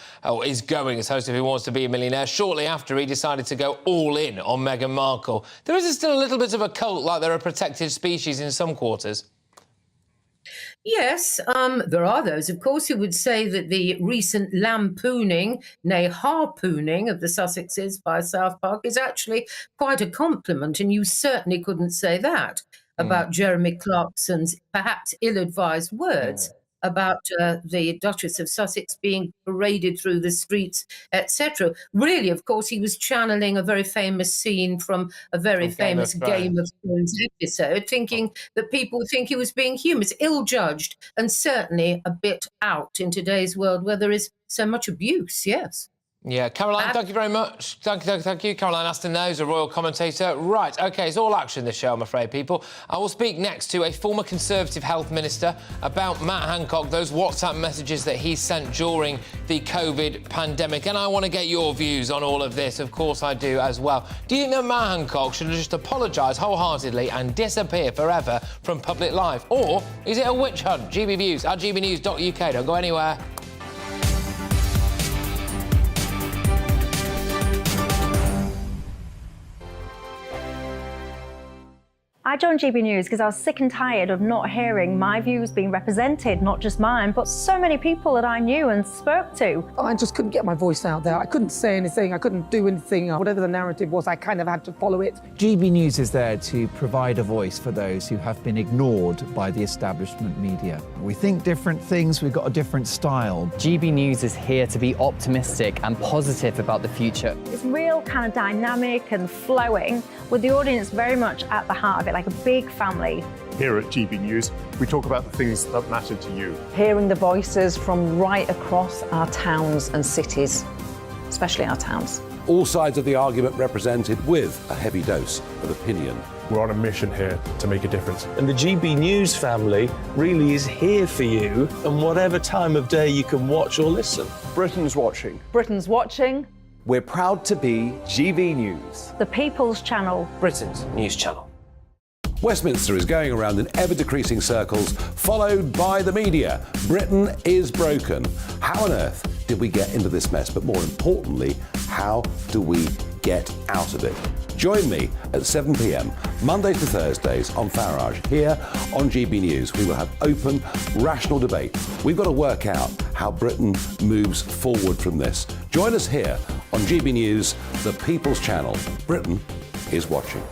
going as host of Who Wants to Be a Millionaire shortly after he decided to go all in on Meghan Markle. There is still a little bit of a cult, like they're a protected species in some quarters. Yes, there are those, of course, who would say that the recent lampooning, nay harpooning of the Sussexes by South Park is actually quite a compliment, and you certainly couldn't say that about Jeremy Clarkson's perhaps ill-advised words about the Duchess of Sussex being paraded through the streets, etc. Really, of course, he was channeling a very famous scene from a very famous Game of Thrones episode, thinking that people would think he was being humorous, ill-judged, and certainly a bit out in today's world where there is so much abuse, yes. Yeah, Caroline, thank you very much. Thank you. Caroline Aston there, who's a royal commentator. Right, OK, it's all action, this show, I'm afraid, people. I will speak next to a former Conservative health minister about Matt Hancock, those WhatsApp messages that he sent during the COVID pandemic. And I want to get your views on all of this. Of course I do as well. Do you think that Matt Hancock should just apologise wholeheartedly and disappear forever from public life? Or is it a witch hunt? GB Views at gbnews.uk. Don't go anywhere. I joined GB News because I was sick and tired of not hearing my views being represented, not just mine, but so many people that I knew and spoke to. I just couldn't get my voice out there. I couldn't say anything. I couldn't do anything. Whatever the narrative was, I kind of had to follow it. GB News is there to provide a voice for those who have been ignored by the establishment media. We think different things, we've got a different style. GB News is here to be optimistic and positive about the future. It's real kind of dynamic and flowing, with the audience very much at the heart of it, like a big family. Here at GB News, we talk about the things that matter to you. Hearing the voices from right across our towns and cities, especially our towns. All sides of the argument represented with a heavy dose of opinion. We're on a mission here to make a difference. And the GB News family really is here for you, and whatever time of day you can watch or listen. Britain's watching. Britain's watching. We're proud to be GB News. The People's Channel. Britain's news channel. Westminster is going around in ever-decreasing circles, followed by the media. Britain is broken. How on earth did we get into this mess? But more importantly, how do we get out of it? Join me at 7 p.m, Mondays to Thursdays on Farage. Here on GB News, we will have open, rational debate. We've got to work out how Britain moves forward from this. Join us here on GB News, the People's Channel. Britain is watching.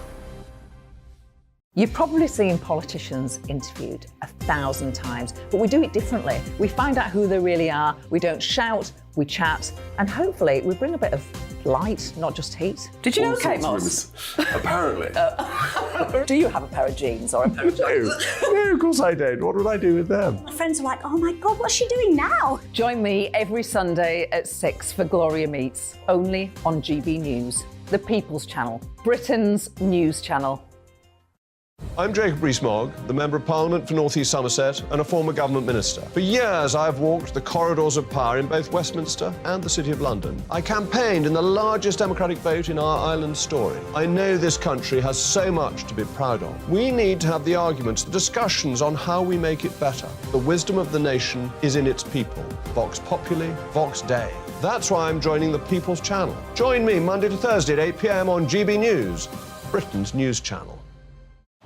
You've probably seen politicians interviewed 1,000 times, but we do it differently. We find out who they really are, we don't shout, we chat, and hopefully we bring a bit of light, not just heat. Did you know Kate Moss? Apparently. Do you have a pair of jeans or a pair of jeans? No, of course I don't. What would I do with them? My friends are like, oh my God, what's she doing now? Join me every Sunday at 6 for Gloria Meets, only on GB News, the People's Channel, Britain's news channel. I'm Jacob Rees-Mogg, the Member of Parliament for North East Somerset and a former government minister. For years, I've walked the corridors of power in both Westminster and the City of London. I campaigned in the largest democratic vote in our island's story. I know this country has so much to be proud of. We need to have the arguments, the discussions on how we make it better. The wisdom of the nation is in its people. Vox Populi, Vox Dei. That's why I'm joining the People's Channel. Join me Monday to Thursday at 8 p.m. on GB News, Britain's news channel.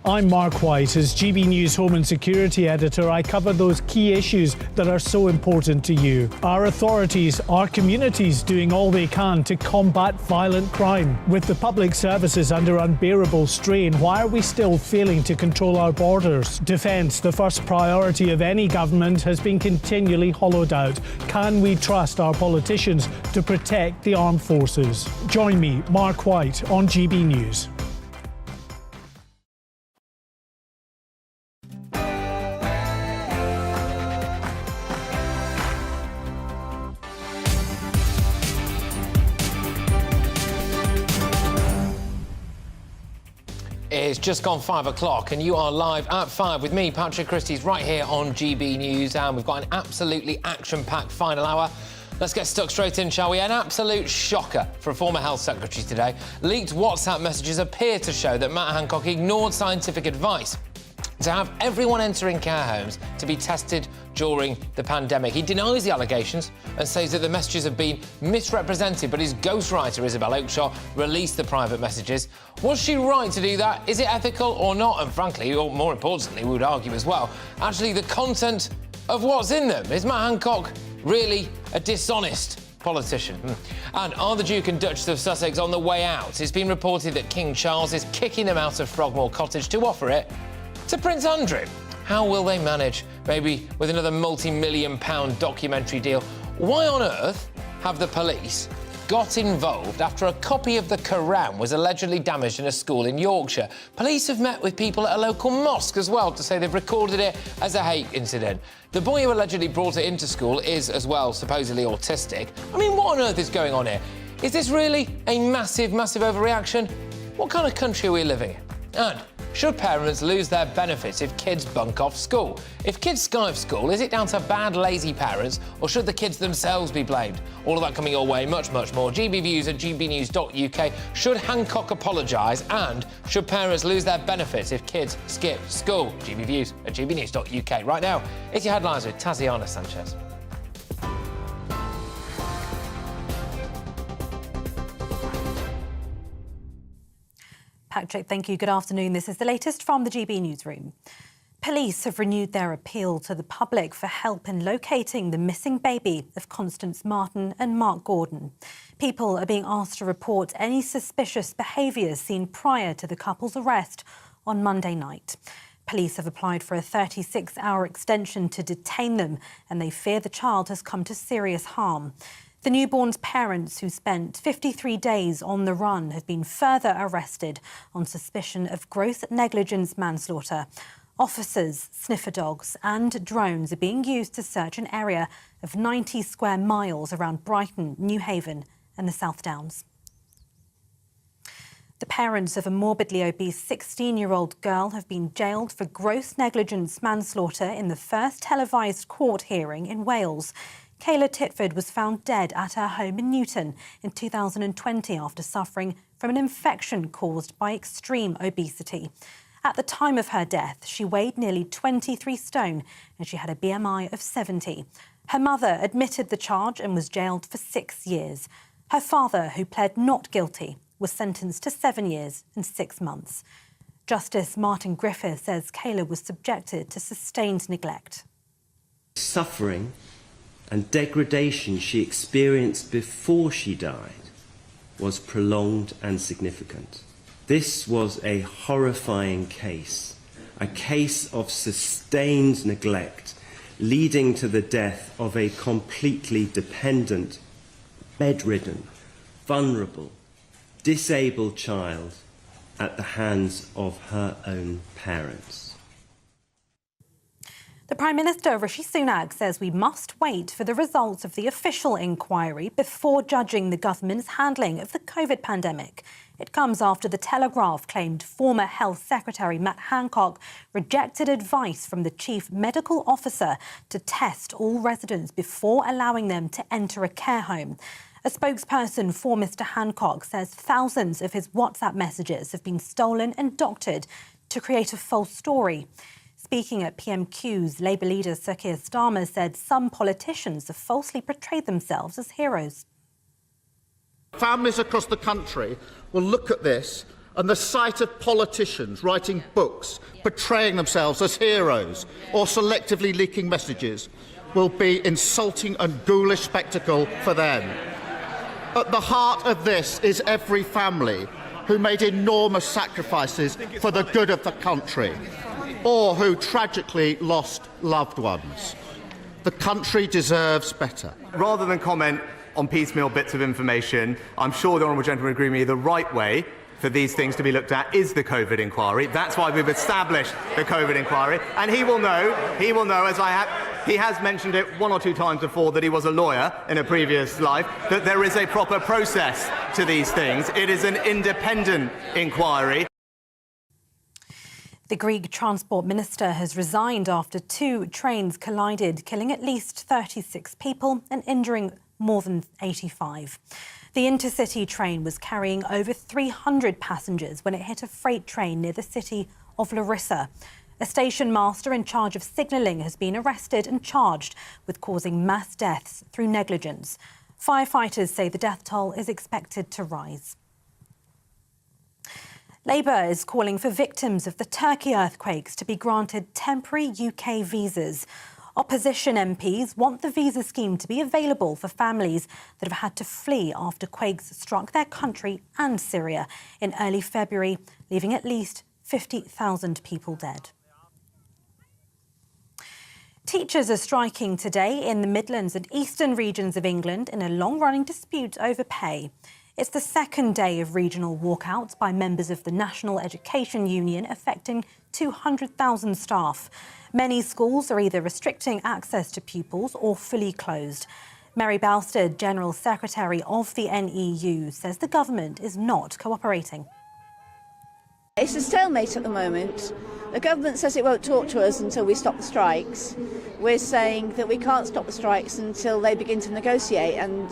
I'm Mark White. As GB News Home and Security Editor, I cover those key issues that are so important to you. Our authorities, our communities doing all they can to combat violent crime. With the public services under unbearable strain, why are we still failing to control our borders? Defence, the first priority of any government, has been continually hollowed out. Can we trust our politicians to protect the armed forces? Join me, Mark White, on GB News. It's just gone 5 o'clock and you are live at 5 with me, Patrick Christys, right here on GB News, and we've got an absolutely action-packed final hour. Let's get stuck straight in, shall we? An absolute shocker for a former health secretary today. Leaked WhatsApp messages appear to show that Matt Hancock ignored scientific advice to have everyone entering care homes to be tested during the pandemic. He denies the allegations and says that the messages have been misrepresented, but his ghostwriter, Isabel Oakeshott, released the private messages. Was she right to do that? Is it ethical or not? And frankly, or more importantly, we would argue as well, actually the content of what's in them. Is Matt Hancock really a dishonest politician? And are the Duke and Duchess of Sussex on the way out? It's been reported that King Charles is kicking them out of Frogmore Cottage to offer it to Prince Andrew. How will they manage? Maybe with another multi-million-pound documentary deal. Why on earth have the police got involved after a copy of the Quran was allegedly damaged in a school in Yorkshire? Police have met with people at a local mosque as well to say they've recorded it as a hate incident. The boy who allegedly brought it into school is, as well, supposedly autistic. I mean, what on earth is going on here? Is this really a massive, massive overreaction? What kind of country are we living in? And should parents lose their benefits if kids bunk off school? If kids skive school, is it down to bad, lazy parents, or should the kids themselves be blamed? All of that coming your way, much, much more. GBviews at gbnews.uk. Should Hancock apologise? And should parents lose their benefits if kids skip school? GBviews at gbnews.uk. Right now, it's your headlines with Taziana Sanchez. Patrick, thank you. Good afternoon. This is the latest from the GB Newsroom. Police have renewed their appeal to the public for help in locating the missing baby of Constance Martin and Mark Gordon. People are being asked to report any suspicious behaviours seen prior to the couple's arrest on Monday night. Police have applied for a 36-hour extension to detain them, and they fear the child has come to serious harm. The newborn's parents, who spent 53 days on the run, have been further arrested on suspicion of gross negligence manslaughter. Officers, sniffer dogs and drones are being used to search an area of 90 square miles around Brighton, Newhaven and the South Downs. The parents of a morbidly obese 16-year-old girl have been jailed for gross negligence manslaughter in the first televised court hearing in Wales. Kayla Titford was found dead at her home in Newton in 2020 after suffering from an infection caused by extreme obesity. At the time of her death, she weighed nearly 23 stone and she had a BMI of 70. Her mother admitted the charge and was jailed for 6 years. Her father, who pled not guilty, was sentenced to 7 years and 6 months. Justice Martin Griffith says Kayla was subjected to sustained neglect. Suffering and degradation she experienced before she died was prolonged and significant. This was a horrifying case, a case of sustained neglect, leading to the death of a completely dependent, bedridden, vulnerable, disabled child at the hands of her own parents. The Prime Minister, Rishi Sunak, says we must wait for the results of the official inquiry before judging the government's handling of the COVID pandemic. It comes after The Telegraph claimed former Health Secretary Matt Hancock rejected advice from the Chief Medical Officer to test all residents before allowing them to enter a care home. A spokesperson for Mr Hancock says thousands of his WhatsApp messages have been stolen and doctored to create a false story. Speaking at PMQs, Labour leader Sir Keir Starmer said some politicians have falsely portrayed themselves as heroes. Families across the country will look at this and the sight of politicians writing books, portraying themselves as heroes or selectively leaking messages will be insulting and ghoulish spectacle for them. At the heart of this is every family who made enormous sacrifices for the good of the country, or who tragically lost loved ones. The country deserves better. Rather than comment on piecemeal bits of information, I'm sure the honourable gentleman would agree with me the right way for these things to be looked at is the COVID inquiry. That's why we've established the COVID inquiry. And he will know, as he has mentioned it one or two times before, that he was a lawyer in a previous life, that there is a proper process to these things. It is an independent inquiry. The Greek Transport Minister has resigned after 2 trains collided, killing at least 36 people and injuring more than 85. The intercity train was carrying over 300 passengers when it hit a freight train near the city of Larissa. A station master in charge of signalling has been arrested and charged with causing mass deaths through negligence. Firefighters say the death toll is expected to rise. Labour is calling for victims of the Turkey earthquakes to be granted temporary UK visas. Opposition MPs want the visa scheme to be available for families that have had to flee after quakes struck their country and Syria in early February, leaving at least 50,000 people dead. Teachers are striking today in the Midlands and eastern regions of England in a long-running dispute over pay. It's the second day of regional walkouts by members of the National Education Union, affecting 200,000 staff. Many schools are either restricting access to pupils or fully closed. Mary Balstead, General Secretary of the NEU, says the government is not cooperating. It's a stalemate at the moment. The government says it won't talk to us until we stop the strikes. We're saying that we can't stop the strikes until they begin to negotiate and,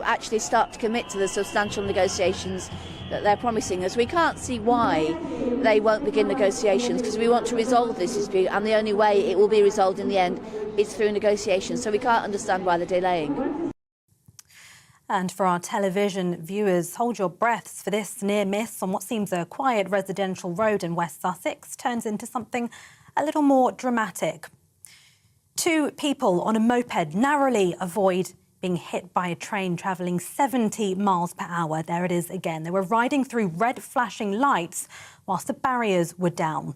actually start to commit to the substantial negotiations that they're promising us. We can't see why they won't begin negotiations, because we want to resolve this dispute, and the only way it will be resolved in the end is through negotiations. So we can't understand why they're delaying. And for our television viewers, hold your breaths, for this near miss on what seems a quiet residential road in West Sussex turns into something a little more dramatic. 2 people on a moped narrowly avoid being hit by a train travelling 70 miles per hour. There it is again. They were riding through red flashing lights whilst the barriers were down.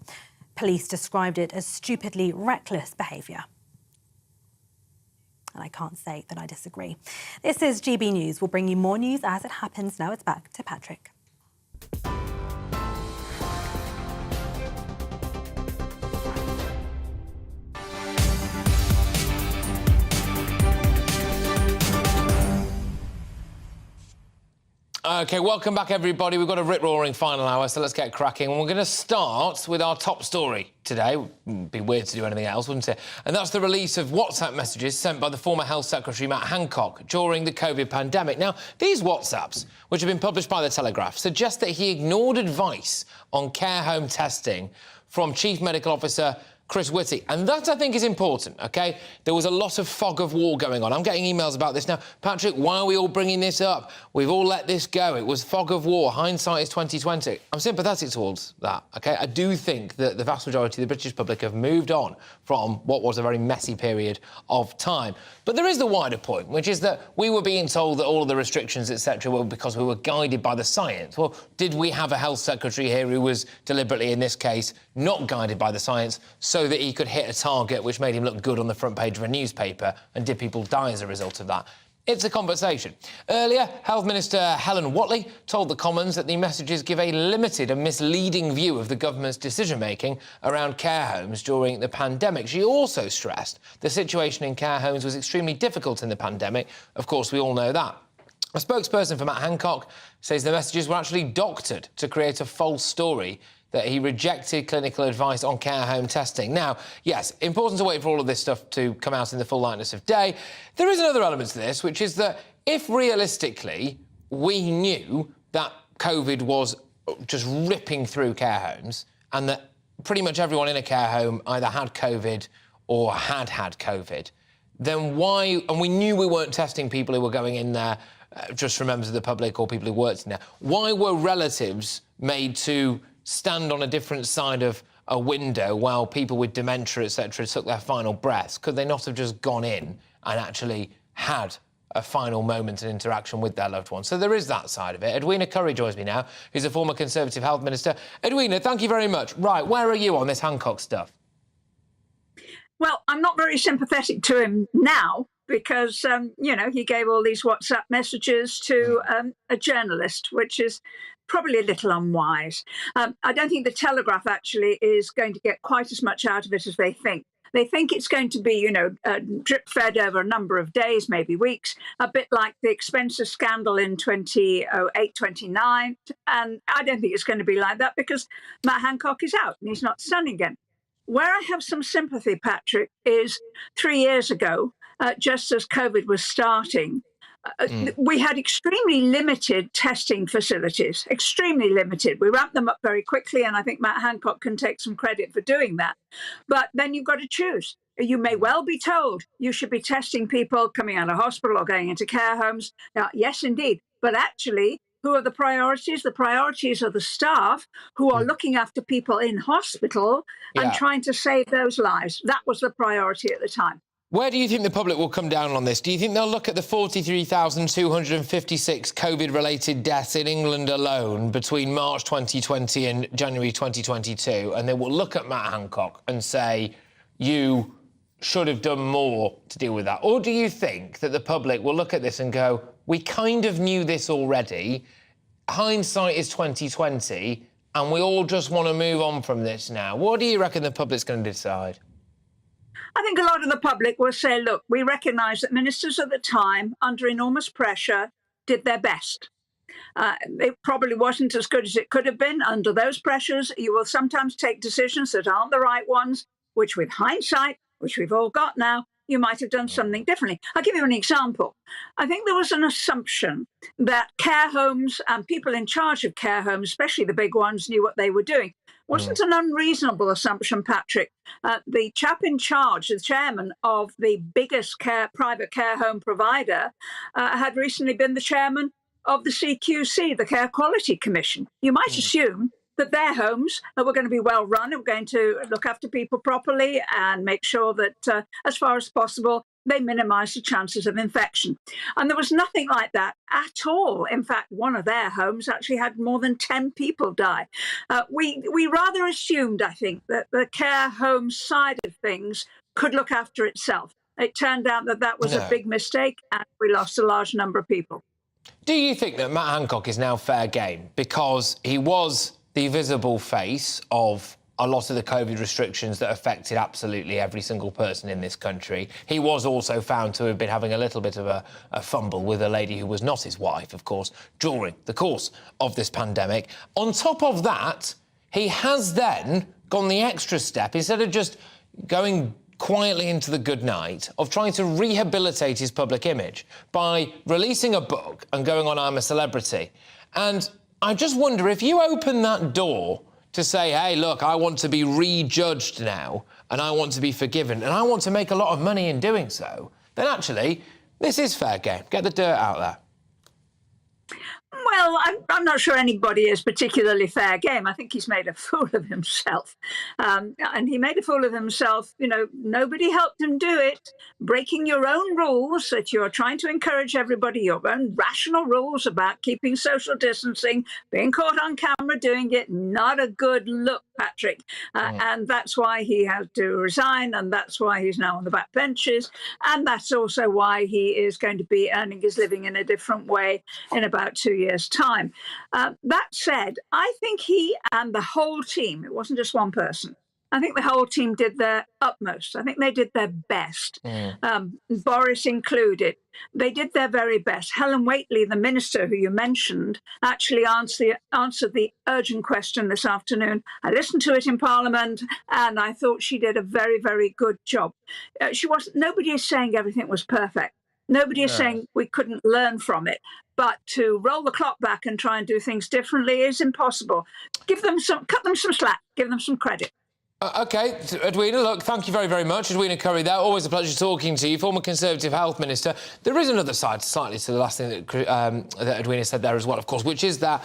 Police described it as stupidly reckless behaviour. And I can't say that I disagree. This is GB News. We'll bring you more news as it happens. Now it's back to Patrick. OK, welcome back, everybody. We've got a rip-roaring final hour, so let's get cracking. And we're going to start with our top story today. It would be weird to do anything else, wouldn't it? And that's the release of WhatsApp messages sent by the former Health Secretary, Matt Hancock, during the COVID pandemic. Now, these WhatsApps, which have been published by The Telegraph, suggest that he ignored advice on care home testing from Chief Medical Officer Chris Whitty. And that, I think, is important, OK? There was a lot of fog of war going on. I'm getting emails about this now. Patrick, why are we all bringing this up? We've all let this go. It was fog of war. Hindsight is 2020. I'm sympathetic towards that, OK? I do think that the vast majority of the British public have moved on from what was a very messy period of time. But there is the wider point, which is that we were being told that all of the restrictions, etc., were because we were guided by the science. Well, did we have a health secretary here who was deliberately, in this case, not guided by the science, so that he could hit a target which made him look good on the front page of a newspaper, and did people die as a result of that? It's a conversation. Earlier, Health Minister Helen Whatley told the Commons that the messages give a limited and misleading view of the government's decision-making around care homes during the pandemic. She also stressed the situation in care homes was extremely difficult in the pandemic. Of course, we all know that. A spokesperson for Matt Hancock says the messages were actually doctored to create a false story that he rejected clinical advice on care home testing. Now, yes, important to wait for all of this stuff to come out in the full lightness of day. There is another element to this, which is that if realistically we knew that COVID was just ripping through care homes and that pretty much everyone in a care home either had COVID or had COVID, then why, and we knew we weren't testing people who were going in there just for members of the public or people who worked in there, why were relatives made to stand on a different side of a window while people with dementia, etc., took their final breaths? Could they not have just gone in and actually had a final moment and interaction with their loved ones? So there is that side of it. Edwina Curry joins me now, who's a former Conservative Health Minister. Edwina, thank you very much. Right, where are you on this Hancock stuff? Well, I'm not very sympathetic to him now because, he gave all these WhatsApp messages to a journalist, which is probably a little unwise. I don't think the Telegraph actually is going to get quite as much out of it as they think. They think it's going to be, drip-fed over a number of days, maybe weeks, a bit like the expenses scandal in 2008-29. And I don't think it's going to be like that because Matt Hancock is out and he's not standing again. Where I have some sympathy, Patrick, is 3 years ago, just as COVID was starting, we had extremely limited testing facilities, extremely limited. We ramped them up very quickly, and I think Matt Hancock can take some credit for doing that. But then you've got to choose. You may well be told you should be testing people coming out of hospital or going into care homes. Now, yes, indeed. But actually, who are the priorities? The priorities are the staff who are looking after people in hospital and trying to save those lives. That was the priority at the time. Where do you think the public will come down on this? Do you think they'll look at the 43,256 COVID-related deaths in England alone between March 2020 and January 2022, and they will look at Matt Hancock and say, you should have done more to deal with that? Or do you think that the public will look at this and go, we kind of knew this already, hindsight is 2020, and we all just want to move on from this now? What do you reckon the public's going to decide? I think a lot of the public will say, look, we recognise that ministers at the time, under enormous pressure, did their best. It probably wasn't as good as it could have been. Under those pressures, you will sometimes take decisions that aren't the right ones, which with hindsight, which we've all got now, you might have done something differently. I'll give you an example. I think there was an assumption that care homes and people in charge of care homes, especially the big ones, knew what they were doing. Wasn't an unreasonable assumption, Patrick. The chap in charge, the chairman of the biggest private care home provider, had recently been the chairman of the CQC, the Care Quality Commission. You might assume that their homes were going to be well run and were going to look after people properly and make sure that, as far as possible, they minimise the chances of infection. And there was nothing like that at all. In fact, one of their homes actually had more than 10 people die. We rather assumed, I think, that the care home side of things could look after itself. It turned out that that was a big mistake and we lost a large number of people. Do you think that Matt Hancock is now fair game because he was the visible face of a lot of the COVID restrictions that affected absolutely every single person in this country? He was also found to have been having a little bit of a fumble with a lady who was not his wife, of course, during the course of this pandemic. On top of that, he has then gone the extra step, instead of just going quietly into the good night, of trying to rehabilitate his public image by releasing a book and going on I'm a Celebrity. And I just wonder, if you open that door to say, hey, look, I want to be rejudged now and I want to be forgiven and I want to make a lot of money in doing so, then actually this is fair game. Get the dirt out there. Well, I'm not sure anybody is particularly fair game. I think he's made a fool of himself. And he made a fool of himself. You know, nobody helped him do it. Breaking your own rules that you're trying to encourage everybody, your own rational rules about keeping social distancing, being caught on camera doing it, not a good look, Patrick. And that's why he had to resign, and that's why he's now on the back benches. And that's also why he is going to be earning his living in a different way in about 2 years' time. That said, I think he and the whole team, it wasn't just one person, I think the whole team did their utmost. I think they did their best, Boris included. They did their very best. Helen Whately, the minister who you mentioned, actually answered the urgent question this afternoon. I listened to it in Parliament, and I thought she did a very, very good job. Nobody is saying everything was perfect. Nobody is saying we couldn't learn from it. But to roll the clock back and try and do things differently is impossible. Cut them some slack, give them some credit. OK, Edwina, look, thank you very, very much. Edwina Curry there, always a pleasure talking to you, former Conservative Health Minister. There is another side slightly to the last thing that Edwina said there as well, of course, which is that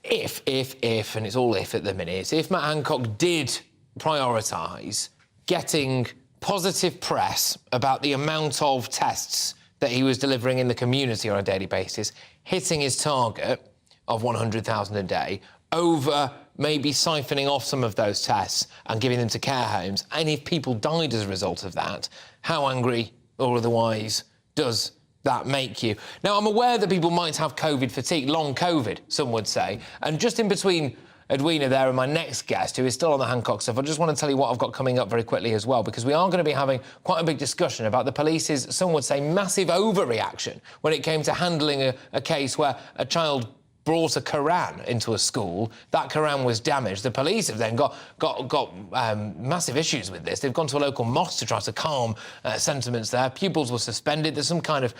if, and it's all if at the minute, if Matt Hancock did prioritise getting positive press about the amount of tests that he was delivering in the community on a daily basis, hitting his target of 100,000 a day, over maybe siphoning off some of those tests and giving them to care homes, and if people died as a result of that, how angry or otherwise does that make you? Now, I'm aware that people might have COVID fatigue, long COVID, some would say, and just in between Edwina there and my next guest, who is still on the Hancock stuff, I just want to tell you what I've got coming up very quickly as well, because we are going to be having quite a big discussion about the police's, some would say, massive overreaction when it came to handling a case where a child brought a Koran into a school. That Koran was damaged. The police have then got massive issues with this. They've gone to a local mosque to try to calm sentiments there. Pupils were suspended. There's some kind of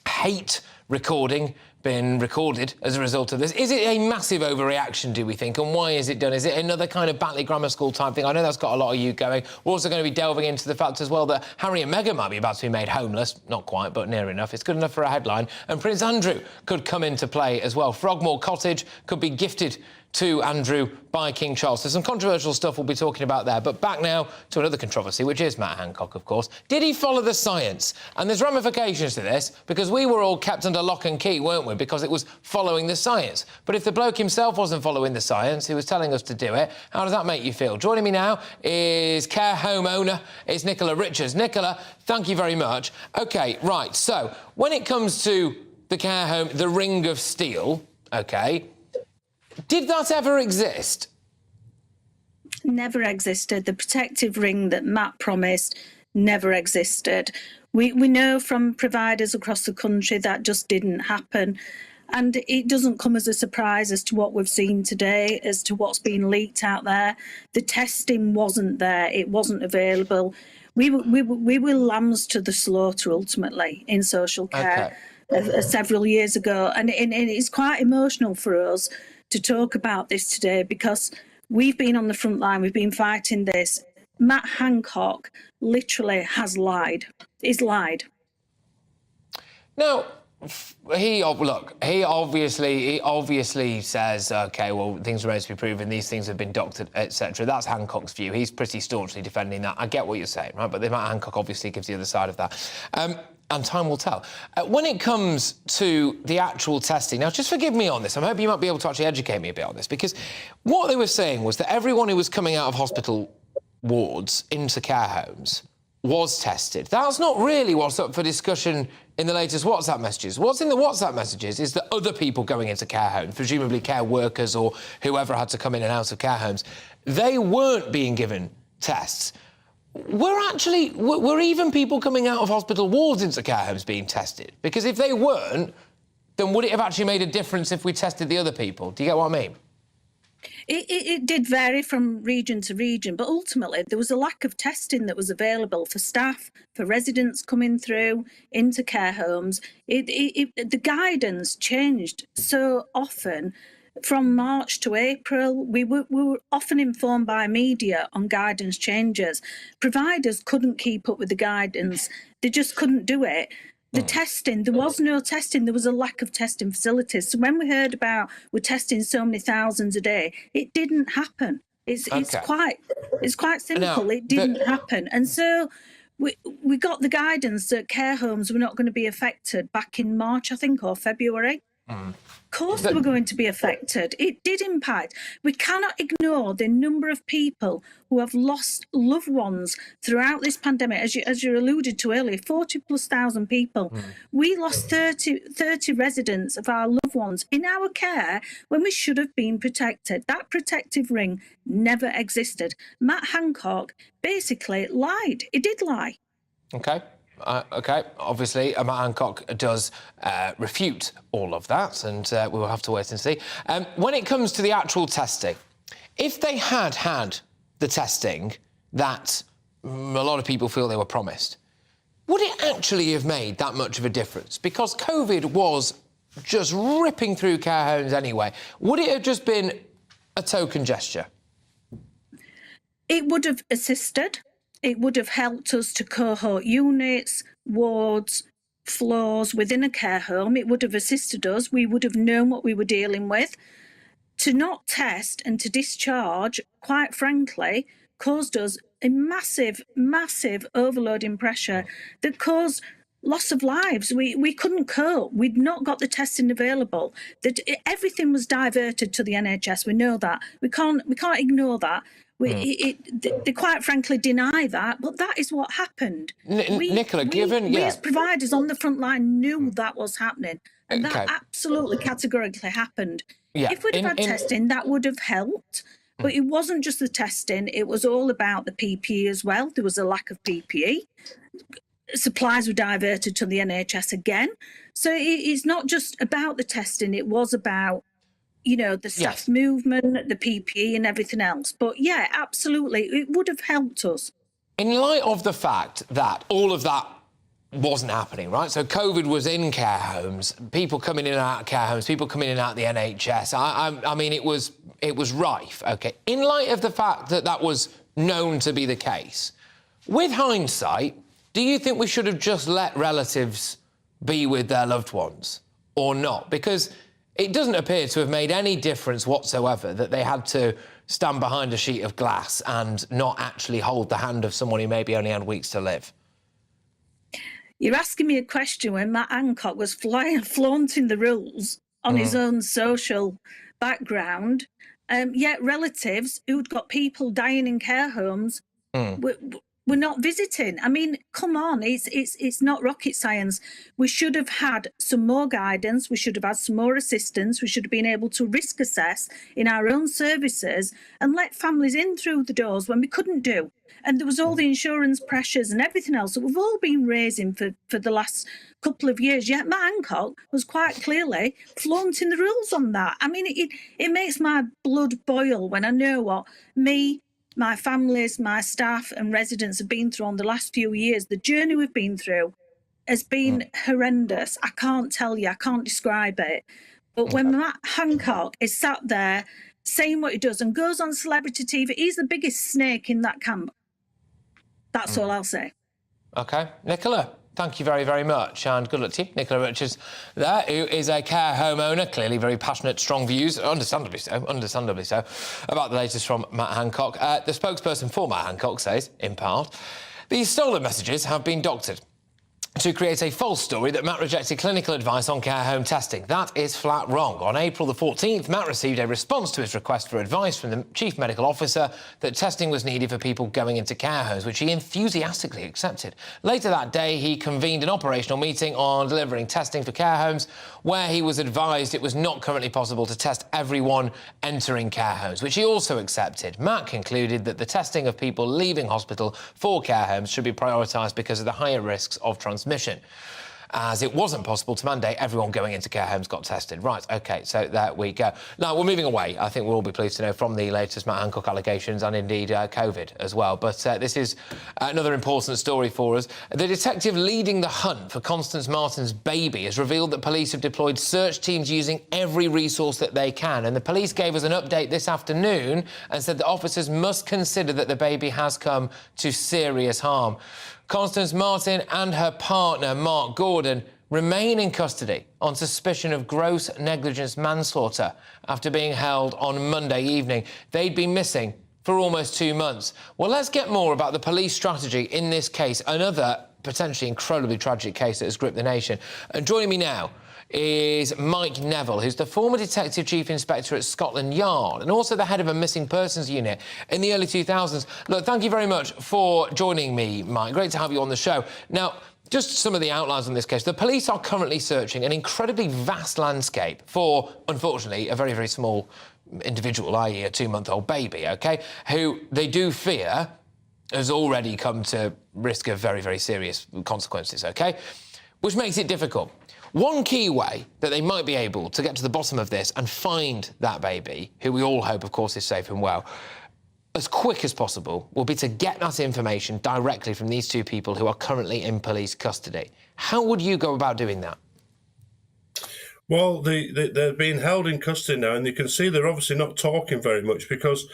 hate recording been recorded as a result of this. Is it a massive overreaction, do we think, and why is it done? Is it another kind of Batley Grammar School type thing? I know that's got a lot of you going. We're also going to be delving into the fact as well that Harry and Meghan might be about to be made homeless. Not quite, but near enough. It's good enough for a headline. And Prince Andrew could come into play as well. Frogmore Cottage could be gifted to Andrew by King Charles. So some controversial stuff we'll be talking about there. But back now to another controversy, which is Matt Hancock, of course. Did he follow the science? And there's ramifications to this, because we were all kept under lock and key, weren't we? Because it was following the science. But if the bloke himself wasn't following the science, he was telling us to do it, how does that make you feel? Joining me now is care home owner, it's Nicola Richards. Nicola, thank you very much. OK, right, so when it comes to the care home, the Ring of Steel, OK, did that ever exist? Never existed. The protective ring that Matt promised never existed. We know from providers across the country that just didn't happen. And it doesn't come as a surprise as to what we've seen today, as to what's been leaked out there. The testing wasn't there. It wasn't available. We were lambs to the slaughter, ultimately, in social care several years ago. And it's quite emotional for us to talk about this today, because we've been on the front line, we've been fighting this. Matt Hancock literally has lied. He's lied. Now, he obviously says, OK, well, things are ready to be proven, these things have been doctored, etc. That's Hancock's view. He's pretty staunchly defending that. I get what you're saying, right? But Matt Hancock obviously gives the other side of that. And time will tell. When it comes to the actual testing, now, just forgive me on this. I'm hoping you might be able to actually educate me a bit on this, because what they were saying was that everyone who was coming out of hospital wards into care homes was tested. That's not really what's up for discussion in the latest WhatsApp messages. What's in the WhatsApp messages is that other people going into care homes, presumably care workers or whoever had to come in and out of care homes, they weren't being given tests. Were even people coming out of hospital wards into care homes being tested? Because if they weren't, then would it have actually made a difference if we tested the other people? Do you get what I mean? It did vary from region to region, but ultimately there was a lack of testing that was available for staff, for residents coming through into care homes. The guidance changed so often. From March to April, we were often informed by media on guidance changes. Providers couldn't keep up with the guidance. They just couldn't do it. The testing, there was no testing. There was a lack of testing facilities. So when we heard about we're testing so many thousands a day, it didn't happen. It's quite simple. Now, it didn't happen. And so we got the guidance that care homes were not going to be affected back in March, I think, or February. Of course they were going to be affected. It did impact. We cannot ignore the number of people who have lost loved ones throughout this pandemic. As you alluded to earlier, 40,000+ people. We lost 30 residents of our loved ones in our care when we should have been protected. That protective ring never existed. Matt Hancock basically lied. He did lie. OK. OK, obviously, Matt Hancock does refute all of that, and we will have to wait and see. When it comes to the actual testing, if they had the testing that a lot of people feel they were promised, would it actually have made that much of a difference? Because COVID was just ripping through care homes anyway. Would it have just been a token gesture? It would have assisted. It would have helped us to cohort units, wards, floors within a care home. It would have assisted us. We would have known what we were dealing with. To not test and to discharge, quite frankly, caused us a massive, massive overloading pressure that caused loss of lives. We couldn't cope. We'd not got the testing available. Everything was diverted to the NHS. We know that. We can't ignore that. They quite frankly deny that, but that is what happened. Nicola, we as providers on the front line knew that was happening, and that absolutely categorically happened. Yeah. If we'd have had testing, that would have helped. But it wasn't just the testing, it was all about the PPE as well. There was a lack of PPE. Supplies were diverted to the NHS again. So it's not just about the testing, it was about the staff movement, the PPE and everything else. But, yeah, absolutely, it would have helped us. In light of the fact that all of that wasn't happening, right? So COVID was in care homes, people coming in and out of care homes, people coming in and out of the NHS. I mean, it was rife, OK? In light of the fact that that was known to be the case, with hindsight, do you think we should have just let relatives be with their loved ones or not? Because It doesn't appear to have made any difference whatsoever that they had to stand behind a sheet of glass and not actually hold the hand of someone who maybe only had weeks to live. You're asking me a question when Matt Hancock was flaunting the rules on his own social background, yet relatives who'd got people dying in care homes were not visiting. I mean, come on, it's not rocket science. We should have had some more guidance. We should have had some more assistance. We should have been able to risk assess in our own services and let families in through the doors when we couldn't do. And there was all the insurance pressures and everything else that we've all been raising for the last couple of years. Yet Matt Hancock was quite clearly flaunting the rules on that. I mean, it makes my blood boil when I know what my families, my staff and residents have been through on the last few years. The journey we've been through has been horrendous. I can't tell you, I can't describe it. But when Matt Hancock is sat there saying what he does and goes on celebrity TV, he's the biggest snake in that camp. That's all I'll say. OK. Nicola, thank you very, very much, and good luck to you. Nicola Richards there, who is a care home owner, clearly very passionate, strong views, understandably so, about the latest from Matt Hancock. The spokesperson for Matt Hancock says, in part, these stolen messages have been doctored to create a false story that Matt rejected clinical advice on care home testing. That is flat wrong. On April the 14th, Matt received a response to his request for advice from the Chief Medical Officer that testing was needed for people going into care homes, which he enthusiastically accepted. Later that day, he convened an operational meeting on delivering testing for care homes, where he was advised it was not currently possible to test everyone entering care homes, which he also accepted. Matt concluded that the testing of people leaving hospital for care homes should be prioritised because of the higher risks of transmission, as it wasn't possible to mandate everyone going into care homes got tested. Right, OK, so there we go. Now, we're moving away, I think we'll all be pleased to know, from the latest Matt Hancock allegations and indeed COVID as well. But this is another important story for us. The detective leading the hunt for Constance Martin's baby has revealed that police have deployed search teams using every resource that they can. And the police gave us an update this afternoon and said that officers must consider that the baby has come to serious harm. Constance Martin and her partner, Mark Gordon, remain in custody on suspicion of gross negligence manslaughter after being held on Monday evening. They'd been missing for almost 2 months. Well, let's get more about the police strategy in this case, another potentially incredibly tragic case that has gripped the nation. And joining me now is Mike Neville, who's the former Detective Chief Inspector at Scotland Yard and also the head of a missing persons unit in the early 2000s. Look, thank you very much for joining me, Mike. Great to have you on the show. Now, just some of the outlines on this case. The police are currently searching an incredibly vast landscape for, unfortunately, a very, very small individual, i.e. a 2-month-old baby, OK, who they do fear has already come to risk of very, very serious consequences, OK, which makes it difficult. One key way that they might be able to get to the bottom of this and find that baby, who we all hope, of course, is safe and well, as quick as possible, will be to get that information directly from these two people who are currently in police custody. How would you go about doing that? Well, they're being held in custody now, and you can see they're obviously not talking very much because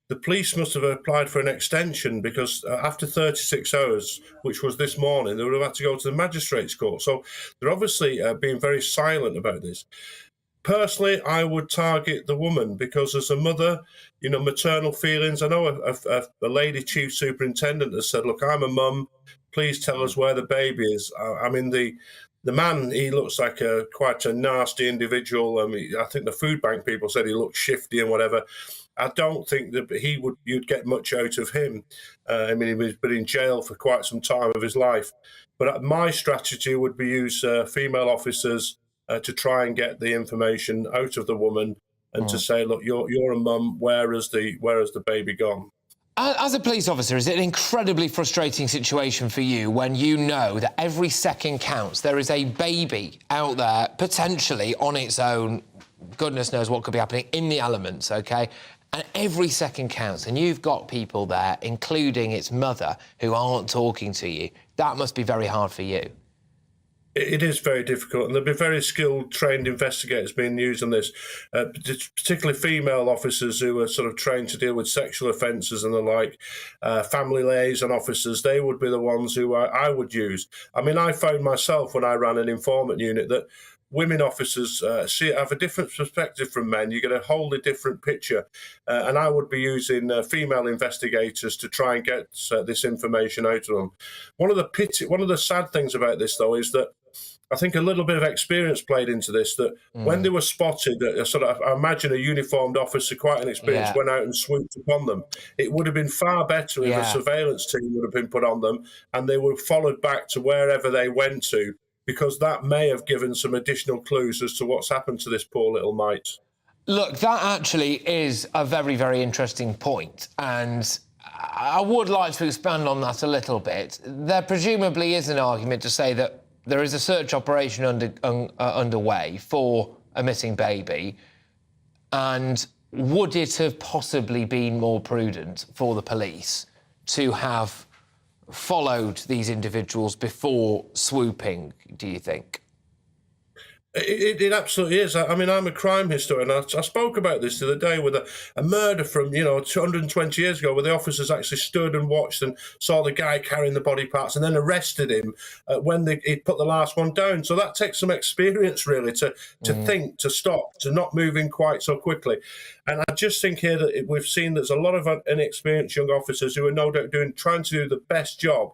the police must have applied for an extension because after 36 hours, which was this morning, they would have had to go to the magistrate's court. So they're obviously being very silent about this. Personally, I would target the woman because as a mother, you know, maternal feelings. I know a lady chief superintendent has said, look, I'm a mum, please tell us where the baby is. I mean, the man, he looks like quite a nasty individual. I mean, I think the food bank people said he looked shifty and whatever. I don't think that you'd get much out of him. I mean, he was been in jail for quite some time of his life. But my strategy would be use female officers to try and get the information out of the woman and to say, look, you're a mum. Where has the baby gone? As a police officer, is it an incredibly frustrating situation for you when you know that every second counts? There is a baby out there, potentially on its own, goodness knows what could be happening in the elements, OK? And every second counts, and you've got people there, including its mother, who aren't talking to you. That must be very hard for you. It is very difficult, and there'll be very skilled, trained investigators being used on this, particularly female officers who are sort of trained to deal with sexual offences and the like. Family liaison officers, they would be the ones who I would use. I mean, I found myself when I ran an informant unit that women officers have a different perspective from men. You get a wholly different picture. And I would be using female investigators to try and get this information out of them. One of the sad things about this, though, is that I think a little bit of experience played into this, that when they were spotted, I imagine a uniformed officer, quite inexperienced, went out and swooped upon them. It would have been far better if a surveillance team would have been put on them and they were followed back to wherever they went to, because that may have given some additional clues as to what's happened to this poor little mite. Look, that actually is a very, very interesting point, and I would like to expand on that a little bit. There presumably is an argument to say that there is a search operation underway for a missing baby, and would it have possibly been more prudent for the police to have followed these individuals before swooping, do you think? It absolutely is. I mean, I'm a crime historian. I spoke about this the other day with a murder from, 220 years ago, where the officers actually stood and watched and saw the guy carrying the body parts and then arrested him when he put the last one down. So that takes some experience, really, to think, to stop, to not move in quite so quickly. And I just think here that we've seen there's a lot of inexperienced young officers who are no doubt trying to do the best job.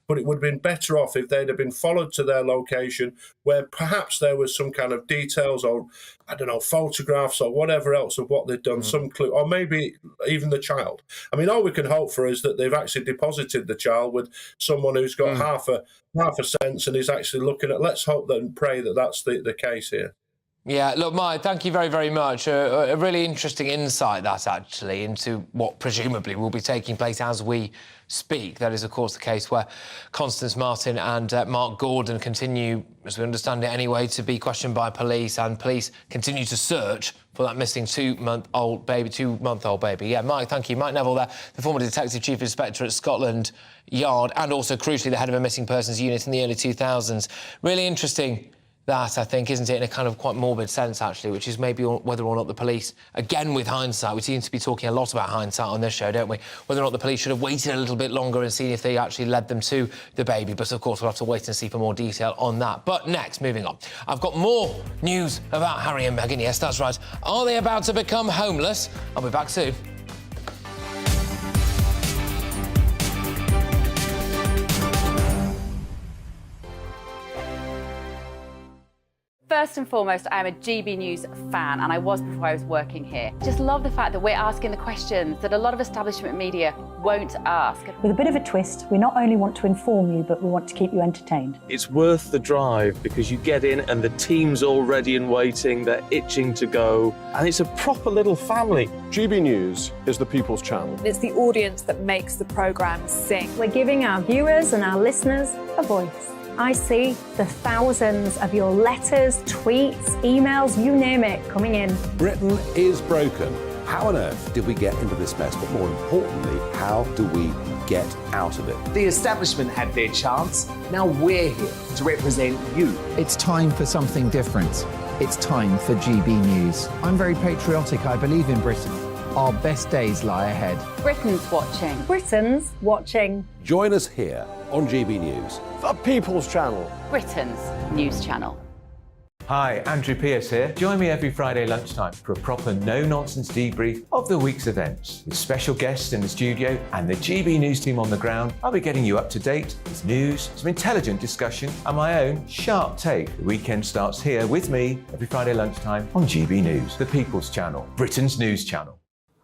But it would have been better off if they'd have been followed to their location, where perhaps there was some kind of details or, I don't know, photographs or whatever else of what they'd done, some clue, or maybe even the child. I mean, all we can hope for is that they've actually deposited the child with someone who's got half a sense and is actually looking at. Let's hope and pray that that's the case here. Yeah, look, Mike, thank you very, very much. A really interesting insight, that, actually, into what presumably will be taking place as we speak. That is, of course, the case where Constance Martin and Mark Gordon continue, as we understand it anyway, to be questioned by police, and police continue to search for that missing two-month-old baby. Yeah, Mike, thank you. Mike Neville there, the former Detective Chief Inspector at Scotland Yard, and also, crucially, the head of a missing persons unit in the early 2000s. Really interesting, that, I think, isn't it, in a kind of quite morbid sense, actually, which is maybe whether or not the police, again with hindsight, we seem to be talking a lot about hindsight on this show, don't we, whether or not the police should have waited a little bit longer and seen if they actually led them to the baby. But, of course, we'll have to wait and see for more detail on that. But next, moving on, I've got more news about Harry and Meghan. Yes, that's right. Are they about to become homeless? I'll be back soon. First and foremost, I am a GB News fan, and I was before I was working here. Just love the fact that we're asking the questions that a lot of establishment media won't ask. With a bit of a twist, we not only want to inform you, but we want to keep you entertained. It's worth the drive because you get in and the team's all ready and waiting, they're itching to go, and it's a proper little family. GB News is the People's Channel. It's the audience that makes the programme sing. We're giving our viewers and our listeners a voice. I see the thousands of your letters, tweets, emails, you name it, coming in. Britain is broken. How on earth did we get into this mess? But more importantly, how do we get out of it? The establishment had their chance. Now we're here to represent you. It's time for something different. It's time for GB News. I'm very patriotic. I believe in Britain. Our best days lie ahead. Britain's watching. Britain's watching. Join us here on GB News. The People's Channel. Britain's news channel. Hi, Andrew Pierce here. Join me every Friday lunchtime for a proper no-nonsense debrief of the week's events. With special guests in the studio and the GB News team on the ground, I'll be getting you up to date with news, some intelligent discussion, and my own sharp take. The weekend starts here with me every Friday lunchtime on GB News, the People's Channel, Britain's news channel.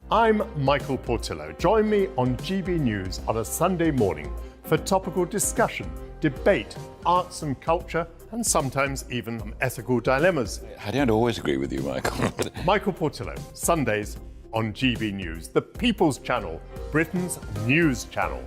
I'm Michael Portillo. Join me on GB News on a Sunday morning for topical discussion, debate, arts and culture, and sometimes even some ethical dilemmas. I don't always agree with you, Michael. Michael Portillo, Sundays on GB News, the People's Channel, Britain's news channel.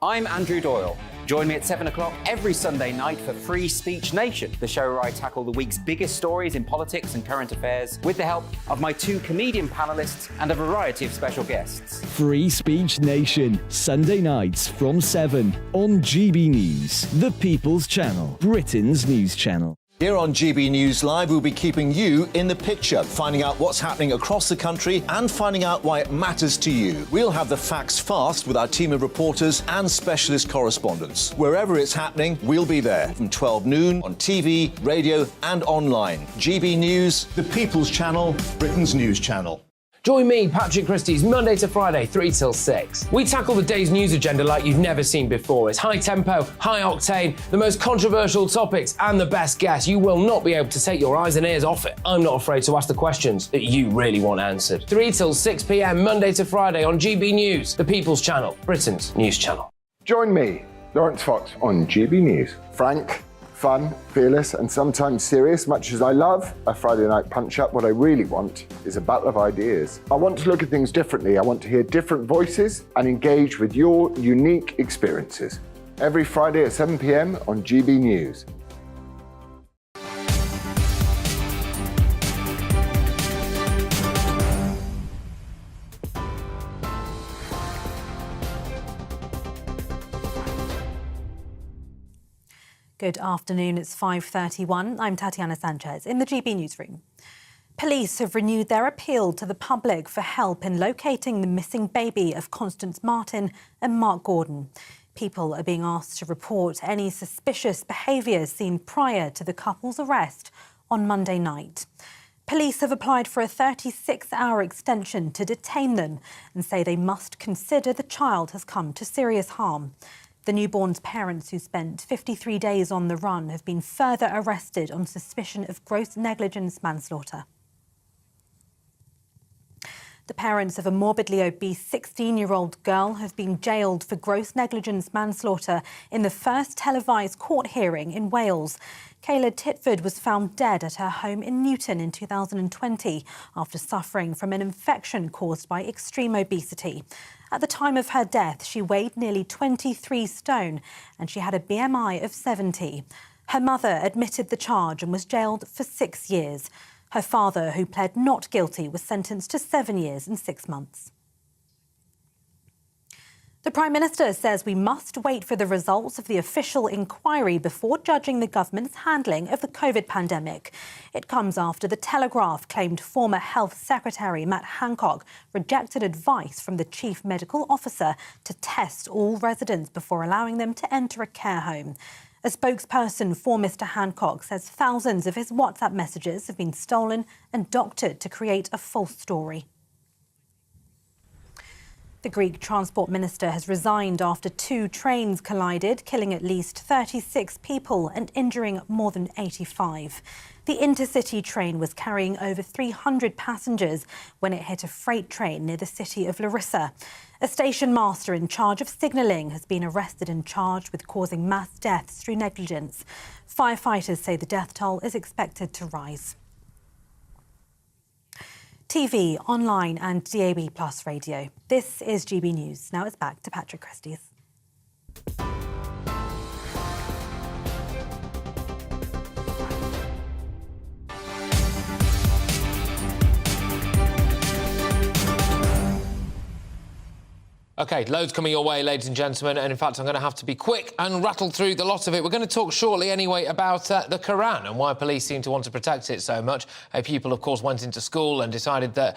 I'm Andrew Dorrell. Join me at 7 o'clock every Sunday night for Free Speech Nation, the show where I tackle the week's biggest stories in politics and current affairs with the help of my two comedian panellists and a variety of special guests. Free Speech Nation, Sunday nights from 7 on GB News, the People's Channel, Britain's news channel. Here on GB News Live, we'll be keeping you in the picture, finding out what's happening across the country and finding out why it matters to you. We'll have the facts fast with our team of reporters and specialist correspondents. Wherever it's happening, we'll be there from 12 noon on TV, radio and online. GB News, the People's Channel, Britain's news channel. Join me, Patrick Christys, Monday to Friday, 3 till 6. We tackle the day's news agenda like you've never seen before. It's high tempo, high octane, the most controversial topics and the best guests. You will not be able to take your eyes and ears off it. I'm not afraid to ask the questions that you really want answered. 3 till 6 p.m, Monday to Friday on GB News, the People's Channel, Britain's news channel. Join me, Lawrence Fox, on GB News. Frank, fun, fearless and sometimes serious. Much as I love a Friday night punch-up, what I really want is a battle of ideas. I want to look at things differently. I want to hear different voices and engage with your unique experiences. Every Friday at 7 p.m. on GB News. Good afternoon, it's 5:31. I'm Tatiana Sanchez in the GB Newsroom. Police have renewed their appeal to the public for help in locating the missing baby of Constance Martin and Mark Gordon. People are being asked to report any suspicious behaviour seen prior to the couple's arrest on Monday night. Police have applied for a 36-hour extension to detain them and say they must consider the child has come to serious harm. The newborn's parents, who spent 53 days on the run, have been further arrested on suspicion of gross negligence manslaughter. The parents of a morbidly obese 16-year-old girl have been jailed for gross negligence manslaughter in the first televised court hearing in Wales. Kayla Titford was found dead at her home in Newton in 2020 after suffering from an infection caused by extreme obesity. At the time of her death, she weighed nearly 23 stone and she had a BMI of 70. Her mother admitted the charge and was jailed for 6 years. Her father, who pled not guilty, was sentenced to 7 years and 6 months. The Prime Minister says we must wait for the results of the official inquiry before judging the government's handling of the COVID pandemic. It comes after The Telegraph claimed former Health Secretary Matt Hancock rejected advice from the Chief Medical Officer to test all residents before allowing them to enter a care home. A spokesperson for Mr Hancock says thousands of his WhatsApp messages have been stolen and doctored to create a false story. The Greek Transport Minister has resigned after 2 trains collided, killing at least 36 people and injuring more than 85. The intercity train was carrying over 300 passengers when it hit a freight train near the city of Larissa. A station master in charge of signalling has been arrested and charged with causing mass deaths through negligence. Firefighters say the death toll is expected to rise. TV, online and DAB+ radio. This is GB News. Now it's back to Patrick Christys. OK, loads coming your way, ladies and gentlemen, and in fact I'm going to have to be quick and rattle through the lot of it. We're going to talk shortly anyway about the Quran and why police seem to want to protect it so much. A pupil, of course, went into school and decided that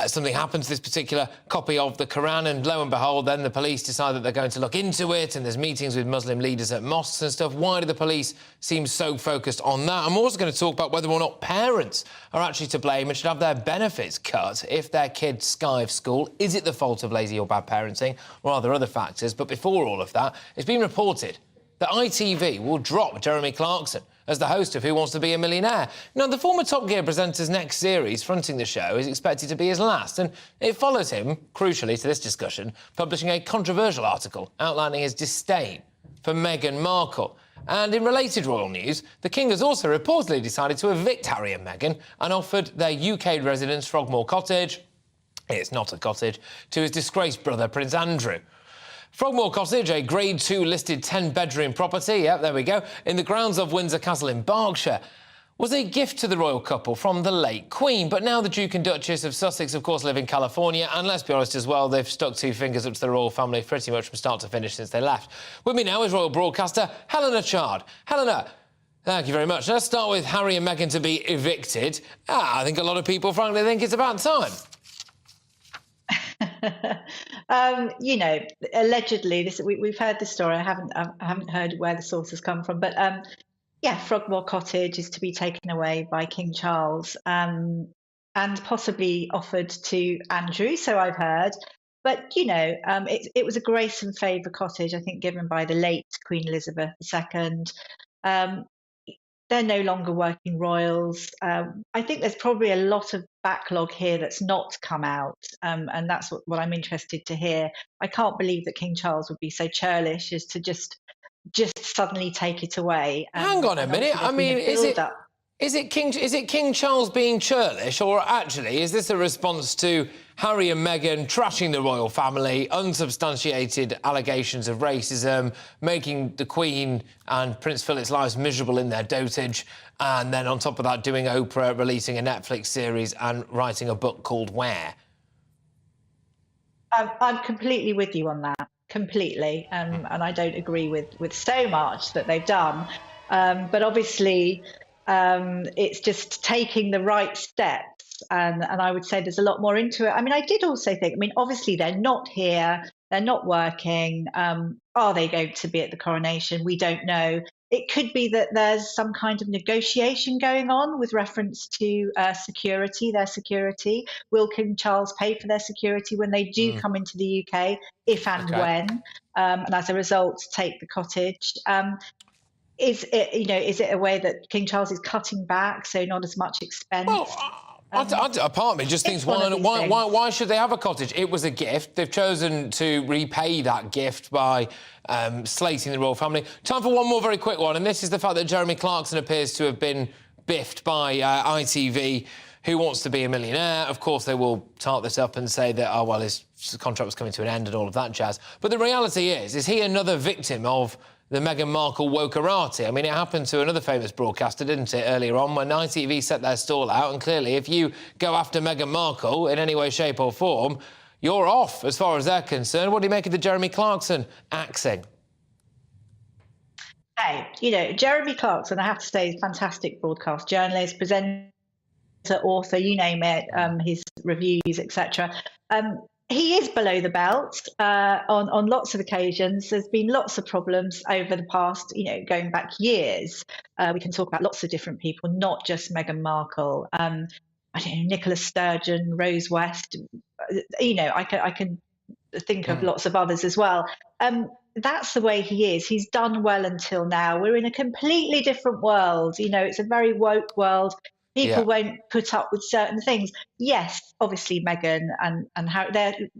something happened to this particular copy of the Quran, and lo and behold, then the police decide that they're going to look into it, and there's meetings with Muslim leaders at mosques and stuff. Why do the police seem so focused on that? I'm also going to talk about whether or not parents are actually to blame and should have their benefits cut if their kids skive school. Is it the fault of lazy or bad parenting? Or are there other factors? But before all of that, it's been reported that ITV will drop Jeremy Clarkson as the host of Who Wants to Be a Millionaire. Now, the former Top Gear presenter's next series fronting the show is expected to be his last, and it follows him, crucially to this discussion, publishing a controversial article outlining his disdain for Meghan Markle. And in related royal news, the King has also reportedly decided to evict Harry and Meghan and offered their UK residence, Frogmore Cottage, it's not a cottage, to his disgraced brother, Prince Andrew. Frogmore Cottage, a Grade 2 listed 10-bedroom property, yep, there we go, in the grounds of Windsor Castle in Berkshire, was a gift to the royal couple from the late Queen. But now the Duke and Duchess of Sussex, of course, live in California, and let's be honest as well, they've stuck 2 fingers up to the royal family pretty much from start to finish since they left. With me now is royal broadcaster Helena Chard. Helena, Thank you very much. Let's start with Harry and Meghan to be evicted. I think a lot of people, frankly, think it's about time. You know, allegedly, we've heard this story. I haven't heard where the source has come from, but yeah, Frogmore Cottage is to be taken away by King Charles and possibly offered to Andrew. So I've heard. But, you know, it was a grace and favour cottage, I think, given by the late Queen Elizabeth II. They're no longer working royals. I think there's probably a lot of backlog here that's not come out, and that's what I'm interested to hear. I can't believe that King Charles would be so churlish as to just suddenly take it away. Hang on a minute. I mean, is it King Charles being churlish, or actually is this a response to Harry and Meghan trashing the royal family, unsubstantiated allegations of racism, making the Queen and Prince Philip's lives miserable in their dotage, and then on top of that doing Oprah, releasing a Netflix series and writing a book called Where? I'm completely with you on that, completely, and I don't agree with so much that they've done, but obviously it's just taking the right steps. And I would say there's a lot more into it. I mean, I did also think, I mean, obviously they're not here, they're not working. Are they going to be at the coronation? We don't know. It could be that there's some kind of negotiation going on with reference to security, their security. Will King Charles pay for their security when they do come into the UK, if and when, and as a result, take the cottage? Is it a way that King Charles is cutting back, so not as much expense? A part of me just thinks, why should they have a cottage? It was a gift. They've chosen to repay that gift by slating the royal family. Time for one more very quick one, and this is the fact that Jeremy Clarkson appears to have been biffed by ITV, who wants to be a millionaire. Of course, they will tart this up and say that, oh, well, his contract was coming to an end and all of that jazz. But the reality is he another victim of the Meghan Markle wokerati? I mean, it happened to another famous broadcaster, didn't it, earlier on, when ITV set their stall out, and clearly if you go after Meghan Markle in any way, shape or form, you're off, as far as they're concerned. What do you make of the Jeremy Clarkson axing? Hey, you know, Jeremy Clarkson, I have to say, is a fantastic broadcast journalist, presenter, author, you name it, his reviews, etc. He is below the belt on lots of occasions. There's been lots of problems over the past, you know, going back years. We can talk about lots of different people, not just Meghan Markle. I don't know, Nicola Sturgeon, Rose West. You know, I can think of lots of others as well. That's the way he is. He's done well until now. We're in a completely different world. You know, it's a very woke world. People won't put up with certain things. Yes, obviously Meghan and how the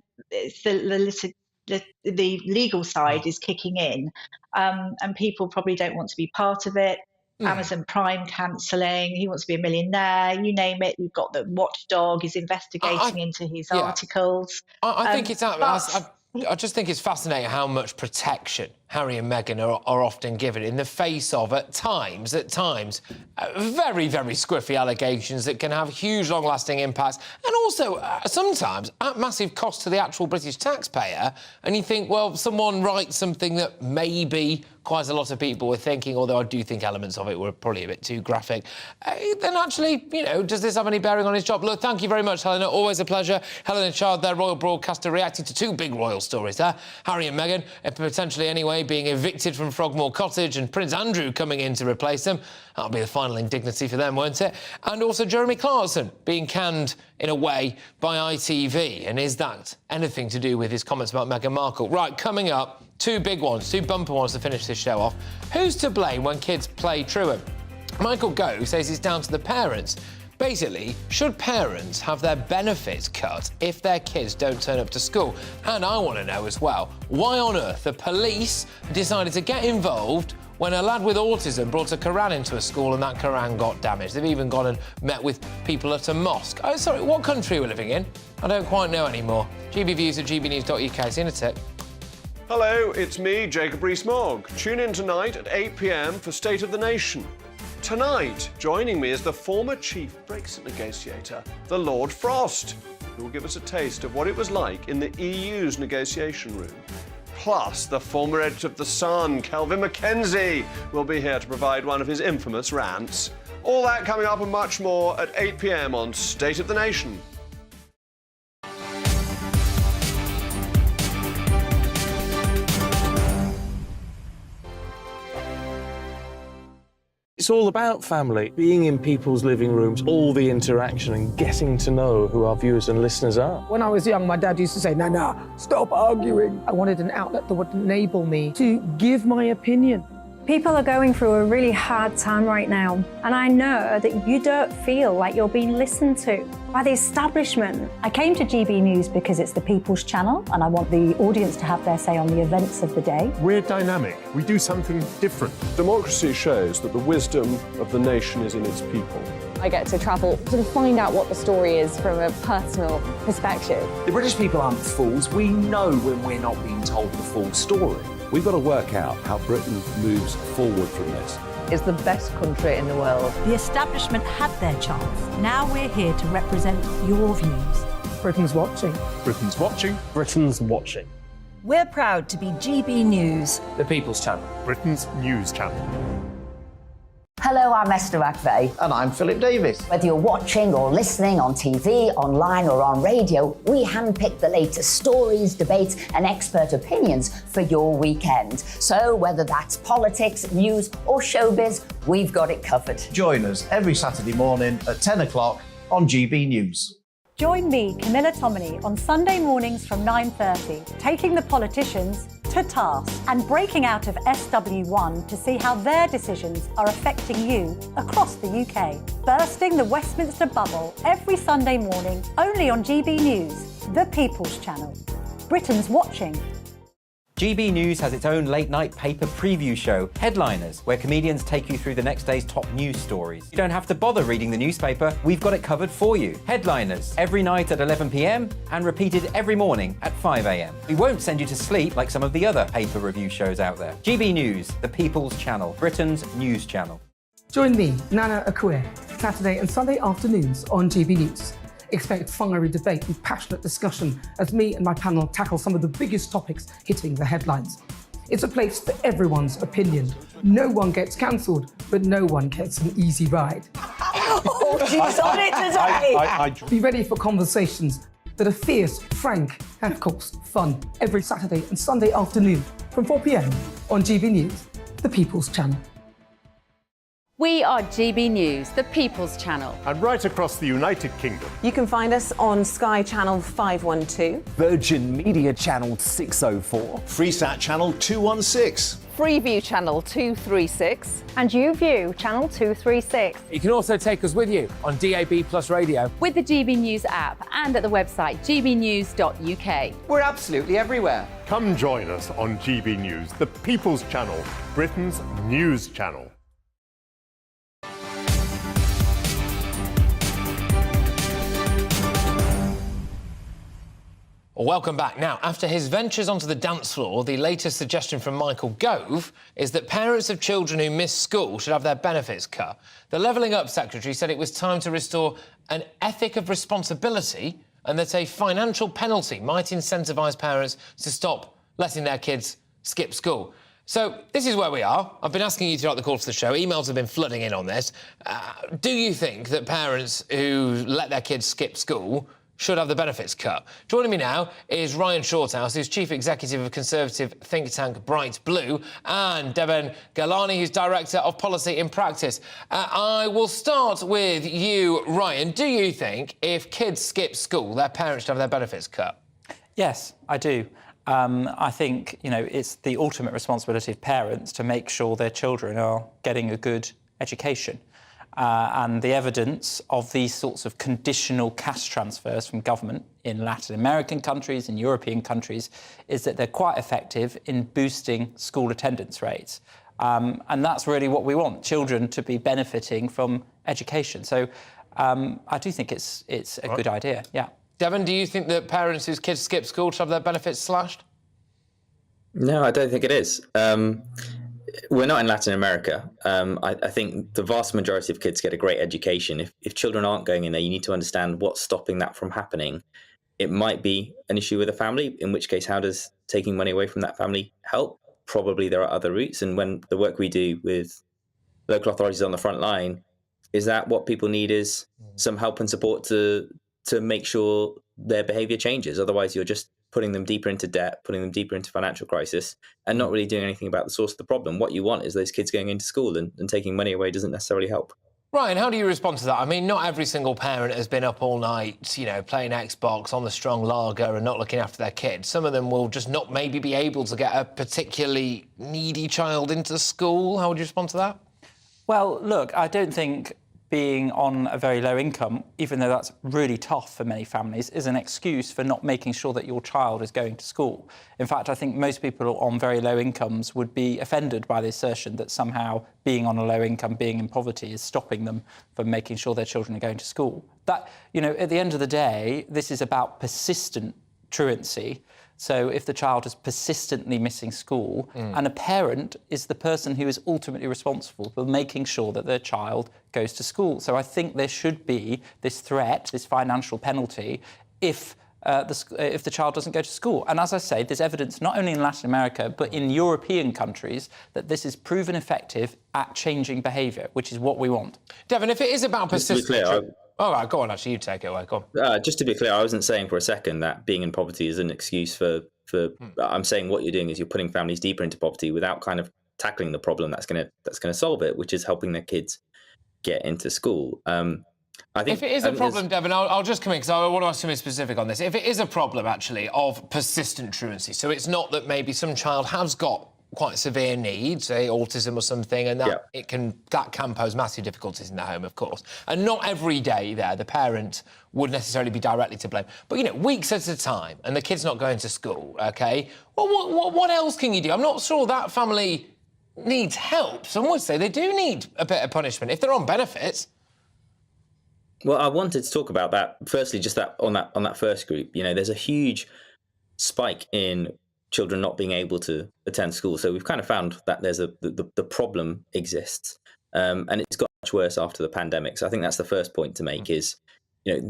legal side is kicking in, and people probably don't want to be part of it. Amazon Prime cancelling. He wants to be a millionaire. You name it. We've got the watchdog is investigating into his articles. I think it's. I just think it's fascinating how much protection Harry and Meghan are often given in the face of, at times, very, very squiffy allegations that can have huge, long-lasting impacts, and also, sometimes, at massive cost to the actual British taxpayer. And you think, well, someone writes something that maybe quite a lot of people were thinking, although I do think elements of it were probably a bit too graphic, then actually, you know, does this have any bearing on his job? Look, thank you very much, Helena. Always a pleasure. Helena Chard, their royal broadcaster, reacting to two big royal stories there. Harry and Meghan, potentially anyway, being evicted from Frogmore Cottage, and Prince Andrew coming in to replace them. That'll be the final indignity for them, won't it? And also Jeremy Clarkson being canned, in a way, by ITV. And is that anything to do with his comments about Meghan Markle? Right, coming up, two big ones, two bumper ones to finish this show off. Who's to blame when kids play truant? Michael Gove says it's down to the parents. Basically, should parents have their benefits cut if their kids don't turn up to school? And I want to know as well, why on earth the police decided to get involved when a lad with autism brought a Quran into a school and that Quran got damaged. They've even gone and met with people at a mosque. Oh, sorry, what country are we living in? I don't quite know anymore. GBviews at gbnews.uk. See you in a tick. Hello, it's me, Jacob Rees-Mogg. Tune in tonight at 8 p.m. for State of the Nation. Tonight, joining me is the former chief Brexit negotiator, the Lord Frost, who will give us a taste of what it was like in the EU's negotiation room. Plus, the former editor of The Sun, Kelvin Mackenzie, will be here to provide one of his infamous rants. All that coming up and much more at 8 p.m. on State of the Nation. It's all about family, being in people's living rooms, all the interaction and getting to know who our viewers and listeners are. When I was young, my dad used to say, "No, stop arguing." I wanted an outlet that would enable me to give my opinion. People are going through a really hard time right now, and I know that you don't feel like you're being listened to by the establishment. I came to GB News because it's the People's Channel, and I want the audience to have their say on the events of the day. We're dynamic. We do something different. Democracy shows that the wisdom of the nation is in its people. I get to travel to find out what the story is from a personal perspective. The British people aren't fools. We know when we're not being told the full story. We've got to work out how Britain moves forward from this. It's the best country in the world. The establishment had their chance. Now we're here to represent your views. Britain's watching. Britain's watching. Britain's watching. We're proud to be GB News. The People's Channel. Britain's news channel. Hello, I'm Esther McVeigh. And I'm Philip Davis. Whether you're watching or listening on TV, online or on radio, we handpick the latest stories, debates and expert opinions for your weekend. So whether that's politics, news or showbiz, we've got it covered. Join us every Saturday morning at 10 o'clock on GB News. Join me, Camilla Tominey, on Sunday mornings from 9:30, taking the politicians to task and breaking out of SW1 to see how their decisions are affecting you across the UK. Bursting the Westminster bubble every Sunday morning, only on GB News, the People's Channel. Britain's watching. GB News has its own late-night paper preview show, Headliners, where comedians take you through the next day's top news stories. You don't have to bother reading the newspaper, we've got it covered for you. Headliners, every night at 11 p.m. and repeated every morning at 5 a.m. We won't send you to sleep like some of the other paper review shows out there. GB News, the People's Channel, Britain's news channel. Join me, Nana Akue, Saturday and Sunday afternoons on GB News. Expect fiery debate and passionate discussion as me and my panel tackle some of the biggest topics hitting the headlines. It's a place for everyone's opinion. No one gets cancelled, but no one gets an easy ride. Oh, she's on it today! Be ready for conversations that are fierce, frank, and of course, fun. Every Saturday and Sunday afternoon from 4 p.m. on GB News, the People's Channel. We are GB News, the People's Channel. And right across the United Kingdom. You can find us on Sky Channel 512. Virgin Media Channel 604. Freesat Channel 216. Freeview Channel 236. And YouView, Channel 236. You can also take us with you on DAB Plus Radio. With the GB News app and at the website gbnews.uk. We're absolutely everywhere. Come join us on GB News, the People's Channel, Britain's news channel. Welcome back. Now, after his ventures onto the dance floor, the latest suggestion from Michael Gove is that parents of children who miss school should have their benefits cut. The Levelling Up Secretary said it was time to restore an ethic of responsibility and that a financial penalty might incentivise parents to stop letting their kids skip school. So, this is where we are. I've been asking you throughout the course of the show. Emails have been flooding in on this. Do you think that parents who let their kids skip school should have the benefits cut? Joining me now is Ryan Shorthouse, who's Chief Executive of Conservative think tank Bright Blue, and Devon Galani, who's Director of Policy in Practice. I will start with you, Ryan. Do you think if kids skip school, their parents should have their benefits cut? Yes, I do. I think, it's the ultimate responsibility of parents to make sure their children are getting a good education. And the evidence of these sorts of conditional cash transfers from government in Latin American countries and European countries is that they're quite effective in boosting school attendance rates. And that's really what we want, children to be benefiting from education. So I do think it's a good idea, yeah. Devon, do you think that parents whose kids skip school should have their benefits slashed? No, I don't think it is. We're not in Latin America. I think the vast majority of kids get a great education. If children aren't going in there, you need to understand what's stopping that from happening It might be an issue with a family, in which case, how does taking money away from that family help? Probably there are other routes. And when the work we do with local authorities on the front line, is that what people need is some help and support to make sure their behaviour changes. Otherwise, you're just putting them deeper into debt, putting them deeper into financial crisis, and not really doing anything about the source of the problem. What you want is those kids going into school, and taking money away doesn't necessarily help. Ryan, how do you respond to that? I mean, not every single parent has been up all night, you know, playing Xbox on the strong lager and not looking after their kids. Some of them will just not maybe be able to get a particularly needy child into school. How would you respond to that? Well, look, I don't think being on a very low income, even though that's really tough for many families, is an excuse for not making sure that your child is going to school. In fact, I think most people on very low incomes would be offended by the assertion that somehow being on a low income, being in poverty, is stopping them from making sure their children are going to school. That, you know, at the end of the day, this is about persistent truancy. So if the child is persistently missing school, and a parent is the person who is ultimately responsible for making sure that their child goes to school. So I think there should be this threat, this financial penalty, if the child doesn't go to school. And as I say, there's evidence not only in Latin America, but in European countries that this is proven effective at changing behaviour, which is what we want. Devon, if it is about persistent... All right, go on, actually, you take it away, go on. Just to be clear, I wasn't saying for a second that being in poverty is an excuse for I'm saying what you're doing is you're putting families deeper into poverty without kind of tackling the problem that's going to solve it, which is helping their kids get into school. I think if it is a problem, Devon, I'll just come in because I want to ask something specific on this. If it is a problem, actually, of persistent truancy, so it's not that maybe some child has got quite severe needs, say autism or something, and that that can pose massive difficulties in the home, of course. And not every day there the parent would necessarily be directly to blame. But, you know, weeks at a time and the kid's not going to school, OK? Well, what else can you do? I'm not sure that family needs help. Some would say they do need a bit of punishment if they're on benefits. Well, I wanted to talk about that. Firstly, just that on that first group, you know, there's a huge spike in children not being able to attend school. So we've kind of found that there's the problem exists, and it's got much worse after the pandemic. So I think that's the first point to make is, you know,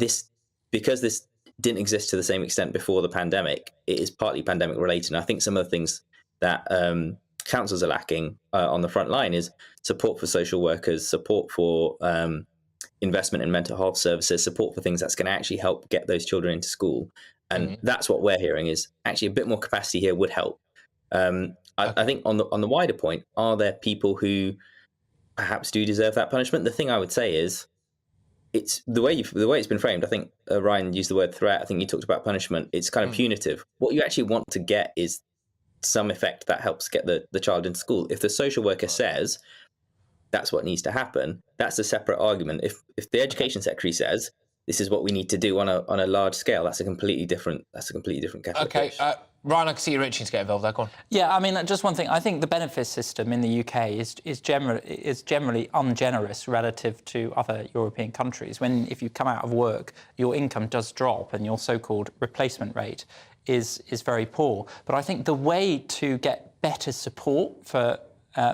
because this didn't exist to the same extent before the pandemic, it is partly pandemic related. And I think some of the things that councils are lacking on the front line is support for social workers, support for investment in mental health services, support for things that's going to actually help get those children into school. And that's what we're hearing is actually a bit more capacity here would help. I think on the wider point, are there people who perhaps do deserve that punishment? The thing I would say is, it's the way it's been framed. I think Ryan used the word threat. I think you talked about punishment. It's kind of punitive. What you actually want to get is some effect that helps get the child into school. If the social worker says that's what needs to happen, that's a separate argument. If the education secretary says this is what we need to do on a large scale, that's a completely different kettle of fish. Ryan, I can see you're itching to get involved there. Go on. Yeah, I mean, just one thing. I think the benefit system in the UK is generally ungenerous relative to other European countries. If you come out of work, your income does drop and your so-called replacement rate is very poor. But I think the way to get better support for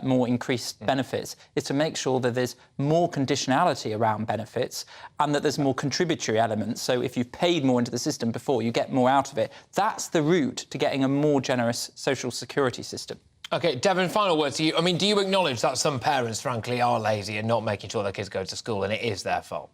more increased benefits is to make sure that there's more conditionality around benefits and that there's more contributory elements. So if you've paid more into the system before, you get more out of it. That's the route to getting a more generous social security system. OK, Devon, final word to you. I mean, do you acknowledge that some parents, frankly, are lazy and not making sure their kids go to school and it is their fault?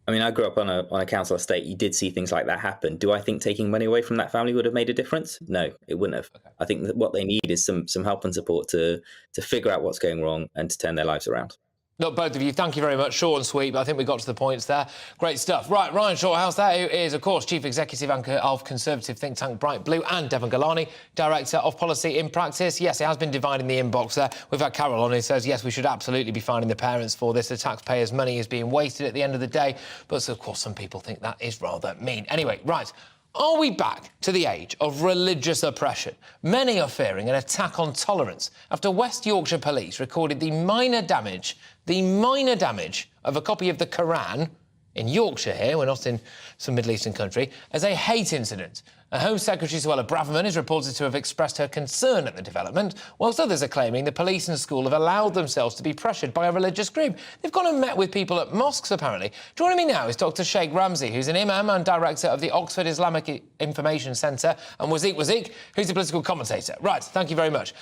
I mean, I grew up on a council estate. You did see things like that happen. Do I think taking money away from that family would have made a difference? No, it wouldn't have. Okay. I think that what they need is some help and support to figure out what's going wrong and to turn their lives around. Look, both of you, thank you very much. Short and sweet, but I think we got to the points there. Great stuff. Right, Ryan Shorthouse there, who is, of course, Chief Executive of Conservative think tank Bright Blue, and Devon Galani, Director of Policy in Practice. Yes, it has been dividing the inbox there. We've had Carol on who says, yes, we should absolutely be fining the parents for this. The taxpayers' money is being wasted at the end of the day. But, of course, some people think that is rather mean. Anyway, right. Are we back to the age of religious oppression? Many are fearing an attack on tolerance after West Yorkshire Police recorded the minor damage of a copy of the Quran in Yorkshire here, we're not in some Middle Eastern country, as a hate incident. Home Secretary Suella Braverman is reported to have expressed her concern at the development, whilst others are claiming the police and school have allowed themselves to be pressured by a religious group. They've gone and met with people at mosques, apparently. Joining me now is Dr Sheikh Ramzi, who's an imam and director of the Oxford Islamic Information Centre, and Wazik, who's a political commentator. Right, thank you very much.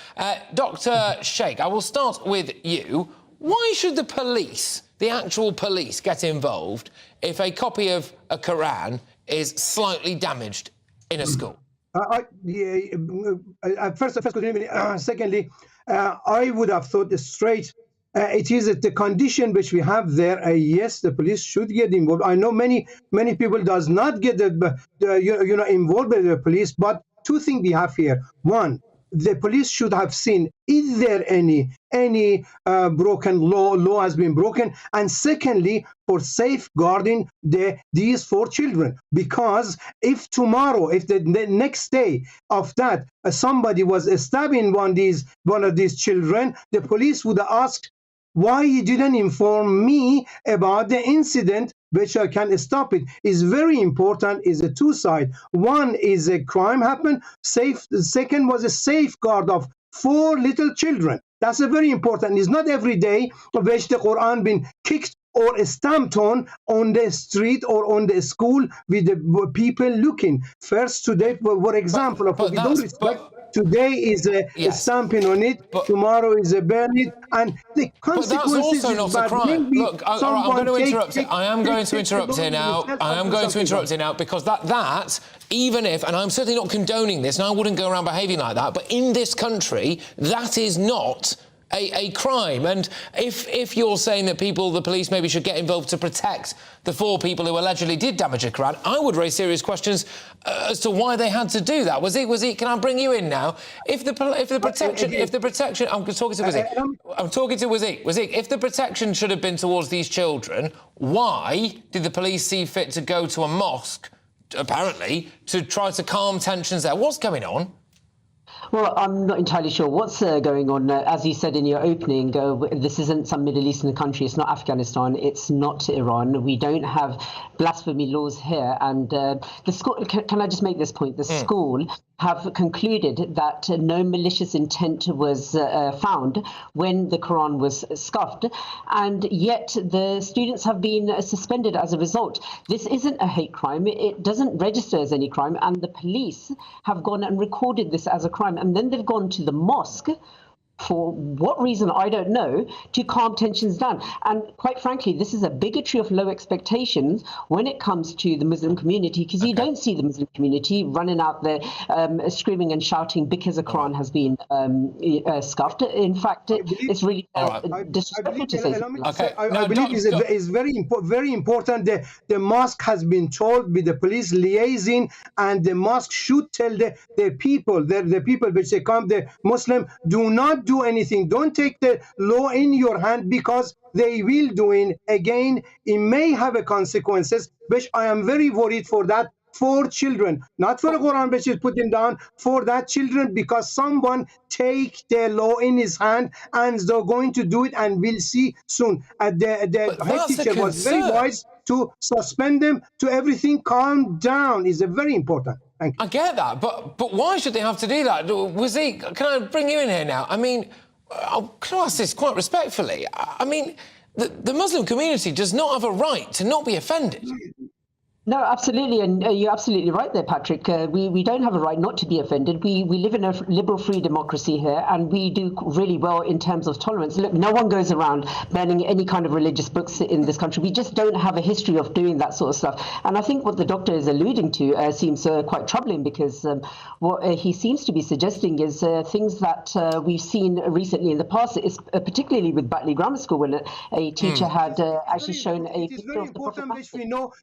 Dr Sheikh, I will start with you. Why should the police, the actual police, get involved if a copy of a Quran is slightly damaged in a school? First, secondly, I would have thought straight. It is the condition which we have there. Yes, the police should get involved. I know many people does not get involved with the police. But two things we have here. One, the police should have seen, is there any broken law has been broken, and secondly, for safeguarding these 4 children, because if tomorrow, if the next day of that somebody was stabbing one of these children, the police would have asked, why you didn't inform me about the incident, which I can stop it. Is very important. Is a two side. One is a crime happened. The second was a safeguard of 4 little children. That's a very important. It's not every day which the Quran been kicked or stamped on the street or on the school with the people looking. First today, for example, with all respect, today is a stamping on it, tomorrow is a burn it, and the consequences. But that's also not a crime. Look, I'm going to interrupt it. I am going to interrupt here now. I am going to interrupt here now because that, even if, and I'm certainly not condoning this, and I wouldn't go around behaving like that, but in this country, that is not a crime. And if you're saying that the police maybe should get involved to protect the 4 people who allegedly did damage a Quran, I would raise serious questions as to why they had to do that. Wazik, can I bring you in now? If the protection, I'm talking to Wazik. Wazik, if the protection should have been towards these children, why did the police see fit to go to a mosque, apparently, to try to calm tensions there? What's going on? Well, I'm not entirely sure what's going on. As you said in your opening, this isn't some Middle Eastern country. It's not Afghanistan. It's not Iran. We don't have blasphemy laws here. And the school, can I just make this point? The school have concluded that no malicious intent was found when the Quran was scuffed. And yet the students have been suspended as a result. This isn't a hate crime. It doesn't register as any crime. And the police have gone and recorded this as a crime. And then they've gone to the mosque, for what reason, I don't know, to calm tensions down. And quite frankly, this is a bigotry of low expectations when it comes to the Muslim community, because you don't see the Muslim community running out there screaming and shouting because the Quran has been scuffed. In fact, it's really disrespectful to say something. I believe it's very important that the mosque has been told with the police liaising, and the mosque should tell the people which they come, the Muslim, do not do anything. Don't take the law in your hand, because they will do it again. It may have a consequences, which I am very worried for that. 4 children, not for the Quran which is putting down, for that children, because someone take the law in his hand, and they're going to do it, and we'll see soon. The head teacher was very wise to suspend them, to everything calm down. Is very important. Thank you. I get that, but why should they have to do that? Wazik, can I bring you in here now? I mean, can I ask this quite respectfully? I mean, the Muslim community does not have a right to not be offended. No, absolutely, and you're absolutely right there, Patrick. We don't have a right not to be offended. We live in a liberal, free democracy here, and we do really well in terms of tolerance. Look, no one goes around banning any kind of religious books in this country. We just don't have a history of doing that sort of stuff. And I think what the doctor is alluding to seems quite troubling, because what he seems to be suggesting is things that we've seen recently in the past, particularly with Batley Grammar School, when a teacher had actually shown a picture of the Prophet.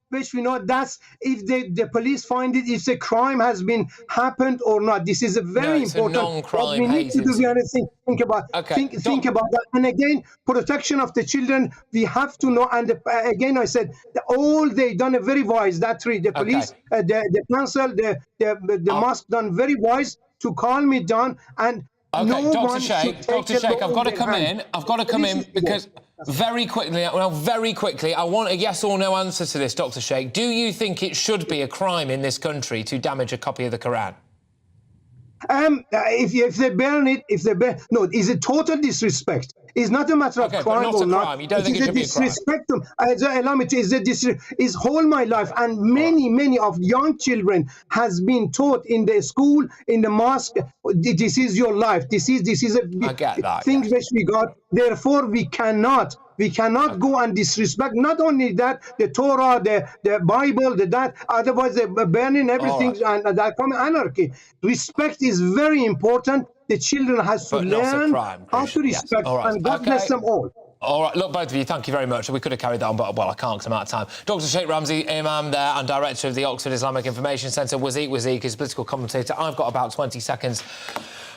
Which we know that's if the police find it, if a crime has been happened or not. This is a very important. What we need to do, think about think about that. And again, protection of the children, we have to know. And again, I said all they done a very wise. That the police, the council, the mosque done very wise to calm it down. And OK, no Dr. one Sheikh, should take Dr. the Sheikh, law I've got to in come their in. hand. I've got to come in because very quickly, I want a yes or no answer to this, Dr. Sheikh. Do you think it should be a crime in this country to damage a copy of the Quran? If they burn it, no, it's a total disrespect. It's not a matter of crime not or a not. crime. You don't think it should be a crime? Disrespect them. Allow me to. Is whole my life, and many of young children has been taught in the school, in the mosque. This is your life. This is a I get that, thing which we got. Therefore, we cannot go and disrespect not only that, the Torah, the Bible, that. Otherwise, they're burning everything, and that come anarchy. Respect is very important. The children has to learn how to respect, and God bless them all. All right, look, both of you, thank you very much. We could have carried that on, but, well, I can't because I'm out of time. Dr. Sheikh Ramzi, Imam there, and Director of the Oxford Islamic Information Centre. Wazeek is political commentator. I've got about 20 seconds.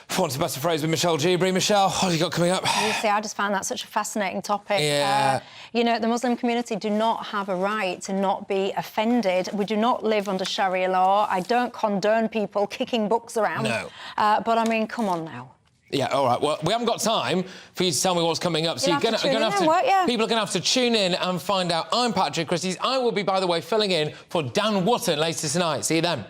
For want of a better phrase, with Michelle Gibri. Michelle, what have you got coming up? You see, I just found that such a fascinating topic. Yeah. You know, the Muslim community do not have a right to not be offended. We do not live under Sharia law. I don't condone people kicking books around. No. But, I mean, come on now. Yeah, all right. Well, we haven't got time for you to tell me what's coming up, so You'll have to tune in, won't you? people are going to have to tune in and find out. I'm Patrick Christys. I will be, by the way, filling in for Dan Wootton later tonight. See you then.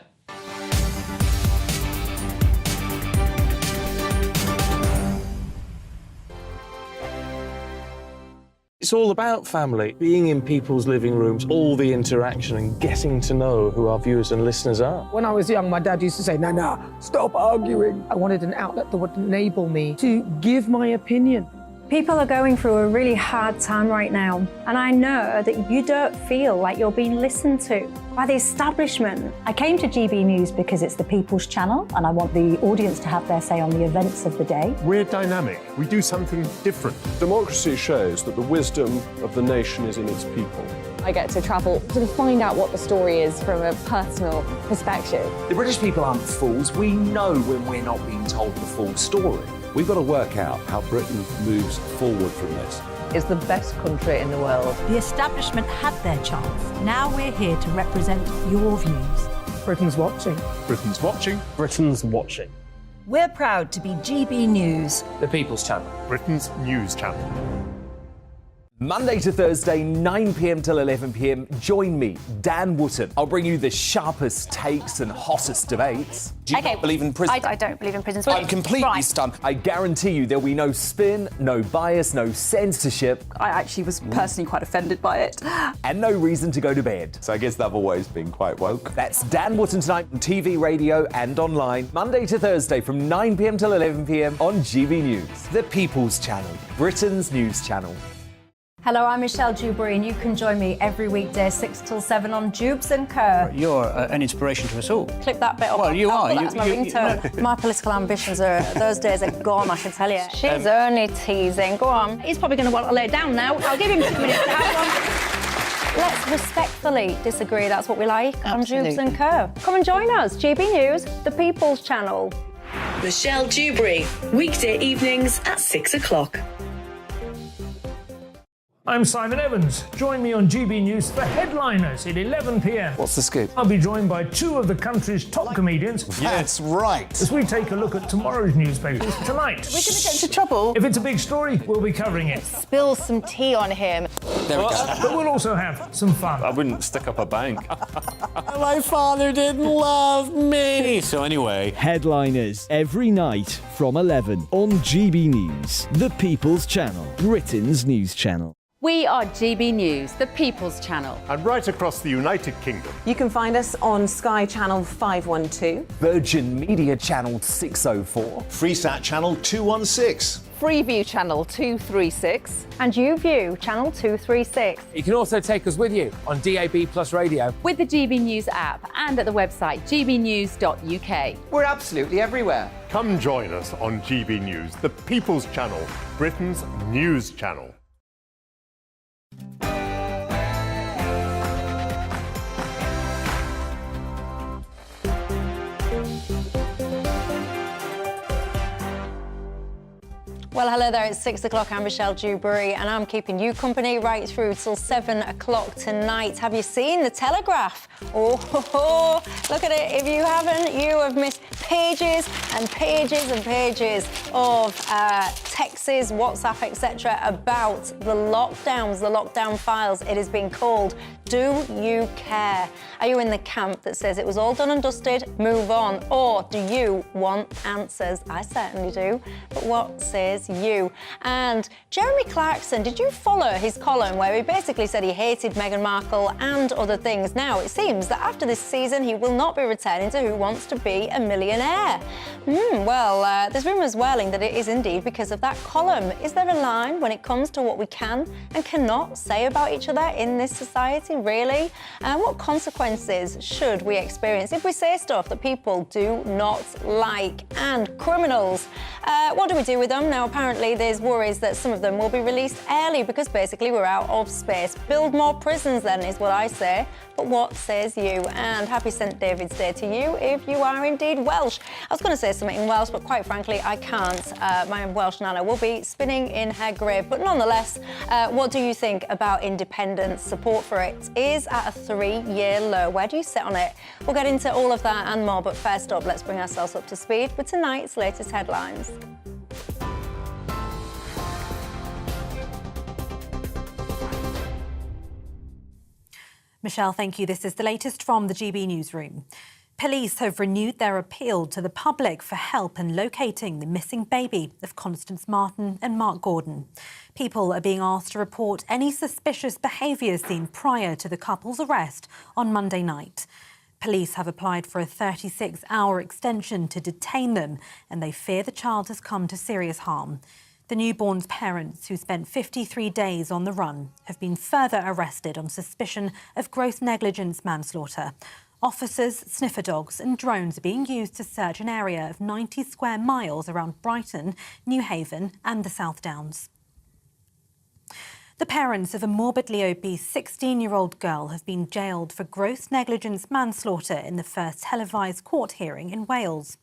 It's all about family, being in people's living rooms, all the interaction and getting to know who our viewers and listeners are. When I was young, my dad used to say, no, stop arguing. I wanted an outlet that would enable me to give my opinion. People are going through a really hard time right now, and I know that you don't feel like you're being listened to by the establishment. I came to GB News because it's the People's Channel, and I want the audience to have their say on the events of the day. We're dynamic. We do something different. Democracy shows that the wisdom of the nation is in its people. I get to travel to find out what the story is from a personal perspective. The British people aren't fools. We know when we're not being told the full story. We've got to work out how Britain moves forward from this. It's the best country in the world. The establishment had their chance. Now we're here to represent your views. Britain's watching. Britain's watching. Britain's watching. We're proud to be GB News. The People's Channel. Britain's news channel. Monday to Thursday, 9 p.m. till 11 p.m. Join me, Dan Wootton. I'll bring you the sharpest takes and hottest debates. Do you not believe in prison? I don't believe in prisons. I'm completely stunned. I guarantee you there'll be no spin, no bias, no censorship. I actually was personally quite offended by it. And no reason to go to bed. So I guess they've always been quite woke. That's Dan Wootton tonight on TV, radio and online. Monday to Thursday from 9 p.m. till 11 p.m. on GB News. The People's Channel, Britain's news channel. Hello, I'm Michelle Dewberry, and you can join me every weekday 6 till 7 on Jubes and Kerr. You're an inspiration to us all. Clip that bit up. Well, you are. That's my ringtone. My political ambitions those days are gone, I can tell you. She's only teasing. Go on. He's probably going to want to lay down now. I'll give him 2 minutes to have one. Let's respectfully disagree. That's what we like on Jubes and Kerr. Come and join us. GB News, the People's Channel. Michelle Dewberry, weekday evenings at 6 o'clock. I'm Simon Evans. Join me on GB News for Headliners at 11 p.m. What's the scoop? I'll be joined by 2 of the country's top comedians. That's right. As we take a look at tomorrow's newspapers tonight. We're going to get into trouble. If it's a big story, we'll be covering it. Spill some tea on him. There we go. But we'll also have some fun. I wouldn't stick up a bank. My father didn't love me. So anyway. Headliners every night from 11 on GB News, the People's Channel, Britain's news channel. We are GB News, the People's Channel. And right across the United Kingdom. You can find us on Sky Channel 512. Virgin Media Channel 604. Freesat Channel 216. Freeview Channel 236. And YouView Channel 236. You can also take us with you on DAB Plus Radio. With the GB News app and at the website gbnews.uk. We're absolutely everywhere. Come join us on GB News, the People's Channel, Britain's news channel. Well, hello there, it's 6 o'clock. I'm Michelle Dewberry and I'm keeping you company right through till 7 o'clock tonight. Have you seen The Telegraph? Oh, look at it. If you haven't, you have missed pages and pages and pages of texts, WhatsApp, etc. about the lockdowns, the lockdown files. It has been called Do You Care? Are you in the camp that says it was all done and dusted, move on? Or do you want answers? I certainly do. But what says you? And Jeremy Clarkson, did you follow his column where he basically said he hated Meghan Markle and other things? Now, it seems that after this season, he will not be returning to Who Wants to Be a Millionaire. Well, there's rumours swirling that it is indeed because of that column. Is there a line when it comes to what we can and cannot say about each other in this society, really? And what consequences should we experience if we say stuff that people do not like? And criminals, what do we do with them? Now, apparently there's worries that some of them will be released early because basically we're out of space. Build more prisons then, is what I say. But what says you? And happy St David's Day to you if you are indeed Welsh. I was going to say something in Welsh, but quite frankly, I can't. My Welsh nana will be spinning in her grave. But nonetheless, what do you think about independence? Support for it is at a 3-year low. Where do you sit on it? We'll get into all of that and more, but first up, let's bring ourselves up to speed with tonight's latest headlines. Michelle, thank you. This is the latest from the GB newsroom. Police have renewed their appeal to the public for help in locating the missing baby of Constance Martin and Mark Gordon. People are being asked to report any suspicious behaviour seen prior to the couple's arrest on Monday night. Police have applied for a 36-hour extension to detain them, and they fear the child has come to serious harm. The newborn's parents, who spent 53 days on the run, have been further arrested on suspicion of gross negligence manslaughter. Officers, sniffer dogs and drones are being used to search an area of 90 square miles around Brighton, Newhaven and the South Downs. The parents of a morbidly obese 16-year-old girl have been jailed for gross negligence manslaughter in the first televised court hearing in Wales.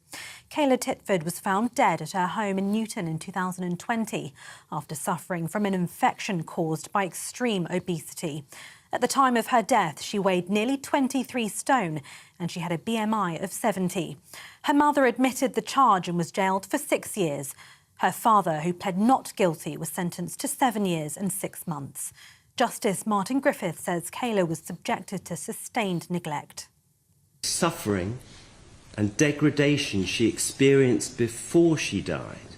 Kayla Titford was found dead at her home in Newton in 2020 after suffering from an infection caused by extreme obesity. At the time of her death, she weighed nearly 23 stone and she had a BMI of 70. Her mother admitted the charge and was jailed for 6 years. Her father, who pled not guilty, was sentenced to 7 years and 6 months. Justice Martin Griffith says Kayla was subjected to sustained neglect. Suffering and degradation she experienced before she died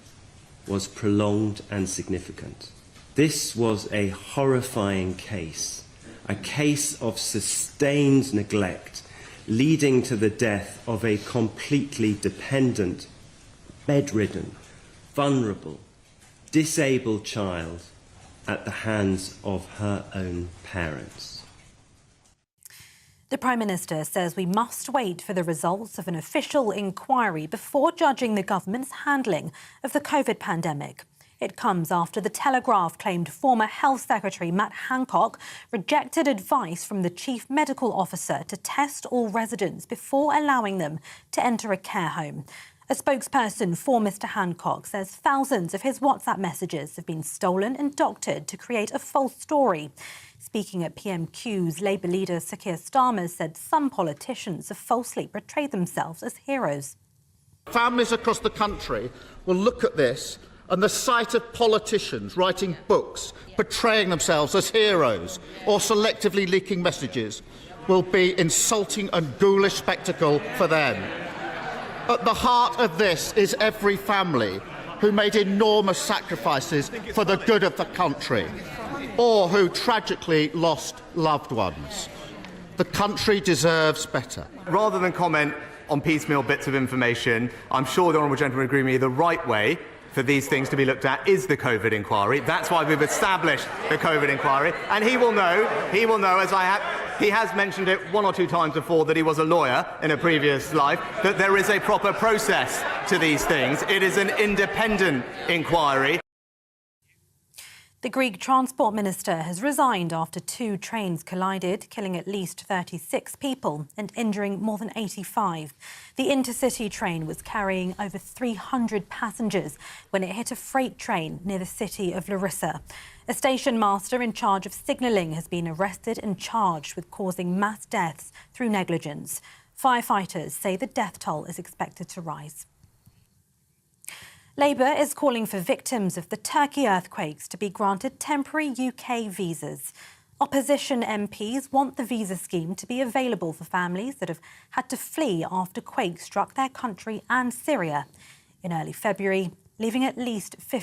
was prolonged and significant. This was a horrifying case, a case of sustained neglect leading to the death of a completely dependent, bedridden, vulnerable, disabled child at the hands of her own parents. The Prime Minister says we must wait for the results of an official inquiry before judging the government's handling of the COVID pandemic. It comes after The Telegraph claimed former Health Secretary Matt Hancock rejected advice from the Chief Medical Officer to test all residents before allowing them to enter a care home. A spokesperson for Mr Hancock says thousands of his WhatsApp messages have been stolen and doctored to create a false story. Speaking at PMQs, Labour leader Sir Keir Starmer said some politicians have falsely portrayed themselves as heroes. Families across the country will look at this and the sight of politicians writing books, portraying themselves as heroes or selectively leaking messages will be insulting and ghoulish spectacle for them. At the heart of this is every family who made enormous sacrifices for the good of the country or who tragically lost loved ones. The country deserves better. Rather than comment on piecemeal bits of information, I'm sure the Honourable Gentleman will agree with me the right way for these things to be looked at is the COVID inquiry. That's why we've established the COVID inquiry. And he will know, as he has mentioned it 1 or 2 times before that he was a lawyer in a previous life, that there is a proper process to these things. It is an independent inquiry. The Greek Transport Minister has resigned after 2 trains collided, killing at least 36 people and injuring more than 85. The intercity train was carrying over 300 passengers when it hit a freight train near the city of Larissa. A station master in charge of signalling has been arrested and charged with causing mass deaths through negligence. Firefighters say the death toll is expected to rise. Labour is calling for victims of the Turkey earthquakes to be granted temporary UK visas. Opposition MPs want the visa scheme to be available for families that have had to flee after quakes struck their country and Syria in early February, leaving at least 50